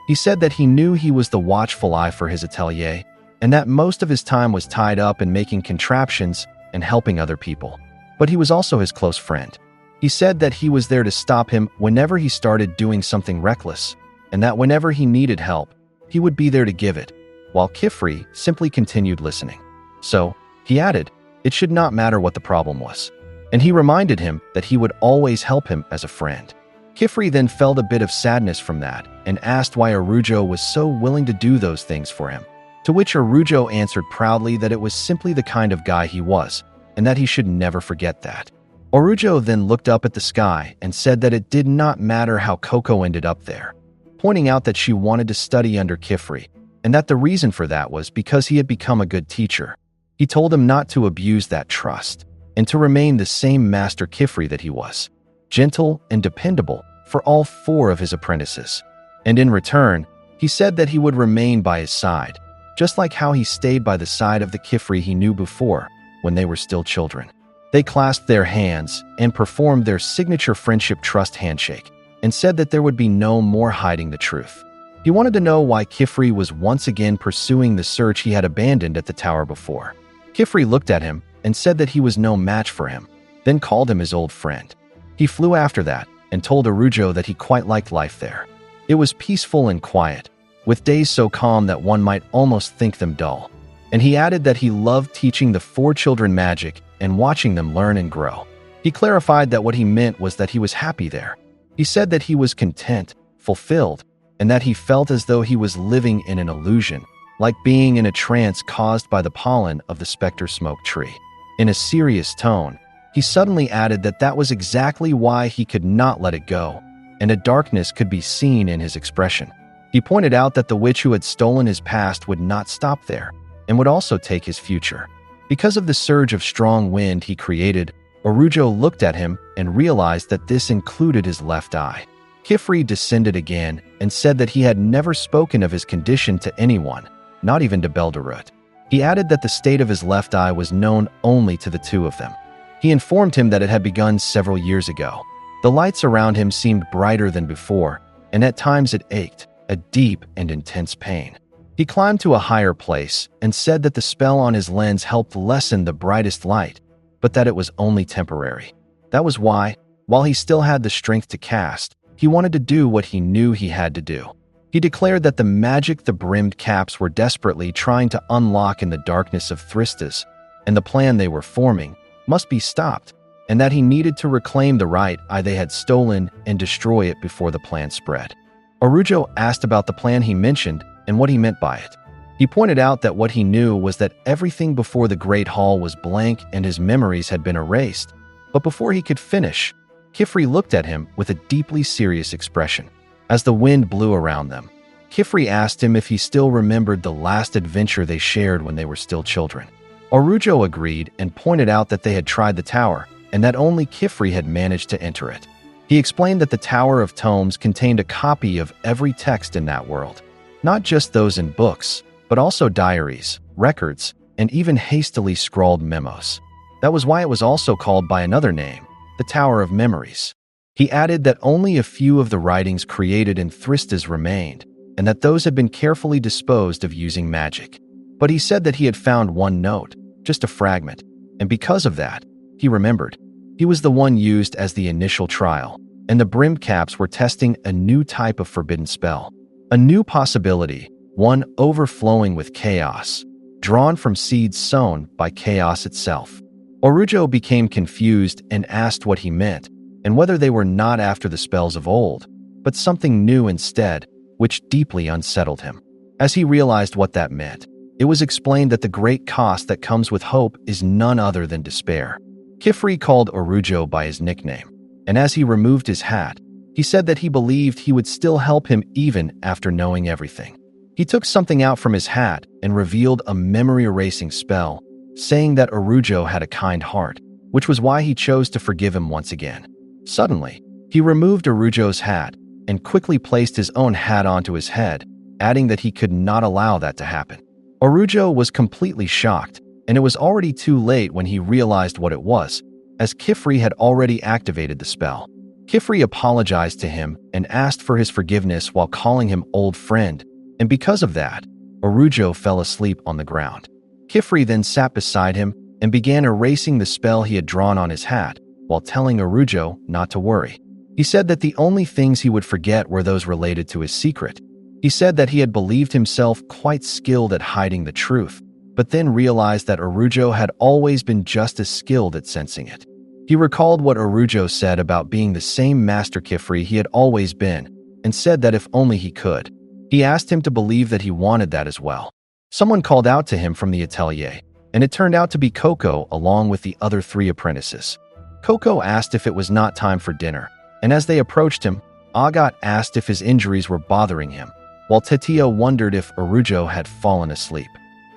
A: He said that he knew he was the watchful eye for his atelier and that most of his time was tied up in making contraptions and helping other people, but he was also his close friend. He said that he was there to stop him whenever he started doing something reckless, and that whenever he needed help, he would be there to give it, while Kifri simply continued listening. So, he added, it should not matter what the problem was, and he reminded him that he would always help him as a friend. Kifri then felt a bit of sadness from that and asked why Arujo was so willing to do those things for him, to which Arujo answered proudly that it was simply the kind of guy he was, and that he should never forget that. Arujo then looked up at the sky and said that it did not matter how Coco ended up there, pointing out that she wanted to study under Kifri, and that the reason for that was because he had become a good teacher. He told him not to abuse that trust, and to remain the same Master Kifri that he was, gentle and dependable for all 4 of his apprentices. And in return, he said that he would remain by his side, just like how he stayed by the side of the Kifri he knew before, when they were still children. They clasped their hands and performed their signature friendship trust handshake, and said that there would be no more hiding the truth. He wanted to know why Kifri was once again pursuing the search he had abandoned at the tower before. Kifri looked at him and said that he was no match for him, then called him his old friend. He flew after that and told Arujo that he quite liked life there. It was peaceful and quiet, with days so calm that one might almost think them dull. And he added that he loved teaching the 4 children magic and watching them learn and grow. He clarified that what he meant was that he was happy there. He said that he was content, fulfilled, and that he felt as though he was living in an illusion, like being in a trance caused by the pollen of the specter smoke tree. In a serious tone, he suddenly added that that was exactly why he could not let it go, and a darkness could be seen in his expression. He pointed out that the witch who had stolen his past would not stop there, and would also take his future. Because of the surge of strong wind he created, Arujo looked at him and realized that this included his left eye. Kifri descended again and said that he had never spoken of his condition to anyone, not even to Belderut. He added that the state of his left eye was known only to the 2 of them. He informed him that it had begun several years ago. The lights around him seemed brighter than before, and at times it ached, a deep and intense pain. He climbed to a higher place and said that the spell on his lens helped lessen the brightest light, but that it was only temporary. That was why, while he still had the strength to cast, he wanted to do what he knew he had to do. He declared that the magic the brimmed caps were desperately trying to unlock in the darkness of Thristas, and the plan they were forming, must be stopped, and that he needed to reclaim the right eye they had stolen and destroy it before the plan spread. Arujo asked about the plan he mentioned and what he meant by it. He pointed out that what he knew was that everything before the Great Hall was blank and his memories had been erased. But before he could finish, Kifri looked at him with a deeply serious expression. As the wind blew around them, Kifri asked him if he still remembered the last adventure they shared when they were still children. Arujo agreed and pointed out that they had tried the tower and that only Kifri had managed to enter it. He explained that the Tower of Tomes contained a copy of every text in that world, not just those in books, but also diaries, records, and even hastily scrawled memos. That was why it was also called by another name, the Tower of Memories. He added that only a few of the writings created in Thristas remained, and that those had been carefully disposed of using magic. But he said that he had found one note, just a fragment, and because of that, he remembered. He was the one used as the initial trial, and the brimmed caps were testing a new type of forbidden spell. A new possibility, one overflowing with chaos, drawn from seeds sown by chaos itself. Arujo became confused and asked what he meant, and whether they were not after the spells of old, but something new instead, which deeply unsettled him. As he realized what that meant, it was explained that the great cost that comes with hope is none other than despair. Kifri called Arujo by his nickname, and as he removed his hat, he said that he believed he would still help him even after knowing everything. He took something out from his hat and revealed a memory-erasing spell, saying that Arujo had a kind heart, which was why he chose to forgive him once again. Suddenly, he removed Arujo's hat and quickly placed his own hat onto his head, adding that he could not allow that to happen. Arujo was completely shocked, and it was already too late when he realized what it was, as Kifri had already activated the spell. Kifri apologized to him and asked for his forgiveness while calling him old friend, and because of that, Arujo fell asleep on the ground. Kifri then sat beside him and began erasing the spell he had drawn on his hat, while telling Arujo not to worry. He said that the only things he would forget were those related to his secret. He said that he had believed himself quite skilled at hiding the truth, but then realized that Arujo had always been just as skilled at sensing it. He recalled what Arujo said about being the same Master Kifri he had always been, and said that if only he could. He asked him to believe that he wanted that as well. Someone called out to him from the Atelier, and it turned out to be Coco along with the other 3 apprentices. Coco asked if it was not time for dinner, and as they approached him, Agat asked if his injuries were bothering him, while Tetia wondered if Arujo had fallen asleep.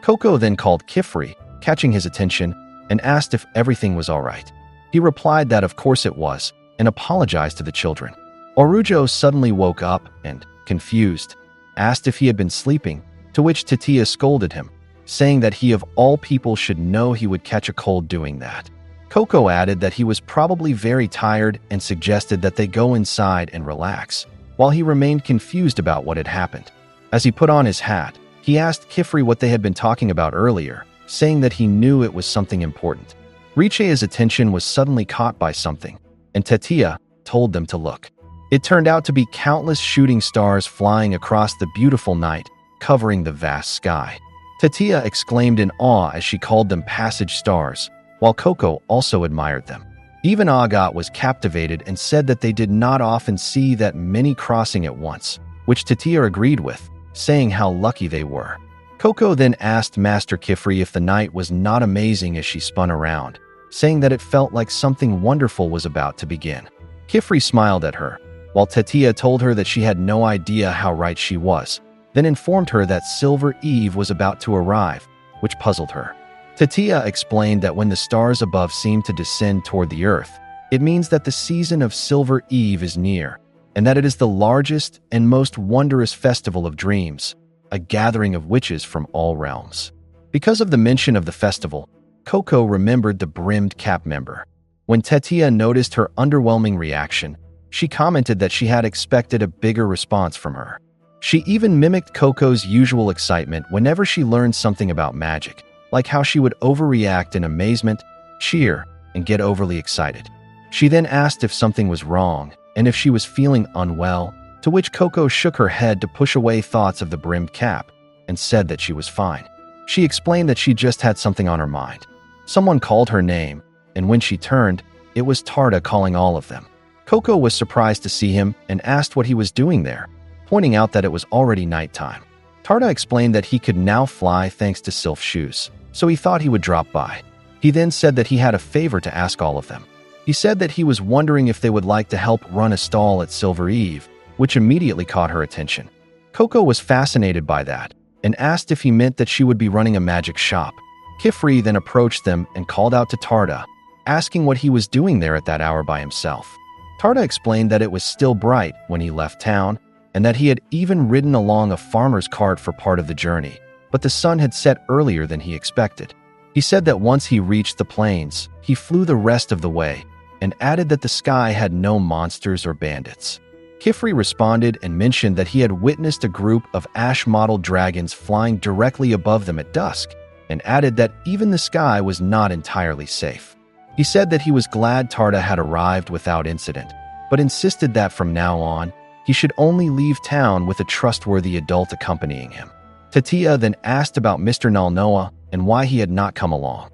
A: Coco then called Kifri, catching his attention, and asked if everything was all right. He replied that of course it was, and apologized to the children. Arujo suddenly woke up and, confused, asked if he had been sleeping, to which Tetia scolded him, saying that he of all people should know he would catch a cold doing that. Coco added that he was probably very tired and suggested that they go inside and relax, while he remained confused about what had happened. As he put on his hat, he asked Kifri what they had been talking about earlier, saying that he knew it was something important. Riche's attention was suddenly caught by something, and Tetia told them to look. It turned out to be countless shooting stars flying across the beautiful night, covering the vast sky. Tetia exclaimed in awe as she called them passage stars, while Coco also admired them. Even Agat was captivated and said that they did not often see that many crossing at once, which Tetia agreed with, saying how lucky they were. Coco then asked Master Kifri if the night was not amazing as she spun around, saying that it felt like something wonderful was about to begin. Kifri smiled at her, while Tetia told her that she had no idea how right she was, then informed her that Silver Eve was about to arrive, which puzzled her. Tetia explained that when the stars above seem to descend toward the earth, it means that the season of Silver Eve is near, and that it is the largest and most wondrous festival of dreams, a gathering of witches from all realms. Because of the mention of the festival, Coco remembered the brimmed cap member. When Tetia noticed her underwhelming reaction, she commented that she had expected a bigger response from her. She even mimicked Coco's usual excitement whenever she learned something about magic, like how she would overreact in amazement, cheer, and get overly excited. She then asked if something was wrong and if she was feeling unwell, to which Coco shook her head to push away thoughts of the brimmed cap and said that she was fine. She explained that she just had something on her mind. Someone called her name, and when she turned, it was Tarda calling all of them. Coco was surprised to see him and asked what he was doing there, pointing out that it was already nighttime. Tarda explained that he could now fly thanks to Sylph shoes, so he thought he would drop by. He then said that he had a favor to ask all of them. He said that he was wondering if they would like to help run a stall at Silver Eve, which immediately caught her attention. Coco was fascinated by that and asked if he meant that she would be running a magic shop. Kifri then approached them and called out to Tarda, asking what he was doing there at that hour by himself. Tarda explained that it was still bright when he left town and that he had even ridden along a farmer's cart for part of the journey, but the sun had set earlier than he expected. He said that once he reached the plains, he flew the rest of the way and added that the sky had no monsters or bandits. Kifri responded and mentioned that he had witnessed a group of ash-mottled dragons flying directly above them at dusk, and added that even the sky was not entirely safe. He said that he was glad Tarda had arrived without incident, but insisted that from now on, he should only leave town with a trustworthy adult accompanying him. Tatia then asked about Mr. Nalnoa and why he had not come along.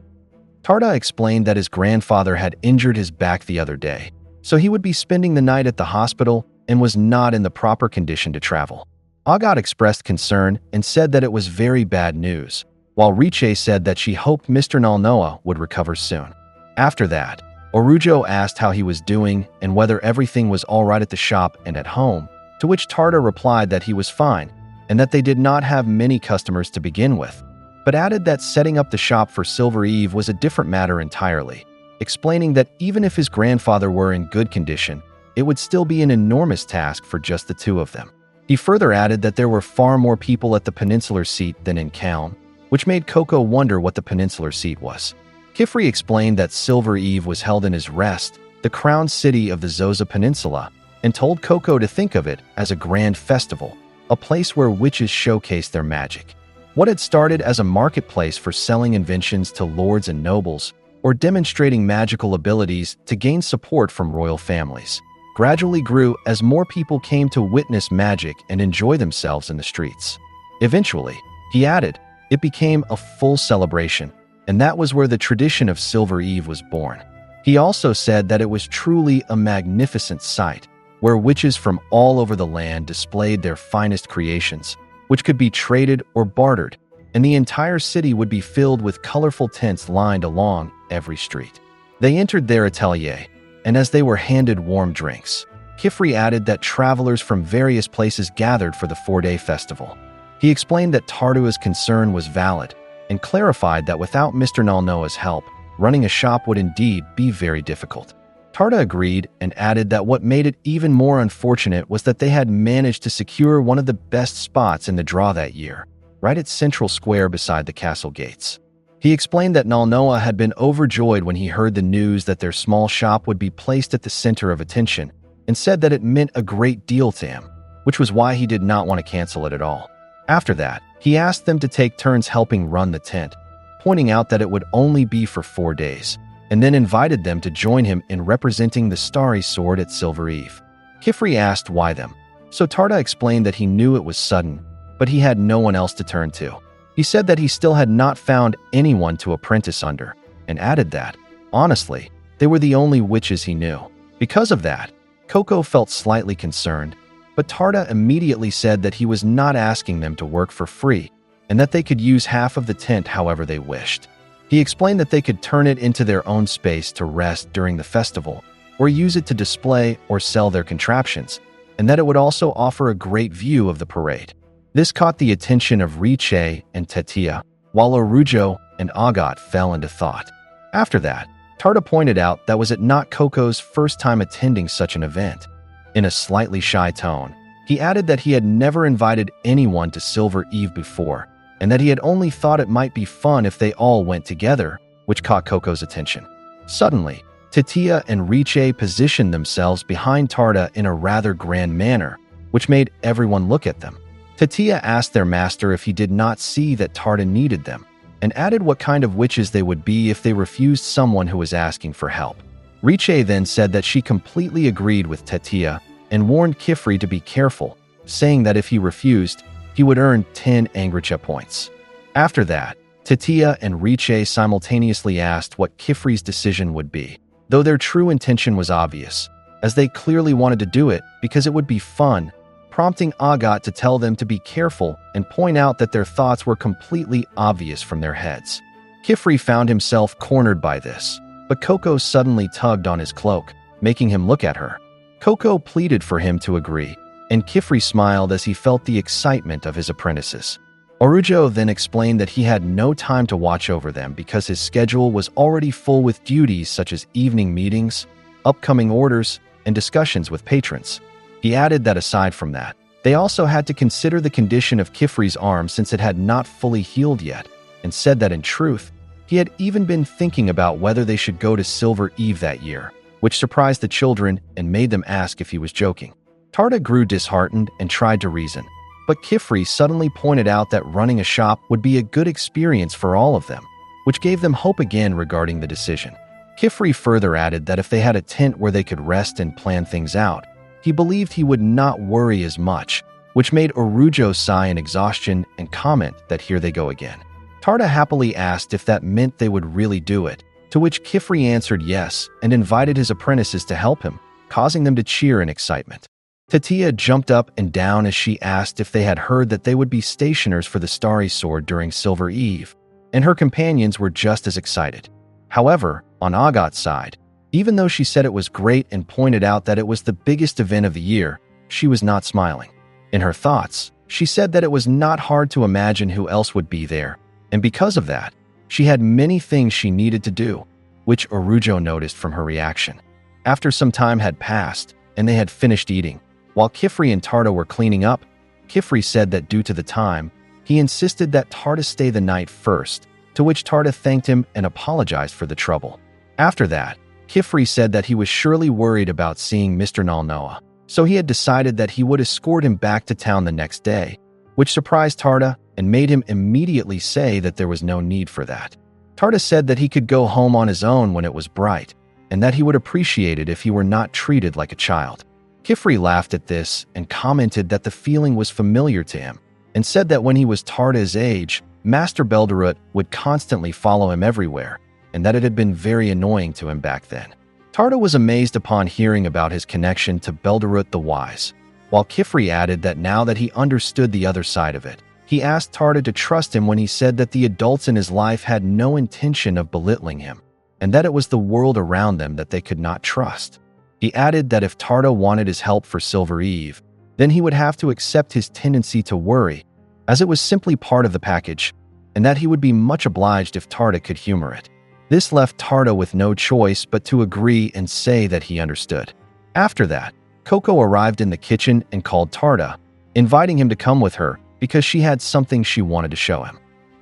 A: Tarda explained that his grandfather had injured his back the other day, so he would be spending the night at the hospital and was not in the proper condition to travel. Agat expressed concern and said that it was very bad news, while Riche said that she hoped Mr. Nalnoa would recover soon. After that, Orujo asked how he was doing and whether everything was all right at the shop and at home, to which Tarda replied that he was fine and that they did not have many customers to begin with, but added that setting up the shop for Silver Eve was a different matter entirely, explaining that even if his grandfather were in good condition, it would still be an enormous task for just the two of them. He further added that there were far more people at the peninsular seat than in Kalm, which made Coco wonder what the peninsular seat was. Kifri explained that Silver Eve was held in his Rest, the crown city of the Zoza Peninsula, and told Coco to think of it as a grand festival, a place where witches showcased their magic. What had started as a marketplace for selling inventions to lords and nobles, or demonstrating magical abilities to gain support from royal families, gradually grew as more people came to witness magic and enjoy themselves in the streets. Eventually, he added, it became a full celebration, and that was where the tradition of Silver Eve was born. He also said that it was truly a magnificent sight, where witches from all over the land displayed their finest creations, which could be traded or bartered, and the entire city would be filled with colorful tents lined along every street. They entered their atelier, and as they were handed warm drinks, Kifri added that travelers from various places gathered for the 4-day festival. He explained that Tardua's concern was valid and clarified that without Mr. Nalnoa's help, running a shop would indeed be very difficult. Tarda agreed and added that what made it even more unfortunate was that they had managed to secure one of the best spots in the draw that year, right at Central Square beside the castle gates. He explained that Nalnoa had been overjoyed when he heard the news that their small shop would be placed at the center of attention, and said that it meant a great deal to him, which was why he did not want to cancel it at all. After that, he asked them to take turns helping run the tent, pointing out that it would only be for 4 days, and then invited them to join him in representing the Starry Sword at Silver Eve. Kifri asked why them, so Tarda explained that he knew it was sudden, but he had no one else to turn to. He said that he still had not found anyone to apprentice under, and added that, honestly, they were the only witches he knew. Because of that, Coco felt slightly concerned, but Tarda immediately said that he was not asking them to work for free, and that they could use half of the tent however they wished. He explained that they could turn it into their own space to rest during the festival, or use it to display or sell their contraptions, and that it would also offer a great view of the parade. This caught the attention of Riche and Tatia, while Orujo and Agat fell into thought. After that, Tarda pointed out that was it not Coco's first time attending such an event. In a slightly shy tone, he added that he had never invited anyone to Silver Eve before, and that he had only thought it might be fun if they all went together, which caught Coco's attention. Suddenly, Tatia and Riche positioned themselves behind Tarda in a rather grand manner, which made everyone look at them. Tatia asked their master if he did not see that Tarta needed them, and added what kind of witches they would be if they refused someone who was asking for help. Riche then said that she completely agreed with Tatia and warned Kifri to be careful, saying that if he refused, he would earn 10 Angricha points. After that, Tatia and Riche simultaneously asked what Kifri's decision would be, though their true intention was obvious, as they clearly wanted to do it because it would be fun, prompting Agat to tell them to be careful and point out that their thoughts were completely obvious from their heads. Kifri found himself cornered by this, but Coco suddenly tugged on his cloak, making him look at her. Coco pleaded for him to agree, and Kifri smiled as he felt the excitement of his apprentices. Orujo then explained that he had no time to watch over them because his schedule was already full with duties such as evening meetings, upcoming orders, and discussions with patrons. He added that aside from that, they also had to consider the condition of Kifri's arm since it had not fully healed yet, and said that in truth, he had even been thinking about whether they should go to Silver Eve that year, which surprised the children and made them ask if he was joking. Tarta grew disheartened and tried to reason, but Kifri suddenly pointed out that running a shop would be a good experience for all of them, which gave them hope again regarding the decision. Kifri further added that if they had a tent where they could rest and plan things out, he believed he would not worry as much, which made Orujo sigh in exhaustion and comment that here they go again. Tarta happily asked if that meant they would really do it, to which Kifri answered yes and invited his apprentices to help him, causing them to cheer in excitement. Tatia jumped up and down as she asked if they had heard that they would be stationers for the Starry Sword during Silver Eve, and her companions were just as excited. However, on Agat's side, even though she said it was great and pointed out that it was the biggest event of the year, she was not smiling. In her thoughts, she said that it was not hard to imagine who else would be there, and because of that, she had many things she needed to do, which Orujo noticed from her reaction. After some time had passed, and they had finished eating, while Kifri and Tarta were cleaning up, Kifri said that due to the time, he insisted that Tarta stay the night first, to which Tarta thanked him and apologized for the trouble. After that, Kifri said that he was surely worried about seeing Mr. Nalnoa, so he had decided that he would escort him back to town the next day, which surprised Tarta and made him immediately say that there was no need for that. Tarta said that he could go home on his own when it was bright, and that he would appreciate it if he were not treated like a child. Kifri laughed at this and commented that the feeling was familiar to him, and said that when he was Tarta's age, Master Belderut would constantly follow him everywhere, and that it had been very annoying to him back then. Tarta was amazed upon hearing about his connection to Belderut the Wise, while Kifri added that now that he understood the other side of it, he asked Tarta to trust him when he said that the adults in his life had no intention of belittling him, and that it was the world around them that they could not trust. He added that if Tarta wanted his help for Silver Eve, then he would have to accept his tendency to worry, as it was simply part of the package, and that he would be much obliged if Tarta could humor it. This left Tarta with no choice but to agree and say that he understood. After that, Coco arrived in the kitchen and called Tarta, inviting him to come with her because she had something she wanted to show him.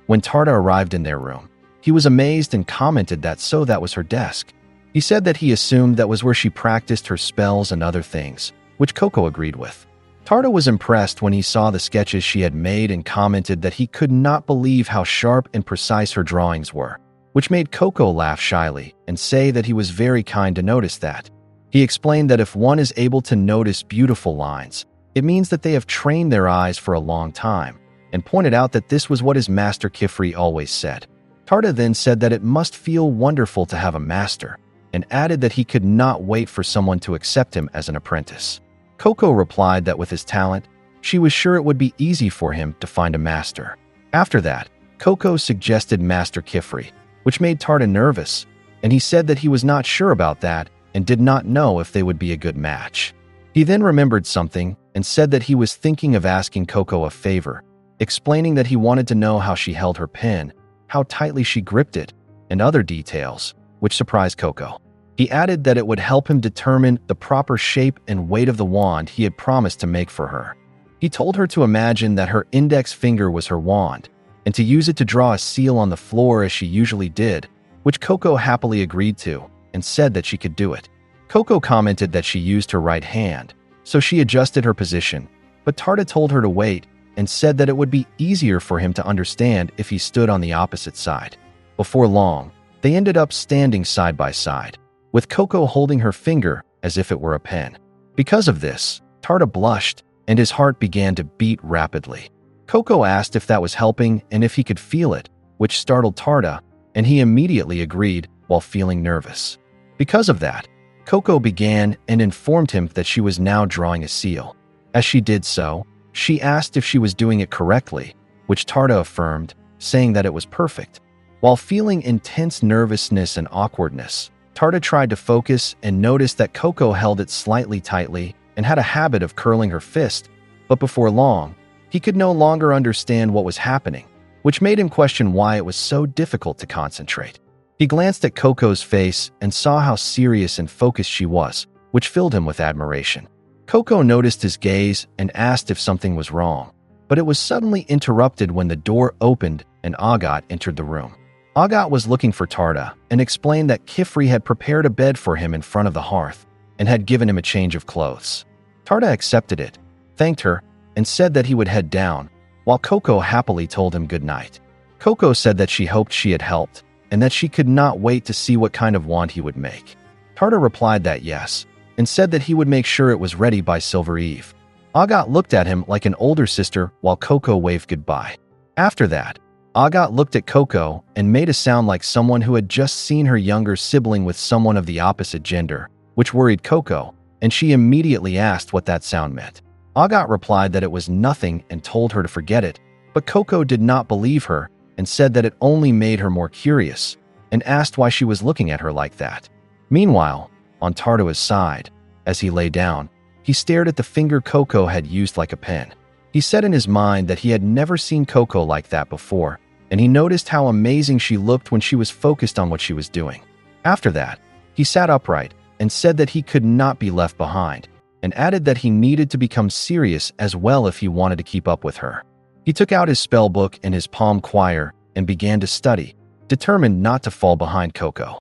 A: When Tarta arrived in their room, he was amazed and commented that that was her desk. He said that he assumed that was where she practiced her spells and other things, which Coco agreed with. Tarta was impressed when he saw the sketches she had made and commented that he could not believe how sharp and precise her drawings were, which made Coco laugh shyly and say that he was very kind to notice that. He explained that if one is able to notice beautiful lines, it means that they have trained their eyes for a long time, and pointed out that this was what his master Kifri always said. Tarta then said that it must feel wonderful to have a master, and added that he could not wait for someone to accept him as an apprentice. Coco replied that with his talent, she was sure it would be easy for him to find a master. After that, Coco suggested Master Kifri, which made Tarta nervous, and he said that he was not sure about that and did not know if they would be a good match. He then remembered something and said that he was thinking of asking Coco a favor, explaining that he wanted to know how she held her pen, how tightly she gripped it, and other details, which surprised Coco. He added that it would help him determine the proper shape and weight of the wand he had promised to make for her. He told her to imagine that her index finger was her wand, and to use it to draw a seal on the floor as she usually did, which Coco happily agreed to, and said that she could do it. Coco commented that she used her right hand, so she adjusted her position, but Tarta told her to wait, and said that it would be easier for him to understand if he stood on the opposite side. Before long, they ended up standing side by side, with Coco holding her finger as if it were a pen. Because of this, Tarta blushed, and his heart began to beat rapidly. Coco asked if that was helping and if he could feel it, which startled Tarta, and he immediately agreed while feeling nervous. Because of that, Coco began and informed him that she was now drawing a seal. As she did so, she asked if she was doing it correctly, which Tarta affirmed, saying that it was perfect. While feeling intense nervousness and awkwardness, Tarta tried to focus and noticed that Coco held it slightly tightly and had a habit of curling her fist, but before long, he could no longer understand what was happening, which made him question why it was so difficult to concentrate. He glanced at Coco's face and saw how serious and focused she was, which filled him with admiration. Coco noticed his gaze and asked if something was wrong, but it was suddenly interrupted when the door opened and Agat entered the room. Agat was looking for Tarta and explained that Kifri had prepared a bed for him in front of the hearth and had given him a change of clothes. Tarta accepted it, thanked her, and said that he would head down, while Coco happily told him good night. Coco said that she hoped she had helped and that she could not wait to see what kind of wand he would make. Tarta replied that yes, and said that he would make sure it was ready by Silver Eve. Agat looked at him like an older sister while Coco waved goodbye. After that, Agat looked at Coco and made a sound like someone who had just seen her younger sibling with someone of the opposite gender, which worried Coco, and she immediately asked what that sound meant. Agat replied that it was nothing and told her to forget it, but Coco did not believe her and said that it only made her more curious and asked why she was looking at her like that. Meanwhile, on Tarta's side, as he lay down, he stared at the finger Coco had used like a pen. He said in his mind that he had never seen Coco like that before, and he noticed how amazing she looked when she was focused on what she was doing. After that, he sat upright and said that he could not be left behind, and added that he needed to become serious as well if he wanted to keep up with her. He took out his spell book and his palm choir and began to study, determined not to fall behind Coco.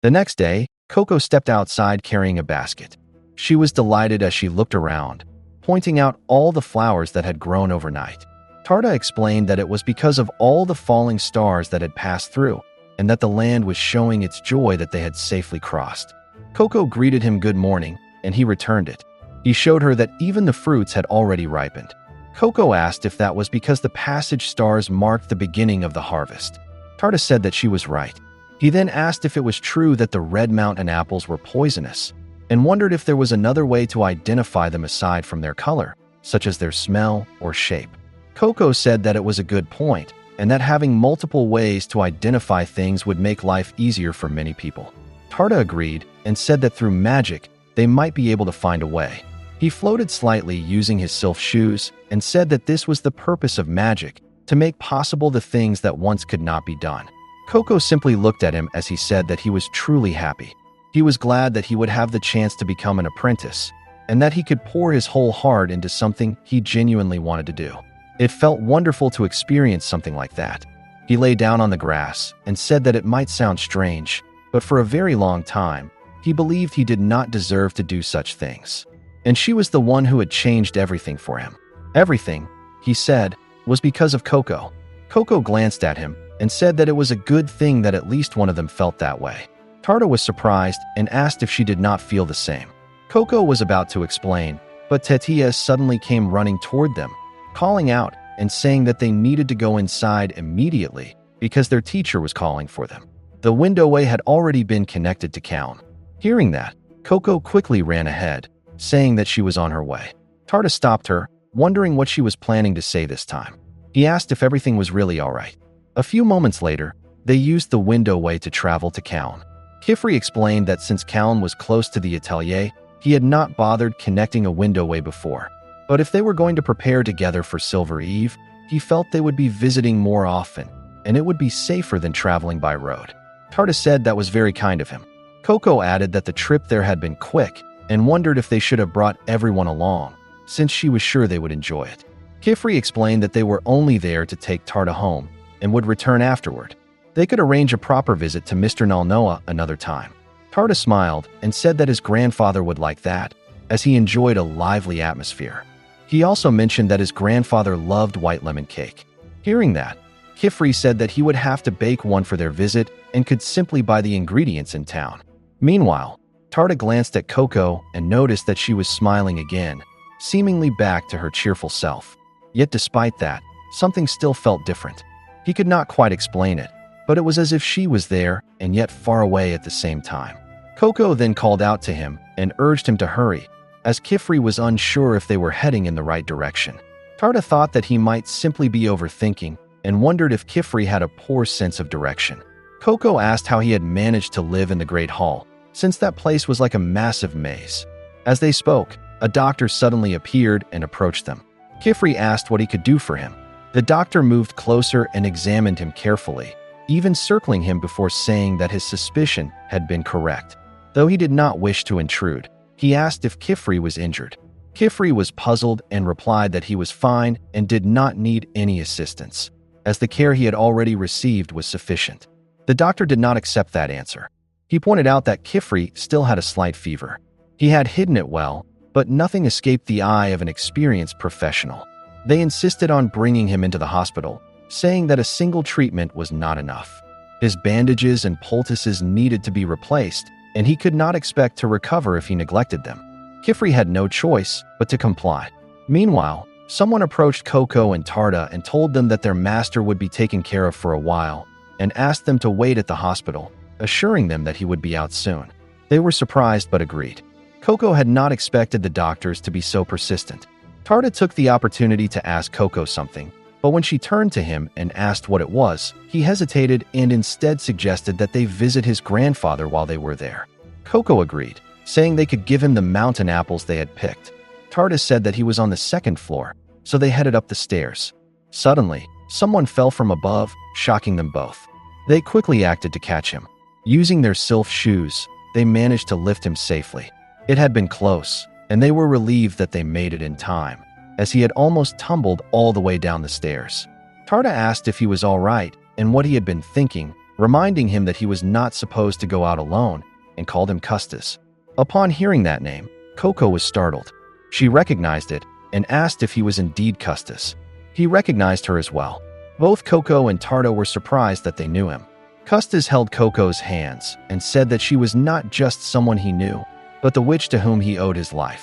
A: The next day, Coco stepped outside carrying a basket. She was delighted as she looked around, pointing out all the flowers that had grown overnight. Tarta explained that it was because of all the falling stars that had passed through, and that the land was showing its joy that they had safely crossed. Coco greeted him good morning, and he returned it. He showed her that even the fruits had already ripened. Coco asked if that was because the passage stars marked the beginning of the harvest. Tarta said that she was right. He then asked if it was true that the Red Mountain apples were poisonous, and wondered if there was another way to identify them aside from their color, such as their smell or shape. Coco said that it was a good point, and that having multiple ways to identify things would make life easier for many people. Tarta agreed and said that through magic, they might be able to find a way. He floated slightly using his sylph shoes and said that this was the purpose of magic, to make possible the things that once could not be done. Coco simply looked at him as he said that he was truly happy. He was glad that he would have the chance to become an apprentice, and that he could pour his whole heart into something he genuinely wanted to do. It felt wonderful to experience something like that. He lay down on the grass and said that it might sound strange, but for a very long time, he believed he did not deserve to do such things. And she was the one who had changed everything for him. Everything, he said, was because of Coco. Coco glanced at him and said that it was a good thing that at least one of them felt that way. Tarta was surprised and asked if she did not feel the same. Coco was about to explain, but Tetia suddenly came running toward them, calling out and saying that they needed to go inside immediately because their teacher was calling for them. The windowway had already been connected to Kaun. Hearing that, Coco quickly ran ahead, saying that she was on her way. Tarta stopped her, wondering what she was planning to say this time. He asked if everything was really all right. A few moments later, they used the windowway to travel to Kaun. Kifri explained that since Kaun was close to the Atelier, he had not bothered connecting a windowway before. But if they were going to prepare together for Silver Eve, he felt they would be visiting more often, and it would be safer than traveling by road. Tarta said that was very kind of him. Coco added that the trip there had been quick, and wondered if they should have brought everyone along, since she was sure they would enjoy it. Kifri explained that they were only there to take Tarta home, and would return afterward. They could arrange a proper visit to Mr. Nalnoa another time. Tarta smiled and said that his grandfather would like that, as he enjoyed a lively atmosphere. He also mentioned that his grandfather loved white lemon cake. Hearing that, Kifri said that he would have to bake one for their visit and could simply buy the ingredients in town. Meanwhile, Tarda glanced at Coco and noticed that she was smiling again, seemingly back to her cheerful self. Yet despite that, something still felt different. He could not quite explain it, but it was as if she was there and yet far away at the same time. Coco then called out to him and urged him to hurry, as Kifri was unsure if they were heading in the right direction. Tarda thought that he might simply be overthinking and wondered if Kifri had a poor sense of direction. Coco asked how he had managed to live in the Great Hall, since that place was like a massive maze. As they spoke, a doctor suddenly appeared and approached them. Kifri asked what he could do for him. The doctor moved closer and examined him carefully, even circling him before saying that his suspicion had been correct. Though he did not wish to intrude, he asked if Kifri was injured. Kifri was puzzled and replied that he was fine and did not need any assistance, as the care he had already received was sufficient. The doctor did not accept that answer. He pointed out that Kifri still had a slight fever. He had hidden it well, but nothing escaped the eye of an experienced professional. They insisted on bringing him into the hospital, saying that a single treatment was not enough. His bandages and poultices needed to be replaced, and he could not expect to recover if he neglected them. Kifri had no choice but to comply. Meanwhile, someone approached Coco and Tarda and told them that their master would be taken care of for a while, and asked them to wait at the hospital, assuring them that he would be out soon. They were surprised but agreed. Coco had not expected the doctors to be so persistent. Tarda took the opportunity to ask Coco something, but when she turned to him and asked what it was, he hesitated and instead suggested that they visit his grandfather while they were there. Coco agreed, saying they could give him the mountain apples they had picked. Tarda said that he was on the second floor, so they headed up the stairs. Suddenly, someone fell from above, shocking them both. They quickly acted to catch him. Using their silk shoes, they managed to lift him safely. It had been close, and they were relieved that they made it in time, as he had almost tumbled all the way down the stairs. Tarda asked if he was all right and what he had been thinking, reminding him that he was not supposed to go out alone, and called him Custis. Upon hearing that name, Coco was startled. She recognized it and asked if he was indeed Custis. He recognized her as well. Both Coco and Tarda were surprised that they knew him. Custis held Coco's hands and said that she was not just someone he knew, but the witch to whom he owed his life.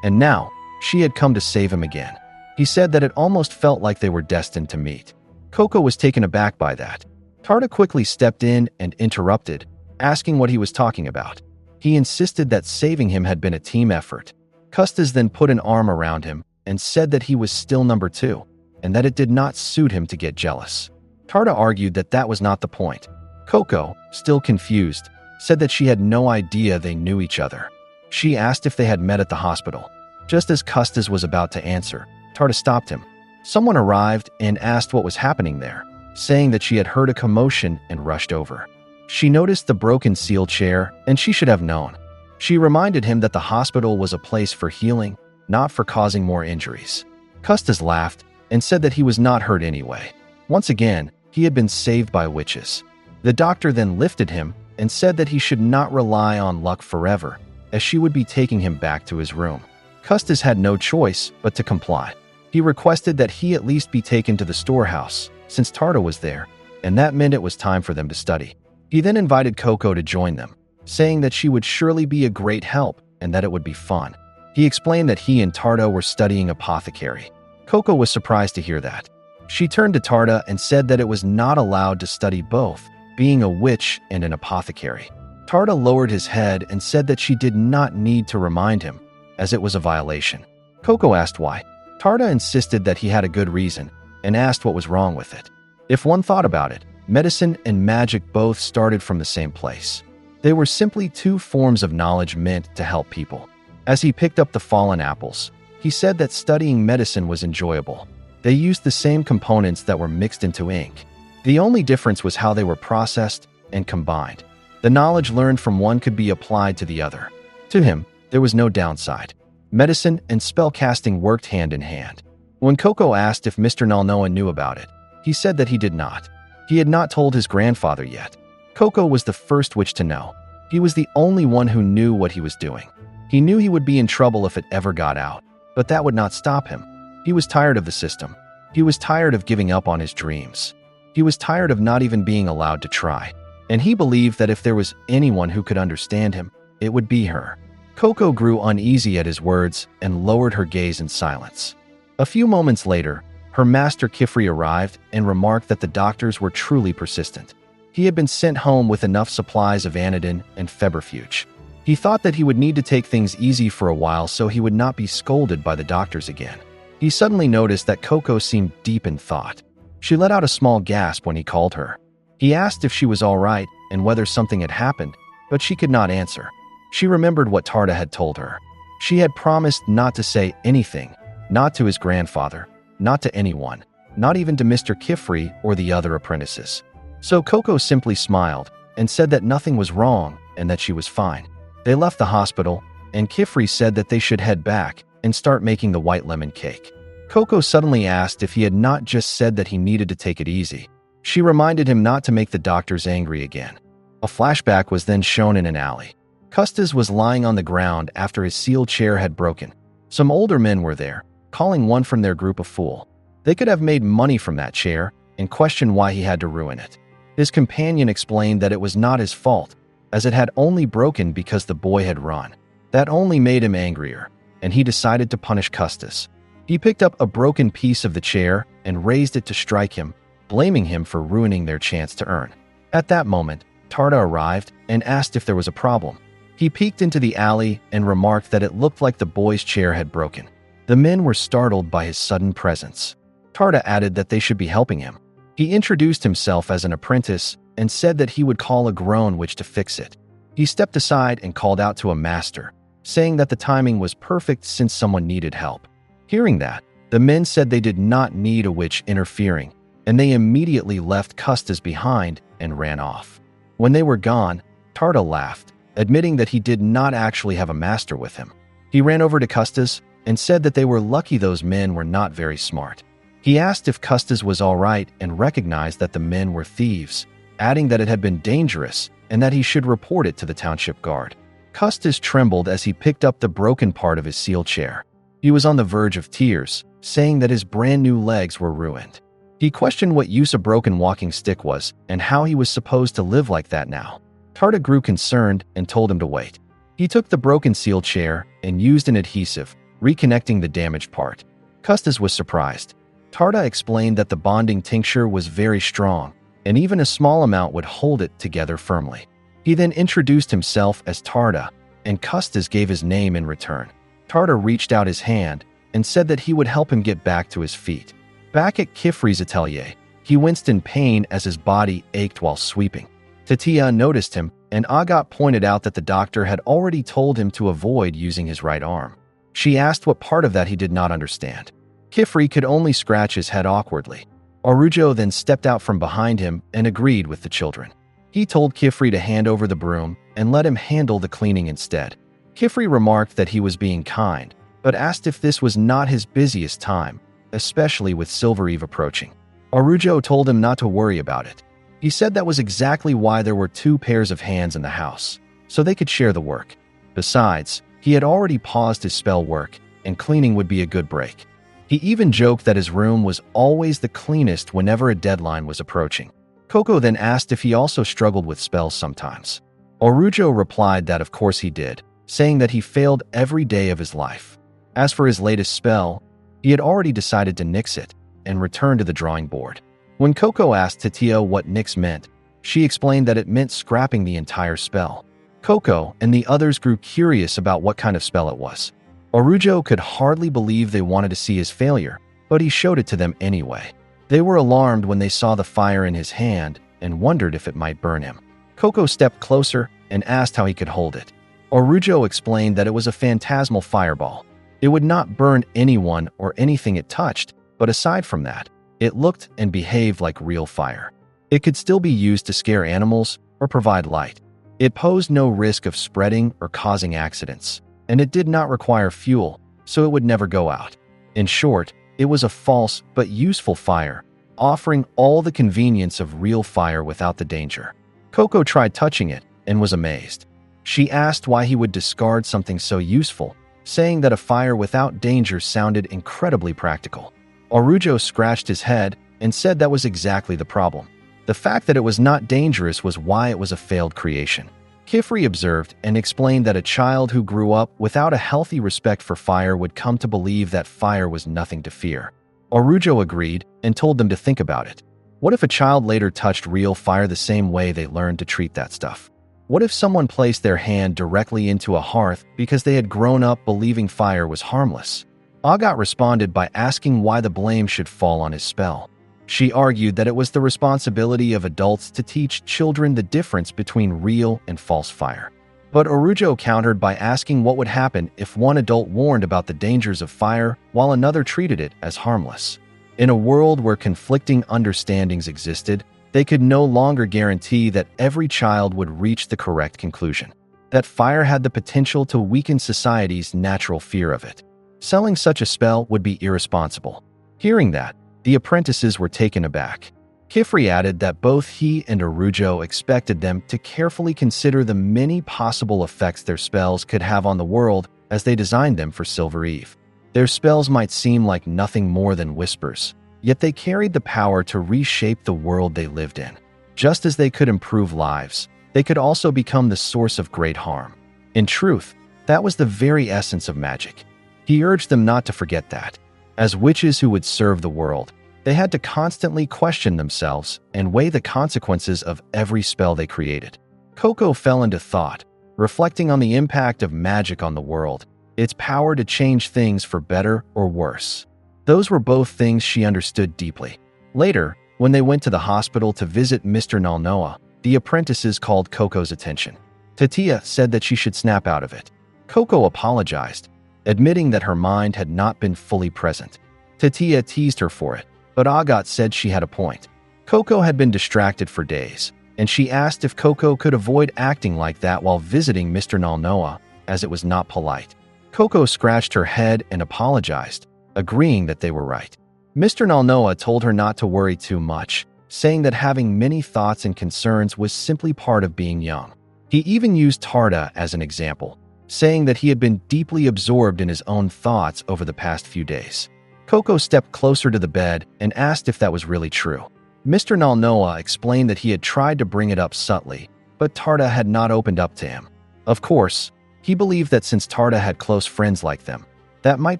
A: And now, she had come to save him again. He said that it almost felt like they were destined to meet. Coco was taken aback by that. Tarda quickly stepped in and interrupted, asking what he was talking about. He insisted that saving him had been a team effort. Custis then put an arm around him and said that he was still number 2, and that it did not suit him to get jealous. Tarda argued that that was not the point. Coco, still confused, said that she had no idea they knew each other. She asked if they had met at the hospital. Just as Custis was about to answer, Tarda stopped him. Someone arrived and asked what was happening there, saying that she had heard a commotion and rushed over. She noticed the broken seal chair, and she should have known. She reminded him that the hospital was a place for healing, not for causing more injuries. Custis laughed and said that he was not hurt anyway. Once again, he had been saved by witches. The doctor then lifted him and said that he should not rely on luck forever, as she would be taking him back to his room. Custis had no choice but to comply. He requested that he at least be taken to the storehouse, since Tarda was there, and that meant it was time for them to study. He then invited Coco to join them, saying that she would surely be a great help and that it would be fun. He explained that he and Tarda were studying apothecary. Coco was surprised to hear that. She turned to Tarda and said that it was not allowed to study both, being a witch and an apothecary. Tarda lowered his head and said that she did not need to remind him, as it was a violation. Coco asked why. Tarda insisted that he had a good reason and asked what was wrong with it. If one thought about it, medicine and magic both started from the same place. They were simply two forms of knowledge meant to help people. As he picked up the fallen apples, he said that studying medicine was enjoyable. They used the same components that were mixed into ink. The only difference was how they were processed and combined. The knowledge learned from one could be applied to the other. To him, there was no downside. Medicine and spellcasting worked hand in hand. When Coco asked if Mr. Nalnoa knew about it, he said that he did not. He had not told his grandfather yet. Coco was the first witch to know. He was the only one who knew what he was doing. He knew he would be in trouble if it ever got out. But that would not stop him. He was tired of the system. He was tired of giving up on his dreams. He was tired of not even being allowed to try. And he believed that if there was anyone who could understand him, it would be her. Coco grew uneasy at his words and lowered her gaze in silence. A few moments later, her master Kifri arrived and remarked that the doctors were truly persistent. He had been sent home with enough supplies of anodine and febrifuge. He thought that he would need to take things easy for a while so he would not be scolded by the doctors again. He suddenly noticed that Coco seemed deep in thought. She let out a small gasp when he called her. He asked if she was all right and whether something had happened, but she could not answer. She remembered what Tarda had told her. She had promised not to say anything, not to his grandfather, not to anyone, not even to Mr. Kifri or the other apprentices. So Coco simply smiled and said that nothing was wrong and that she was fine. They left the hospital, and Kifri said that they should head back and start making the white lemon cake. Coco suddenly asked if he had not just said that he needed to take it easy. She reminded him not to make the doctors angry again. A flashback was then shown in an alley. Custis was lying on the ground after his sealed chair had broken. Some older men were there, calling one from their group a fool. They could have made money from that chair and questioned why he had to ruin it. His companion explained that it was not his fault, as it had only broken because the boy had run. That only made him angrier, and he decided to punish Custis. He picked up a broken piece of the chair and raised it to strike him, blaming him for ruining their chance to earn. At that moment, Tarda arrived and asked if there was a problem. He peeked into the alley and remarked that it looked like the boy's chair had broken. The men were startled by his sudden presence. Tarda added that they should be helping him. He introduced himself as an apprentice and said that he would call a grown witch to fix it. He stepped aside and called out to a master, saying that the timing was perfect since someone needed help. Hearing that, the men said they did not need a witch interfering, and they immediately left Custis behind and ran off. When they were gone, Tarda laughed, admitting that he did not actually have a master with him. He ran over to Custis and said that they were lucky those men were not very smart. He asked if Custis was all right and recognized that the men were thieves, adding that it had been dangerous and that he should report it to the township guard. Custis trembled as he picked up the broken part of his sealed chair. He was on the verge of tears, saying that his brand new legs were ruined. He questioned what use a broken walking stick was and how he was supposed to live like that now. Tarda grew concerned and told him to wait. He took the broken sealed chair and used an adhesive, reconnecting the damaged part. Custis was surprised. Tarda explained that the bonding tincture was very strong, and even a small amount would hold it together firmly. He then introduced himself as Tarda, and Custis gave his name in return. Tarda reached out his hand and said that he would help him get back to his feet. Back at Kifri's atelier, he winced in pain as his body ached while sweeping. Tatia noticed him, and Agat pointed out that the doctor had already told him to avoid using his right arm. She asked what part of that he did not understand. Kifri could only scratch his head awkwardly. Arujo then stepped out from behind him and agreed with the children. He told Kifri to hand over the broom and let him handle the cleaning instead. Kifri remarked that he was being kind, but asked if this was not his busiest time, especially with Silver Eve approaching. Arujo told him not to worry about it. He said that was exactly why there were 2 pairs of hands in the house, so they could share the work. Besides, he had already paused his spell work, and cleaning would be a good break. He even joked that his room was always the cleanest whenever a deadline was approaching. Coco then asked if he also struggled with spells sometimes. Arujo replied that of course he did, saying that he failed every day of his life. As for his latest spell, he had already decided to nix it and return to the drawing board. When Coco asked Tatia what nix meant, she explained that it meant scrapping the entire spell. Coco and the others grew curious about what kind of spell it was. Arujo could hardly believe they wanted to see his failure, but he showed it to them anyway. They were alarmed when they saw the fire in his hand and wondered if it might burn him. Coco stepped closer and asked how he could hold it. Arujo explained that it was a phantasmal fireball. It would not burn anyone or anything it touched, but aside from that, it looked and behaved like real fire. It could still be used to scare animals or provide light. It posed no risk of spreading or causing accidents, and it did not require fuel, so it would never go out. In short, it was a false but useful fire, offering all the convenience of real fire without the danger. Coco tried touching it and was amazed. She asked why he would discard something so useful, saying that a fire without danger sounded incredibly practical. Arujo scratched his head and said that was exactly the problem. The fact that it was not dangerous was why it was a failed creation. Kifri observed and explained that a child who grew up without a healthy respect for fire would come to believe that fire was nothing to fear. Arujo agreed and told them to think about it. What if a child later touched real fire the same way they learned to treat that stuff? What if someone placed their hand directly into a hearth because they had grown up believing fire was harmless? Agat responded by asking why the blame should fall on his spell. She argued that it was the responsibility of adults to teach children the difference between real and false fire. But Arujo countered by asking what would happen if one adult warned about the dangers of fire while another treated it as harmless. In a world where conflicting understandings existed, they could no longer guarantee that every child would reach the correct conclusion, that fire had the potential to weaken society's natural fear of it. Selling such a spell would be irresponsible. Hearing that, the apprentices were taken aback. Kifri added that both he and Arujo expected them to carefully consider the many possible effects their spells could have on the world as they designed them for Silver Eve. Their spells might seem like nothing more than whispers, yet they carried the power to reshape the world they lived in. Just as they could improve lives, they could also become the source of great harm. In truth, that was the very essence of magic. He urged them not to forget that. As witches who would serve the world, they had to constantly question themselves and weigh the consequences of every spell they created. Coco fell into thought, reflecting on the impact of magic on the world, its power to change things for better or worse. Those were both things she understood deeply. Later, when they went to the hospital to visit Mr. Nalnoa, the apprentices called Coco's attention. Tatia said that she should snap out of it. Coco apologized, admitting that her mind had not been fully present. Tatia teased her for it, but Agat said she had a point. Coco had been distracted for days, and she asked if Coco could avoid acting like that while visiting Mr. Nalnoa, as it was not polite. Coco scratched her head and apologized, agreeing that they were right. Mr. Nalnoa told her not to worry too much, saying that having many thoughts and concerns was simply part of being young. He even used Tarda as an example, saying that he had been deeply absorbed in his own thoughts over the past few days. Coco stepped closer to the bed and asked if that was really true. Mr. Nalnoa explained that he had tried to bring it up subtly, but Tarda had not opened up to him. Of course, he believed that since Tarda had close friends like them, that might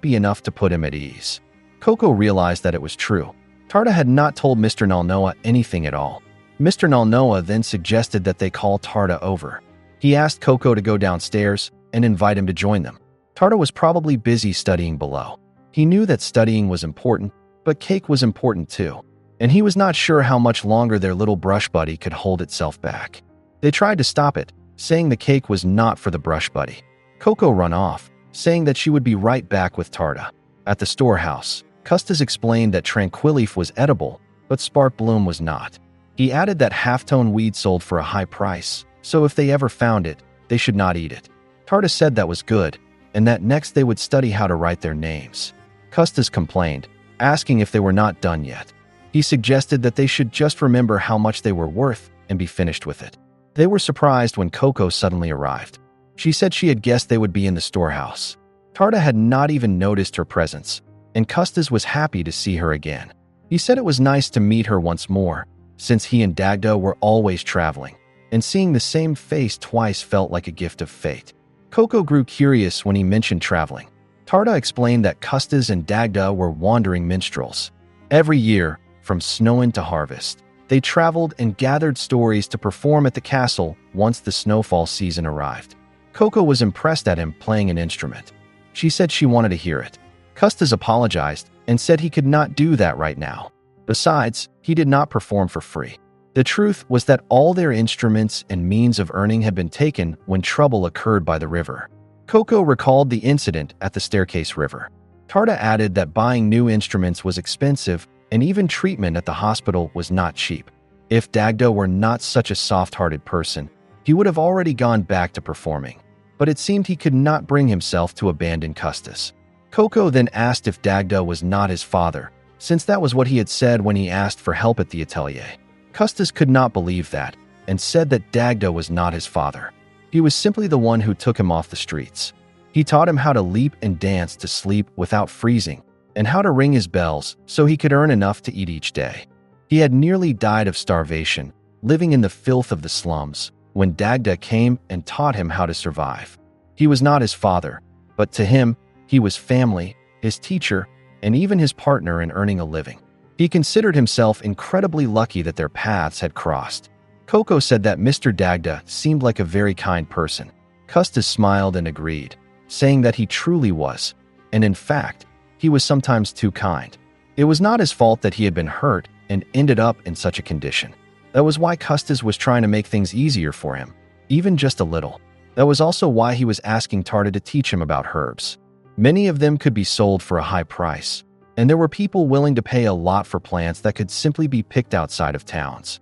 A: be enough to put him at ease. Coco realized that it was true. Tarda had not told Mr. Nalnoa anything at all. Mr. Nalnoa then suggested that they call Tarda over. He asked Coco to go downstairs and invite him to join them. Tarda was probably busy studying below. He knew that studying was important, but cake was important too, and he was not sure how much longer their little brush buddy could hold itself back. They tried to stop it, saying the cake was not for the brush buddy. Coco ran off, saying that she would be right back with Tarda. At the storehouse, Custis explained that Tranquilleaf was edible, but Spark Bloom was not. He added that halftone weed sold for a high price, so if they ever found it, they should not eat it. Tarda said that was good, and that next they would study how to write their names. Custis complained, asking if they were not done yet. He suggested that they should just remember how much they were worth and be finished with it. They were surprised when Coco suddenly arrived. She said she had guessed they would be in the storehouse. Tarda had not even noticed her presence, and Custis was happy to see her again. He said it was nice to meet her once more, since he and Dagda were always traveling, and seeing the same face twice felt like a gift of fate. Coco grew curious when he mentioned traveling. Tarda explained that Custis and Dagda were wandering minstrels. Every year, from Snowin to harvest, they traveled and gathered stories to perform at the castle once the snowfall season arrived. Coco was impressed at him playing an instrument. She said she wanted to hear it. Custis apologized and said he could not do that right now. Besides, he did not perform for free. The truth was that all their instruments and means of earning had been taken when trouble occurred by the river. Coco recalled the incident at the Staircase River. Tarda added that buying new instruments was expensive and even treatment at the hospital was not cheap. If Dagda were not such a soft-hearted person, he would have already gone back to performing. But it seemed he could not bring himself to abandon Custis. Coco then asked if Dagda was not his father, since that was what he had said when he asked for help at the Atelier. Custis could not believe that, and said that Dagda was not his father. He was simply the one who took him off the streets. He taught him how to leap and dance to sleep without freezing, and how to ring his bells so he could earn enough to eat each day. He had nearly died of starvation, living in the filth of the slums, when Dagda came and taught him how to survive. He was not his father, but to him, he was family, his teacher, and even his partner in earning a living. He considered himself incredibly lucky that their paths had crossed. Coco said that Mr. Dagda seemed like a very kind person. Custis smiled and agreed, saying that he truly was, and in fact, he was sometimes too kind. It was not his fault that he had been hurt and ended up in such a condition. That was why Custis was trying to make things easier for him, even just a little. That was also why he was asking Tarda to teach him about herbs. Many of them could be sold for a high price, and there were people willing to pay a lot for plants that could simply be picked outside of towns.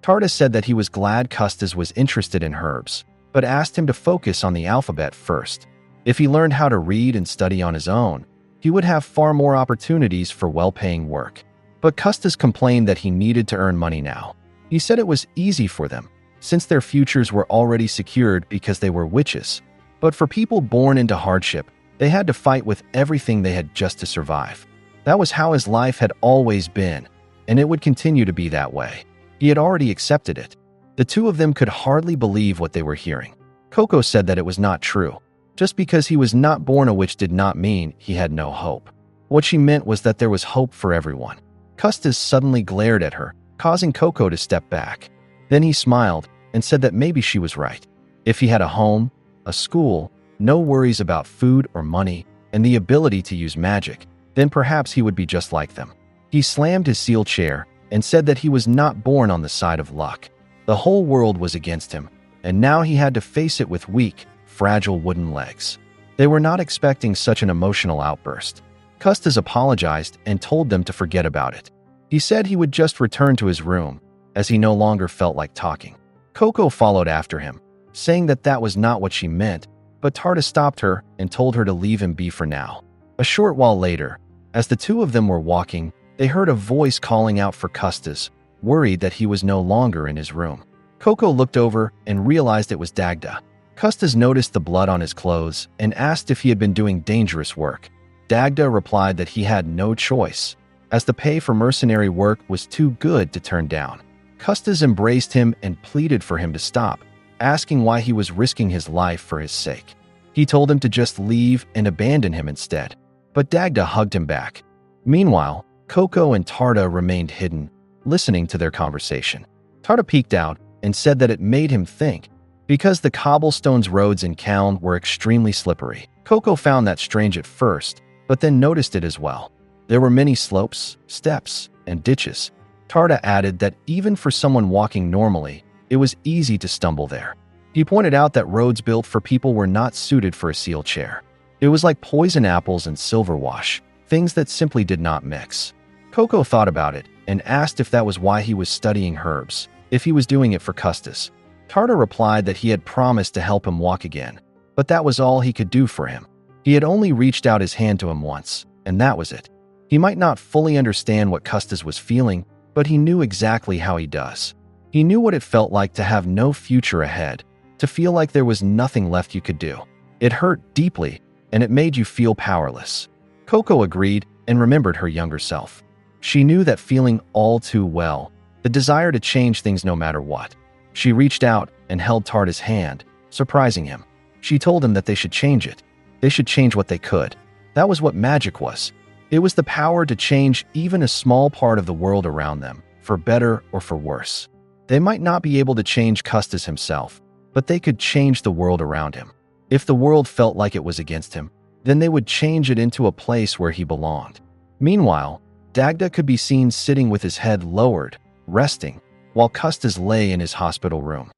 A: Tarda said that he was glad Custis was interested in herbs, but asked him to focus on the alphabet first. If he learned how to read and study on his own, he would have far more opportunities for well-paying work. But Custis complained that he needed to earn money now. He said it was easy for them, since their futures were already secured because they were witches. But for people born into hardship, they had to fight with everything they had just to survive. That was how his life had always been, and it would continue to be that way. He had already accepted it. The two of them could hardly believe what they were hearing. Coco said that it was not true. Just because he was not born a witch did not mean he had no hope. What she meant was that there was hope for everyone. Custis suddenly glared at her, causing Coco to step back. Then he smiled and said that maybe she was right. If he had a home, a school, no worries about food or money, and the ability to use magic, then perhaps he would be just like them. He slammed his seal chair and said that he was not born on the side of luck. The whole world was against him, and now he had to face it with weak, fragile wooden legs. They were not expecting such an emotional outburst. Custis apologized and told them to forget about it. He said he would just return to his room, as he no longer felt like talking. Coco followed after him, saying that that was not what she meant, but Tarda stopped her and told her to leave him be for now. A short while later, as the two of them were walking, they heard a voice calling out for Custis, worried that he was no longer in his room. Coco looked over and realized it was Dagda. Custis noticed the blood on his clothes and asked if he had been doing dangerous work. Dagda replied that he had no choice, as the pay for mercenary work was too good to turn down. Custis embraced him and pleaded for him to stop, asking why he was risking his life for his sake. He told him to just leave and abandon him instead, but Dagda hugged him back. Meanwhile, Coco and Tarda remained hidden, listening to their conversation. Tarda peeked out and said that it made him think, because the cobblestones roads in Calne were extremely slippery. Coco found that strange at first, but then noticed it as well. There were many slopes, steps, and ditches. Tarda added that even for someone walking normally, it was easy to stumble there. He pointed out that roads built for people were not suited for a seal chair. It was like poison apples and silver wash, things that simply did not mix. Coco thought about it and asked if that was why he was studying herbs, if he was doing it for Custis. Tarda replied that he had promised to help him walk again, but that was all he could do for him. He had only reached out his hand to him once, and that was it. He might not fully understand what Custis was feeling, but he knew exactly how he does. He knew what it felt like to have no future ahead, to feel like there was nothing left you could do. It hurt deeply, and it made you feel powerless. Coco agreed and remembered her younger self. She knew that feeling all too well, the desire to change things no matter what. She reached out and held Tarda's hand, surprising him. She told him that they should change it. They should change what they could. That was what magic was. It was the power to change even a small part of the world around them, for better or for worse. They might not be able to change Custis himself, but they could change the world around him. If the world felt like it was against him, then they would change it into a place where he belonged. Meanwhile, Dagda could be seen sitting with his head lowered, resting, while Custis lay in his hospital room.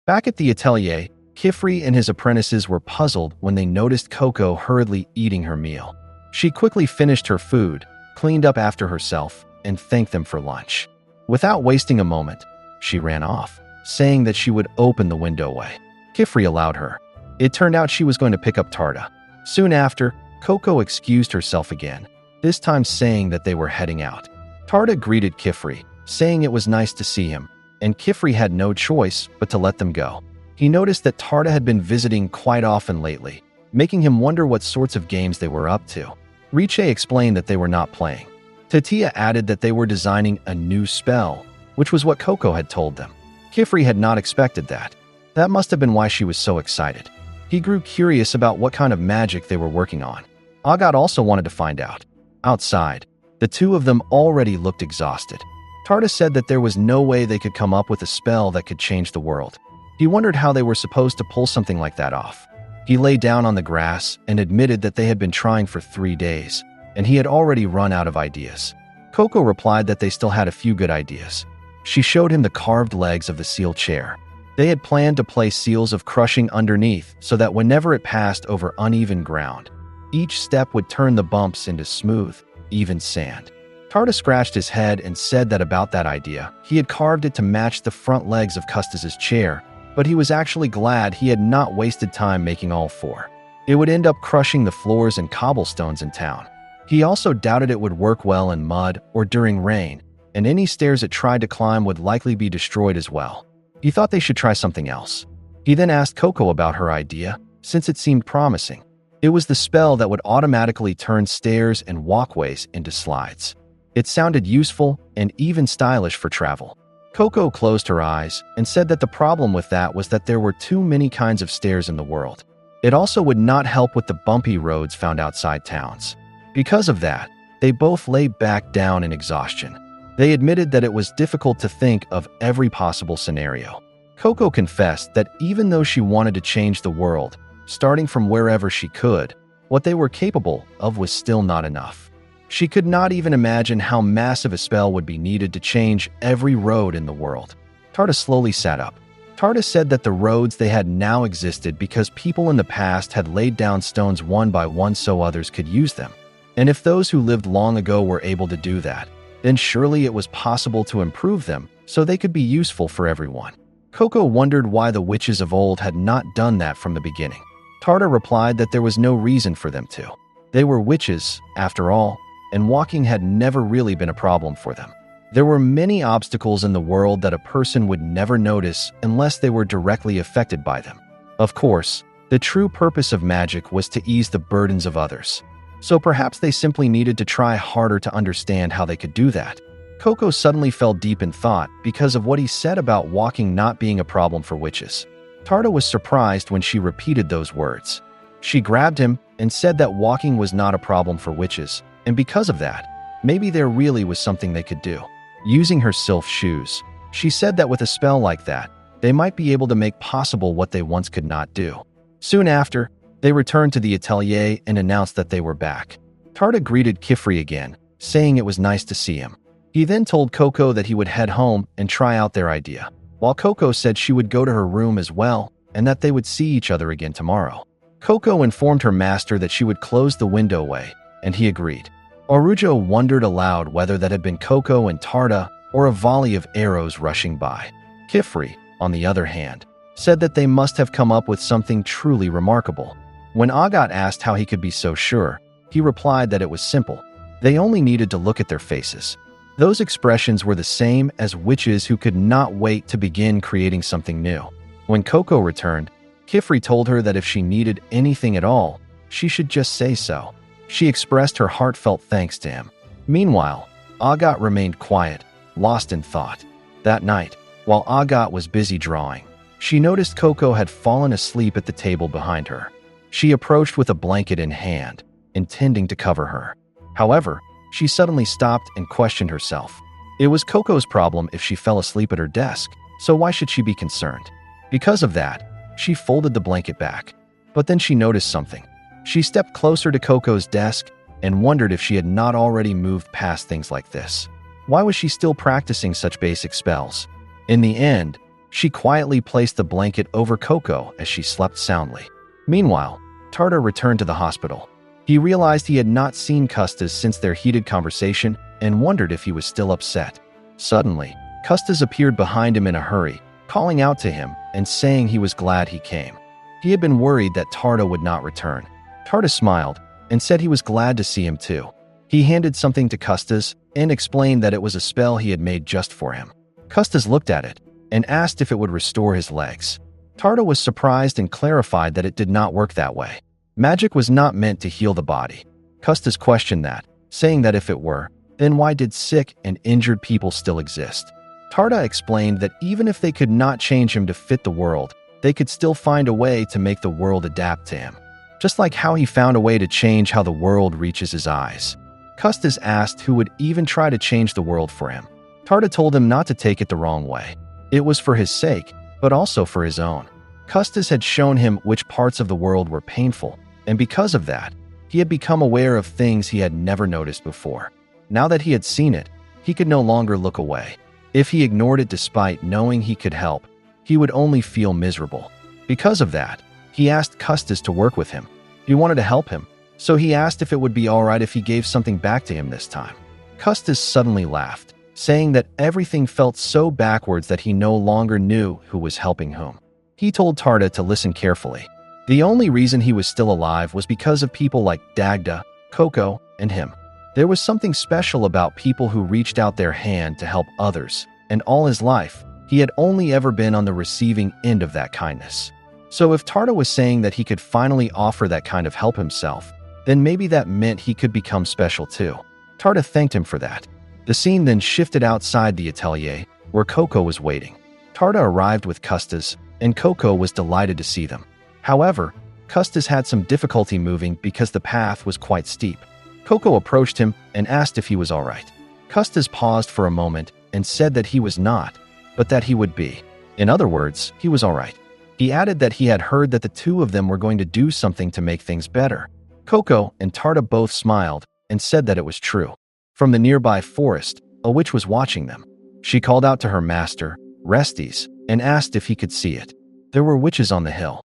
A: Back at the Atelier, Kifri and his apprentices were puzzled when they noticed Coco hurriedly eating her meal. She quickly finished her food, cleaned up after herself, and thanked them for lunch. Without wasting a moment, she ran off, saying that she would open the window way. Kifri allowed her. It turned out she was going to pick up Tarda. Soon after, Coco excused herself again, this time saying that they were heading out. Tarda greeted Kifri, saying it was nice to see him, and Kifri had no choice but to let them go. He noticed that Tarda had been visiting quite often lately, making him wonder what sorts of games they were up to. Riche explained that they were not playing. Tatia added that they were designing a new spell, which was what Coco had told them. Kifri had not expected that. That must have been why she was so excited. He grew curious about what kind of magic they were working on. Agat also wanted to find out. Outside, the two of them already looked exhausted. Tarda said that there was no way they could come up with a spell that could change the world. He wondered how they were supposed to pull something like that off. He lay down on the grass and admitted that they had been trying for 3 days, and he had already run out of ideas. Coco replied that they still had a few good ideas. She showed him the carved legs of the seal chair. They had planned to place seals of crushing underneath so that whenever it passed over uneven ground, each step would turn the bumps into smooth, even sand. Tarda scratched his head and said that about that idea, he had carved it to match the front legs of Custis's chair, but he was actually glad he had not wasted time making all 4. It would end up crushing the floors and cobblestones in town. He also doubted it would work well in mud or during rain, and any stairs it tried to climb would likely be destroyed as well. He thought they should try something else. He then asked Coco about her idea, since it seemed promising. It was the spell that would automatically turn stairs and walkways into slides. It sounded useful and even stylish for travel. Coco closed her eyes and said that the problem with that was that there were too many kinds of stairs in the world. It also would not help with the bumpy roads found outside towns. Because of that, they both lay back down in exhaustion. They admitted that it was difficult to think of every possible scenario. Coco confessed that even though she wanted to change the world, starting from wherever she could, what they were capable of was still not enough. She could not even imagine how massive a spell would be needed to change every road in the world. Tarda slowly sat up. Tarda said that the roads they had now existed because people in the past had laid down stones one by one so others could use them. And if those who lived long ago were able to do that, then surely it was possible to improve them so they could be useful for everyone. Coco wondered why the witches of old had not done that from the beginning. Tarda replied that there was no reason for them to. They were witches, after all, and walking had never really been a problem for them. There were many obstacles in the world that a person would never notice unless they were directly affected by them. Of course, the true purpose of magic was to ease the burdens of others. So perhaps they simply needed to try harder to understand how they could do that. Coco suddenly fell deep in thought because of what he said about walking not being a problem for witches. Tarda was surprised when she repeated those words. She grabbed him and said that walking was not a problem for witches, and because of that, maybe there really was something they could do. Using her sylph shoes, she said that with a spell like that, they might be able to make possible what they once could not do. Soon after, they returned to the Atelier and announced that they were back. Tarda greeted Kifri again, saying it was nice to see him. He then told Coco that he would head home and try out their idea, while Coco said she would go to her room as well and that they would see each other again tomorrow. Coco informed her master that she would close the window away, and he agreed. Arujo wondered aloud whether that had been Coco and Tarda or a volley of arrows rushing by. Kifri, on the other hand, said that they must have come up with something truly remarkable. When Agat asked how he could be so sure, he replied that it was simple. They only needed to look at their faces. Those expressions were the same as witches who could not wait to begin creating something new. When Coco returned, Kifri told her that if she needed anything at all, she should just say so. She expressed her heartfelt thanks to him. Meanwhile, Agat remained quiet, lost in thought. That night, while Agat was busy drawing, she noticed Coco had fallen asleep at the table behind her. She approached with a blanket in hand, intending to cover her. However, she suddenly stopped and questioned herself. It was Coco's problem if she fell asleep at her desk, so why should she be concerned? Because of that, she folded the blanket back. But then she noticed something. She stepped closer to Coco's desk and wondered if she had not already moved past things like this. Why was she still practicing such basic spells? In the end, she quietly placed the blanket over Coco as she slept soundly. Meanwhile, Tarda returned to the hospital. He realized he had not seen Custis since their heated conversation and wondered if he was still upset. Suddenly, Custis appeared behind him in a hurry, calling out to him and saying he was glad he came. He had been worried that Tarda would not return. Tarda smiled and said he was glad to see him too. He handed something to Custis and explained that it was a spell he had made just for him. Custis looked at it and asked if it would restore his legs. Tarda was surprised and clarified that it did not work that way. Magic was not meant to heal the body. Custis questioned that, saying that if it were, then why did sick and injured people still exist? Tarda explained that even if they could not change him to fit the world, they could still find a way to make the world adapt to him. Just like how he found a way to change how the world reaches his eyes. Custis asked who would even try to change the world for him. Tarda told him not to take it the wrong way. It was for his sake, but also for his own. Custis had shown him which parts of the world were painful, and because of that, he had become aware of things he had never noticed before. Now that he had seen it, he could no longer look away. If he ignored it despite knowing he could help, he would only feel miserable. Because of that, he asked Custis to work with him. He wanted to help him, so he asked if it would be alright if he gave something back to him this time. Custis suddenly laughed, saying that everything felt so backwards that he no longer knew who was helping whom. He told Tarda to listen carefully. The only reason he was still alive was because of people like Dagda, Coco, and him. There was something special about people who reached out their hand to help others, and all his life, he had only ever been on the receiving end of that kindness. So if Tarda was saying that he could finally offer that kind of help himself, then maybe that meant he could become special too. Tarda thanked him for that. The scene then shifted outside the atelier, where Coco was waiting. Tarda arrived with Custis, and Coco was delighted to see them. However, Custis had some difficulty moving because the path was quite steep. Coco approached him and asked if he was all right. Custis paused for a moment and said that he was not, but that he would be. In other words, he was all right. He added that he had heard that the two of them were going to do something to make things better. Coco and Tarda both smiled and said that it was true. From the nearby forest, a witch was watching them. She called out to her master, Restes, and asked if he could see it. There were witches on the hill.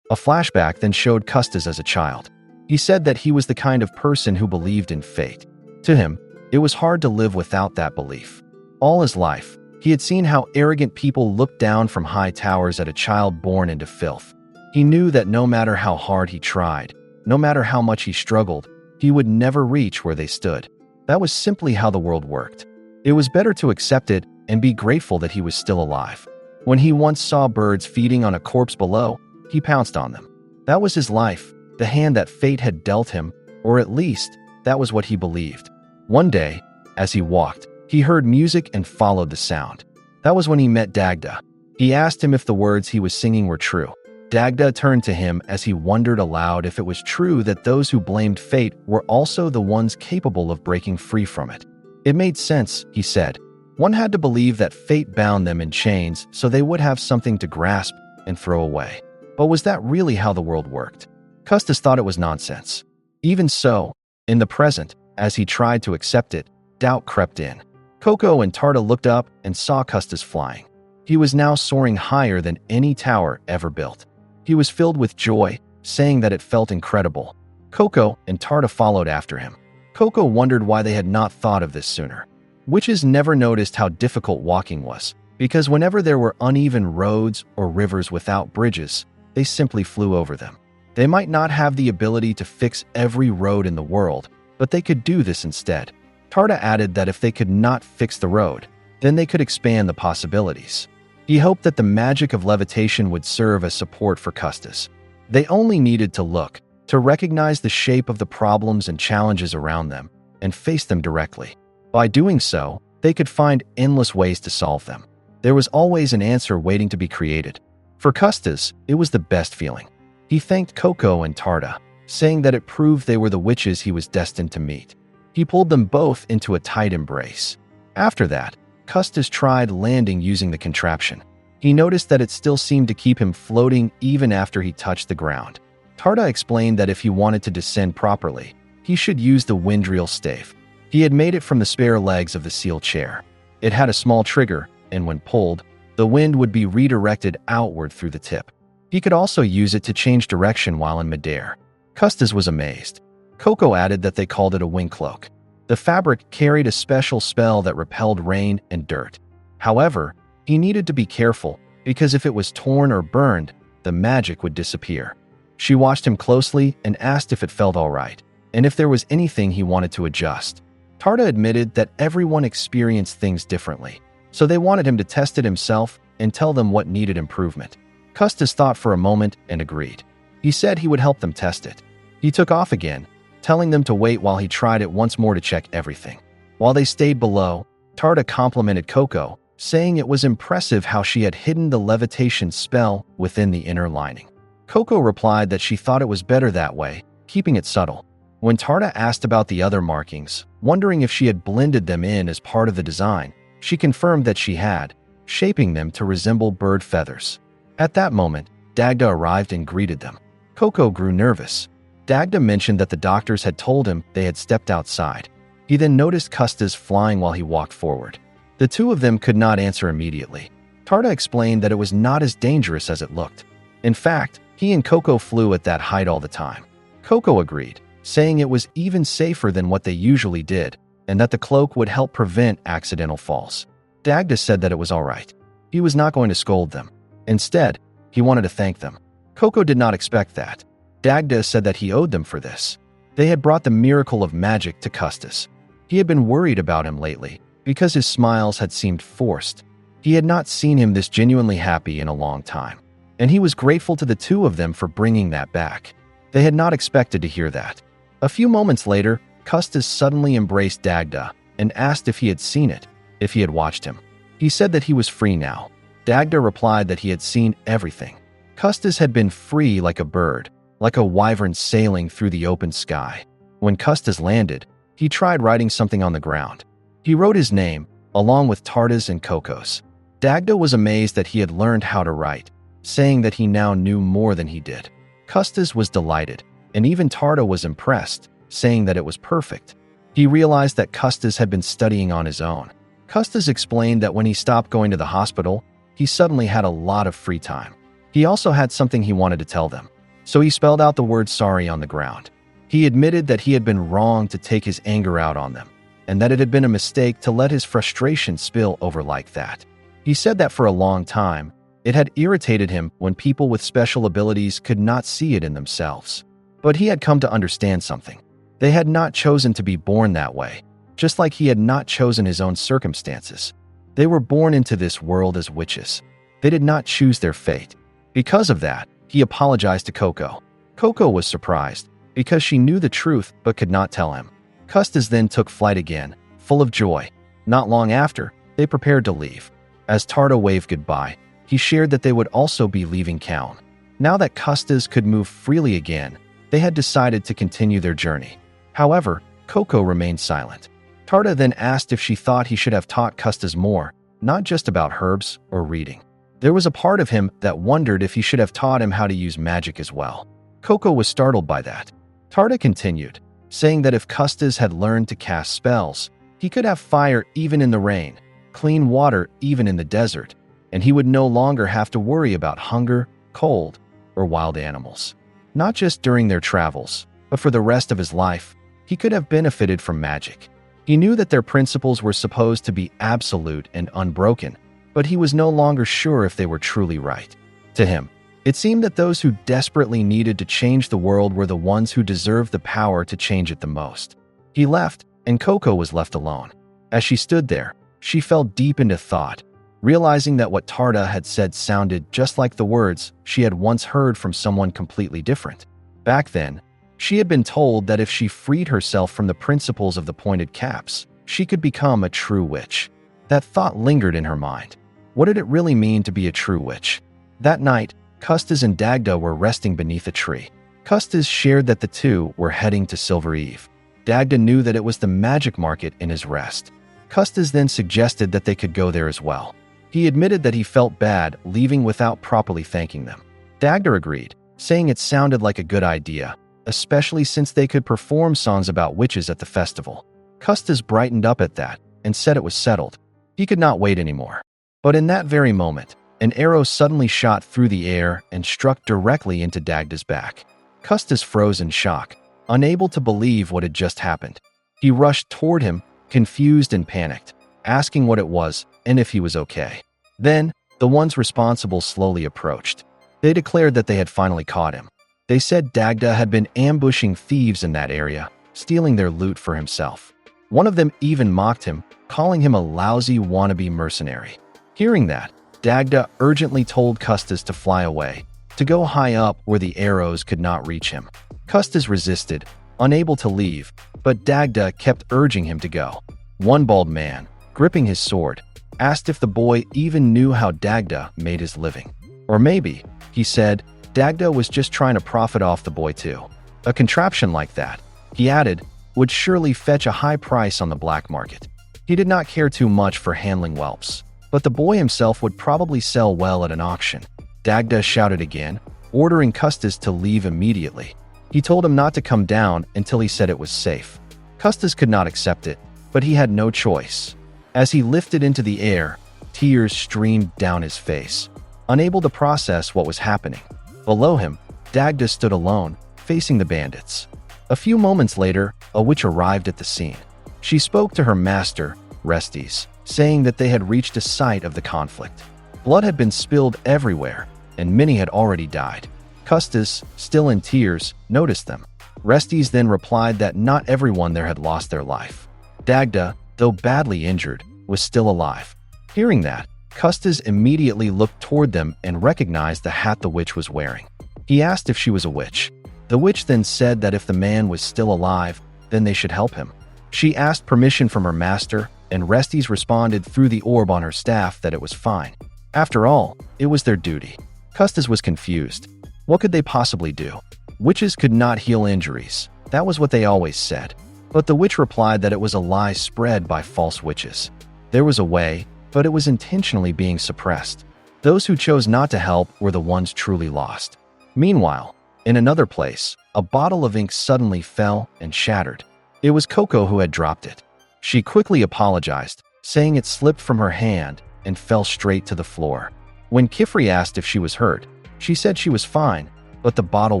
A: A flashback then showed Custis as a child. He said that he was the kind of person who believed in fate. To him, it was hard to live without that belief. All his life, he had seen how arrogant people looked down from high towers at a child born into filth. He knew that no matter how hard he tried, no matter how much he struggled, he would never reach where they stood. That was simply how the world worked. It was better to accept it and be grateful that he was still alive. When he once saw birds feeding on a corpse below, he pounced on them. That was his life, the hand that fate had dealt him, or at least, that was what he believed. One day, as he walked, he heard music and followed the sound. That was when he met Dagda. He asked him if the words he was singing were true. Dagda turned to him as he wondered aloud if it was true that those who blamed fate were also the ones capable of breaking free from it. It made sense, he said. One had to believe that fate bound them in chains so they would have something to grasp and throw away. But was that really how the world worked? Custis thought it was nonsense. Even so, in the present, as he tried to accept it, doubt crept in. Coco and Tarda looked up and saw Custis flying. He was now soaring higher than any tower ever built. He was filled with joy, saying that it felt incredible. Coco and Tarda followed after him. Coco wondered why they had not thought of this sooner. Witches never noticed how difficult walking was, because whenever there were uneven roads or rivers without bridges, they simply flew over them. They might not have the ability to fix every road in the world, but they could do this instead. Tarda added that if they could not fix the road, then they could expand the possibilities. He hoped that the magic of levitation would serve as support for Custis. They only needed to look, to recognize the shape of the problems and challenges around them, and face them directly. By doing so, they could find endless ways to solve them. There was always an answer waiting to be created. For Custis, it was the best feeling. He thanked Coco and Tarda, saying that it proved they were the witches he was destined to meet. He pulled them both into a tight embrace. After that, Custis tried landing using the contraption. He noticed that it still seemed to keep him floating even after he touched the ground. Tarda explained that if he wanted to descend properly, he should use the windreel stave. He had made it from the spare legs of the seal chair. It had a small trigger, and when pulled, the wind would be redirected outward through the tip. He could also use it to change direction while in midair. Custis was amazed. Coco added that they called it a wing cloak. The fabric carried a special spell that repelled rain and dirt. However, he needed to be careful because if it was torn or burned, the magic would disappear. She watched him closely and asked if it felt all right, and if there was anything he wanted to adjust. Tarda admitted that everyone experienced things differently, so they wanted him to test it himself and tell them what needed improvement. Custis thought for a moment and agreed. He said he would help them test it. He took off again, telling them to wait while he tried it once more to check everything. While they stayed below, Tarda complimented Coco, saying it was impressive how she had hidden the levitation spell within the inner lining. Coco replied that she thought it was better that way, keeping it subtle. When Tarda asked about the other markings, wondering if she had blended them in as part of the design, she confirmed that she had, shaping them to resemble bird feathers. At that moment, Dagda arrived and greeted them. Coco grew nervous. Dagda mentioned that the doctors had told him they had stepped outside. He then noticed Custis flying while he walked forward. The two of them could not answer immediately. Tarda explained that it was not as dangerous as it looked. In fact, he and Coco flew at that height all the time. Coco agreed, saying it was even safer than what they usually did, and that the cloak would help prevent accidental falls. Dagda said that it was all right. He was not going to scold them. Instead, he wanted to thank them. Coco did not expect that. Dagda said that he owed them for this. They had brought the miracle of magic to Custis. He had been worried about him lately, because his smiles had seemed forced. He had not seen him this genuinely happy in a long time, and he was grateful to the two of them for bringing that back. They had not expected to hear that. A few moments later, Custis suddenly embraced Dagda and asked if he had seen it, if he had watched him. He said that he was free now. Dagda replied that he had seen everything. Custis had been free like a bird, like a wyvern sailing through the open sky. When Custis landed, he tried writing something on the ground. He wrote his name, along with Tarda's and Coco's. Dagda was amazed that he had learned how to write, saying that he now knew more than he did. Custis was delighted, and even Tarda was impressed, saying that it was perfect. He realized that Custis had been studying on his own. Custis explained that when he stopped going to the hospital, he suddenly had a lot of free time. He also had something he wanted to tell them, so he spelled out the word sorry on the ground. He admitted that he had been wrong to take his anger out on them, and that it had been a mistake to let his frustration spill over like that. He said that for a long time, it had irritated him when people with special abilities could not see it in themselves. But he had come to understand something. They had not chosen to be born that way, just like he had not chosen his own circumstances. They were born into this world as witches. They did not choose their fate. Because of that, he apologized to Coco. Coco was surprised, because she knew the truth but could not tell him. Custis then took flight again, full of joy. Not long after, they prepared to leave. As Tarda waved goodbye, he shared that they would also be leaving Kaun. Now that Custis could move freely again, they had decided to continue their journey. However, Coco remained silent. Tarda then asked if she thought he should have taught Custis more, not just about herbs or reading. There was a part of him that wondered if he should have taught him how to use magic as well. Coco was startled by that. Tarda continued, saying that if Custis had learned to cast spells, he could have fire even in the rain, clean water even in the desert, and he would no longer have to worry about hunger, cold, or wild animals. Not just during their travels, but for the rest of his life, he could have benefited from magic. He knew that their principles were supposed to be absolute and unbroken, but he was no longer sure if they were truly right. To him, it seemed that those who desperately needed to change the world were the ones who deserved the power to change it the most. He left, and Coco was left alone. As she stood there, she fell deep into thought, realizing that what Tarda had said sounded just like the words she had once heard from someone completely different. Back then, she had been told that if she freed herself from the principles of the pointed caps, she could become a true witch. That thought lingered in her mind. What did it really mean to be a true witch? That night, Custis and Dagda were resting beneath a tree. Custis shared that the two were heading to Silver Eve. Dagda knew that it was the magic market in his rest. Custis then suggested that they could go there as well. He admitted that he felt bad leaving without properly thanking them. Dagda agreed, saying it sounded like a good idea, especially since they could perform songs about witches at the festival. Custis brightened up at that and said it was settled. He could not wait anymore. But in that very moment, an arrow suddenly shot through the air and struck directly into Dagda's back. Custis froze in shock, unable to believe what had just happened. He rushed toward him, confused and panicked, asking what it was and if he was okay. Then, the ones responsible slowly approached. They declared that they had finally caught him. They said Dagda had been ambushing thieves in that area, stealing their loot for himself. One of them even mocked him, calling him a lousy wannabe mercenary. Hearing that, Dagda urgently told Custis to fly away, to go high up where the arrows could not reach him. Custis resisted, unable to leave, but Dagda kept urging him to go. One bald man, gripping his sword, asked if the boy even knew how Dagda made his living. Or maybe, he said, Dagda was just trying to profit off the boy too. A contraption like that, he added, would surely fetch a high price on the black market. He did not care too much for handling whelps, but the boy himself would probably sell well at an auction. Dagda shouted again, ordering Custis to leave immediately. He told him not to come down until he said it was safe. Custis could not accept it, but he had no choice. As he lifted into the air, tears streamed down his face, unable to process what was happening. Below him, Dagda stood alone, facing the bandits. A few moments later, a witch arrived at the scene. She spoke to her master, Restes, saying that they had reached a site of the conflict. Blood had been spilled everywhere, and many had already died. Custis, still in tears, noticed them. Restes then replied that not everyone there had lost their life. Dagda, though badly injured, was still alive. Hearing that, Custis immediately looked toward them and recognized the hat the witch was wearing. He asked if she was a witch. The witch then said that if the man was still alive, then they should help him. She asked permission from her master, and Restes responded through the orb on her staff that it was fine. After all, it was their duty. Custis was confused. What could they possibly do? Witches could not heal injuries. That was what they always said. But the witch replied that it was a lie spread by false witches. There was a way, but it was intentionally being suppressed. Those who chose not to help were the ones truly lost. Meanwhile, in another place, a bottle of ink suddenly fell and shattered. It was Coco who had dropped it. She quickly apologized, saying it slipped from her hand and fell straight to the floor. When Kifri asked if she was hurt, she said she was fine, but the bottle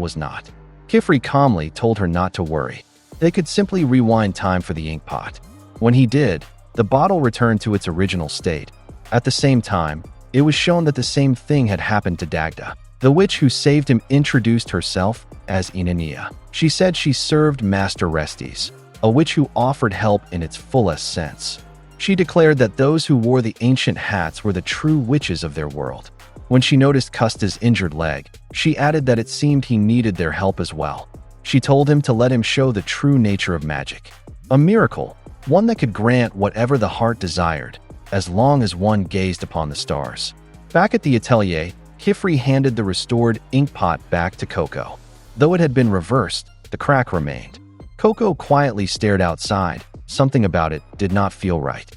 A: was not. Kifri calmly told her not to worry. They could simply rewind time for the ink pot. When he did, the bottle returned to its original state. At the same time, it was shown that the same thing had happened to Dagda. The witch who saved him introduced herself as Onii-Chan. She said she served Master Restes, a witch who offered help in its fullest sense. She declared that those who wore the ancient hats were the true witches of their world. When she noticed Custis' injured leg, she added that it seemed he needed their help as well. She told him to let him show the true nature of magic. A miracle, one that could grant whatever the heart desired, as long as one gazed upon the stars. Back at the Atelier, Kifri handed the restored ink pot back to Coco. Though it had been reversed, the crack remained. Coco quietly stared outside. Something about it did not feel right.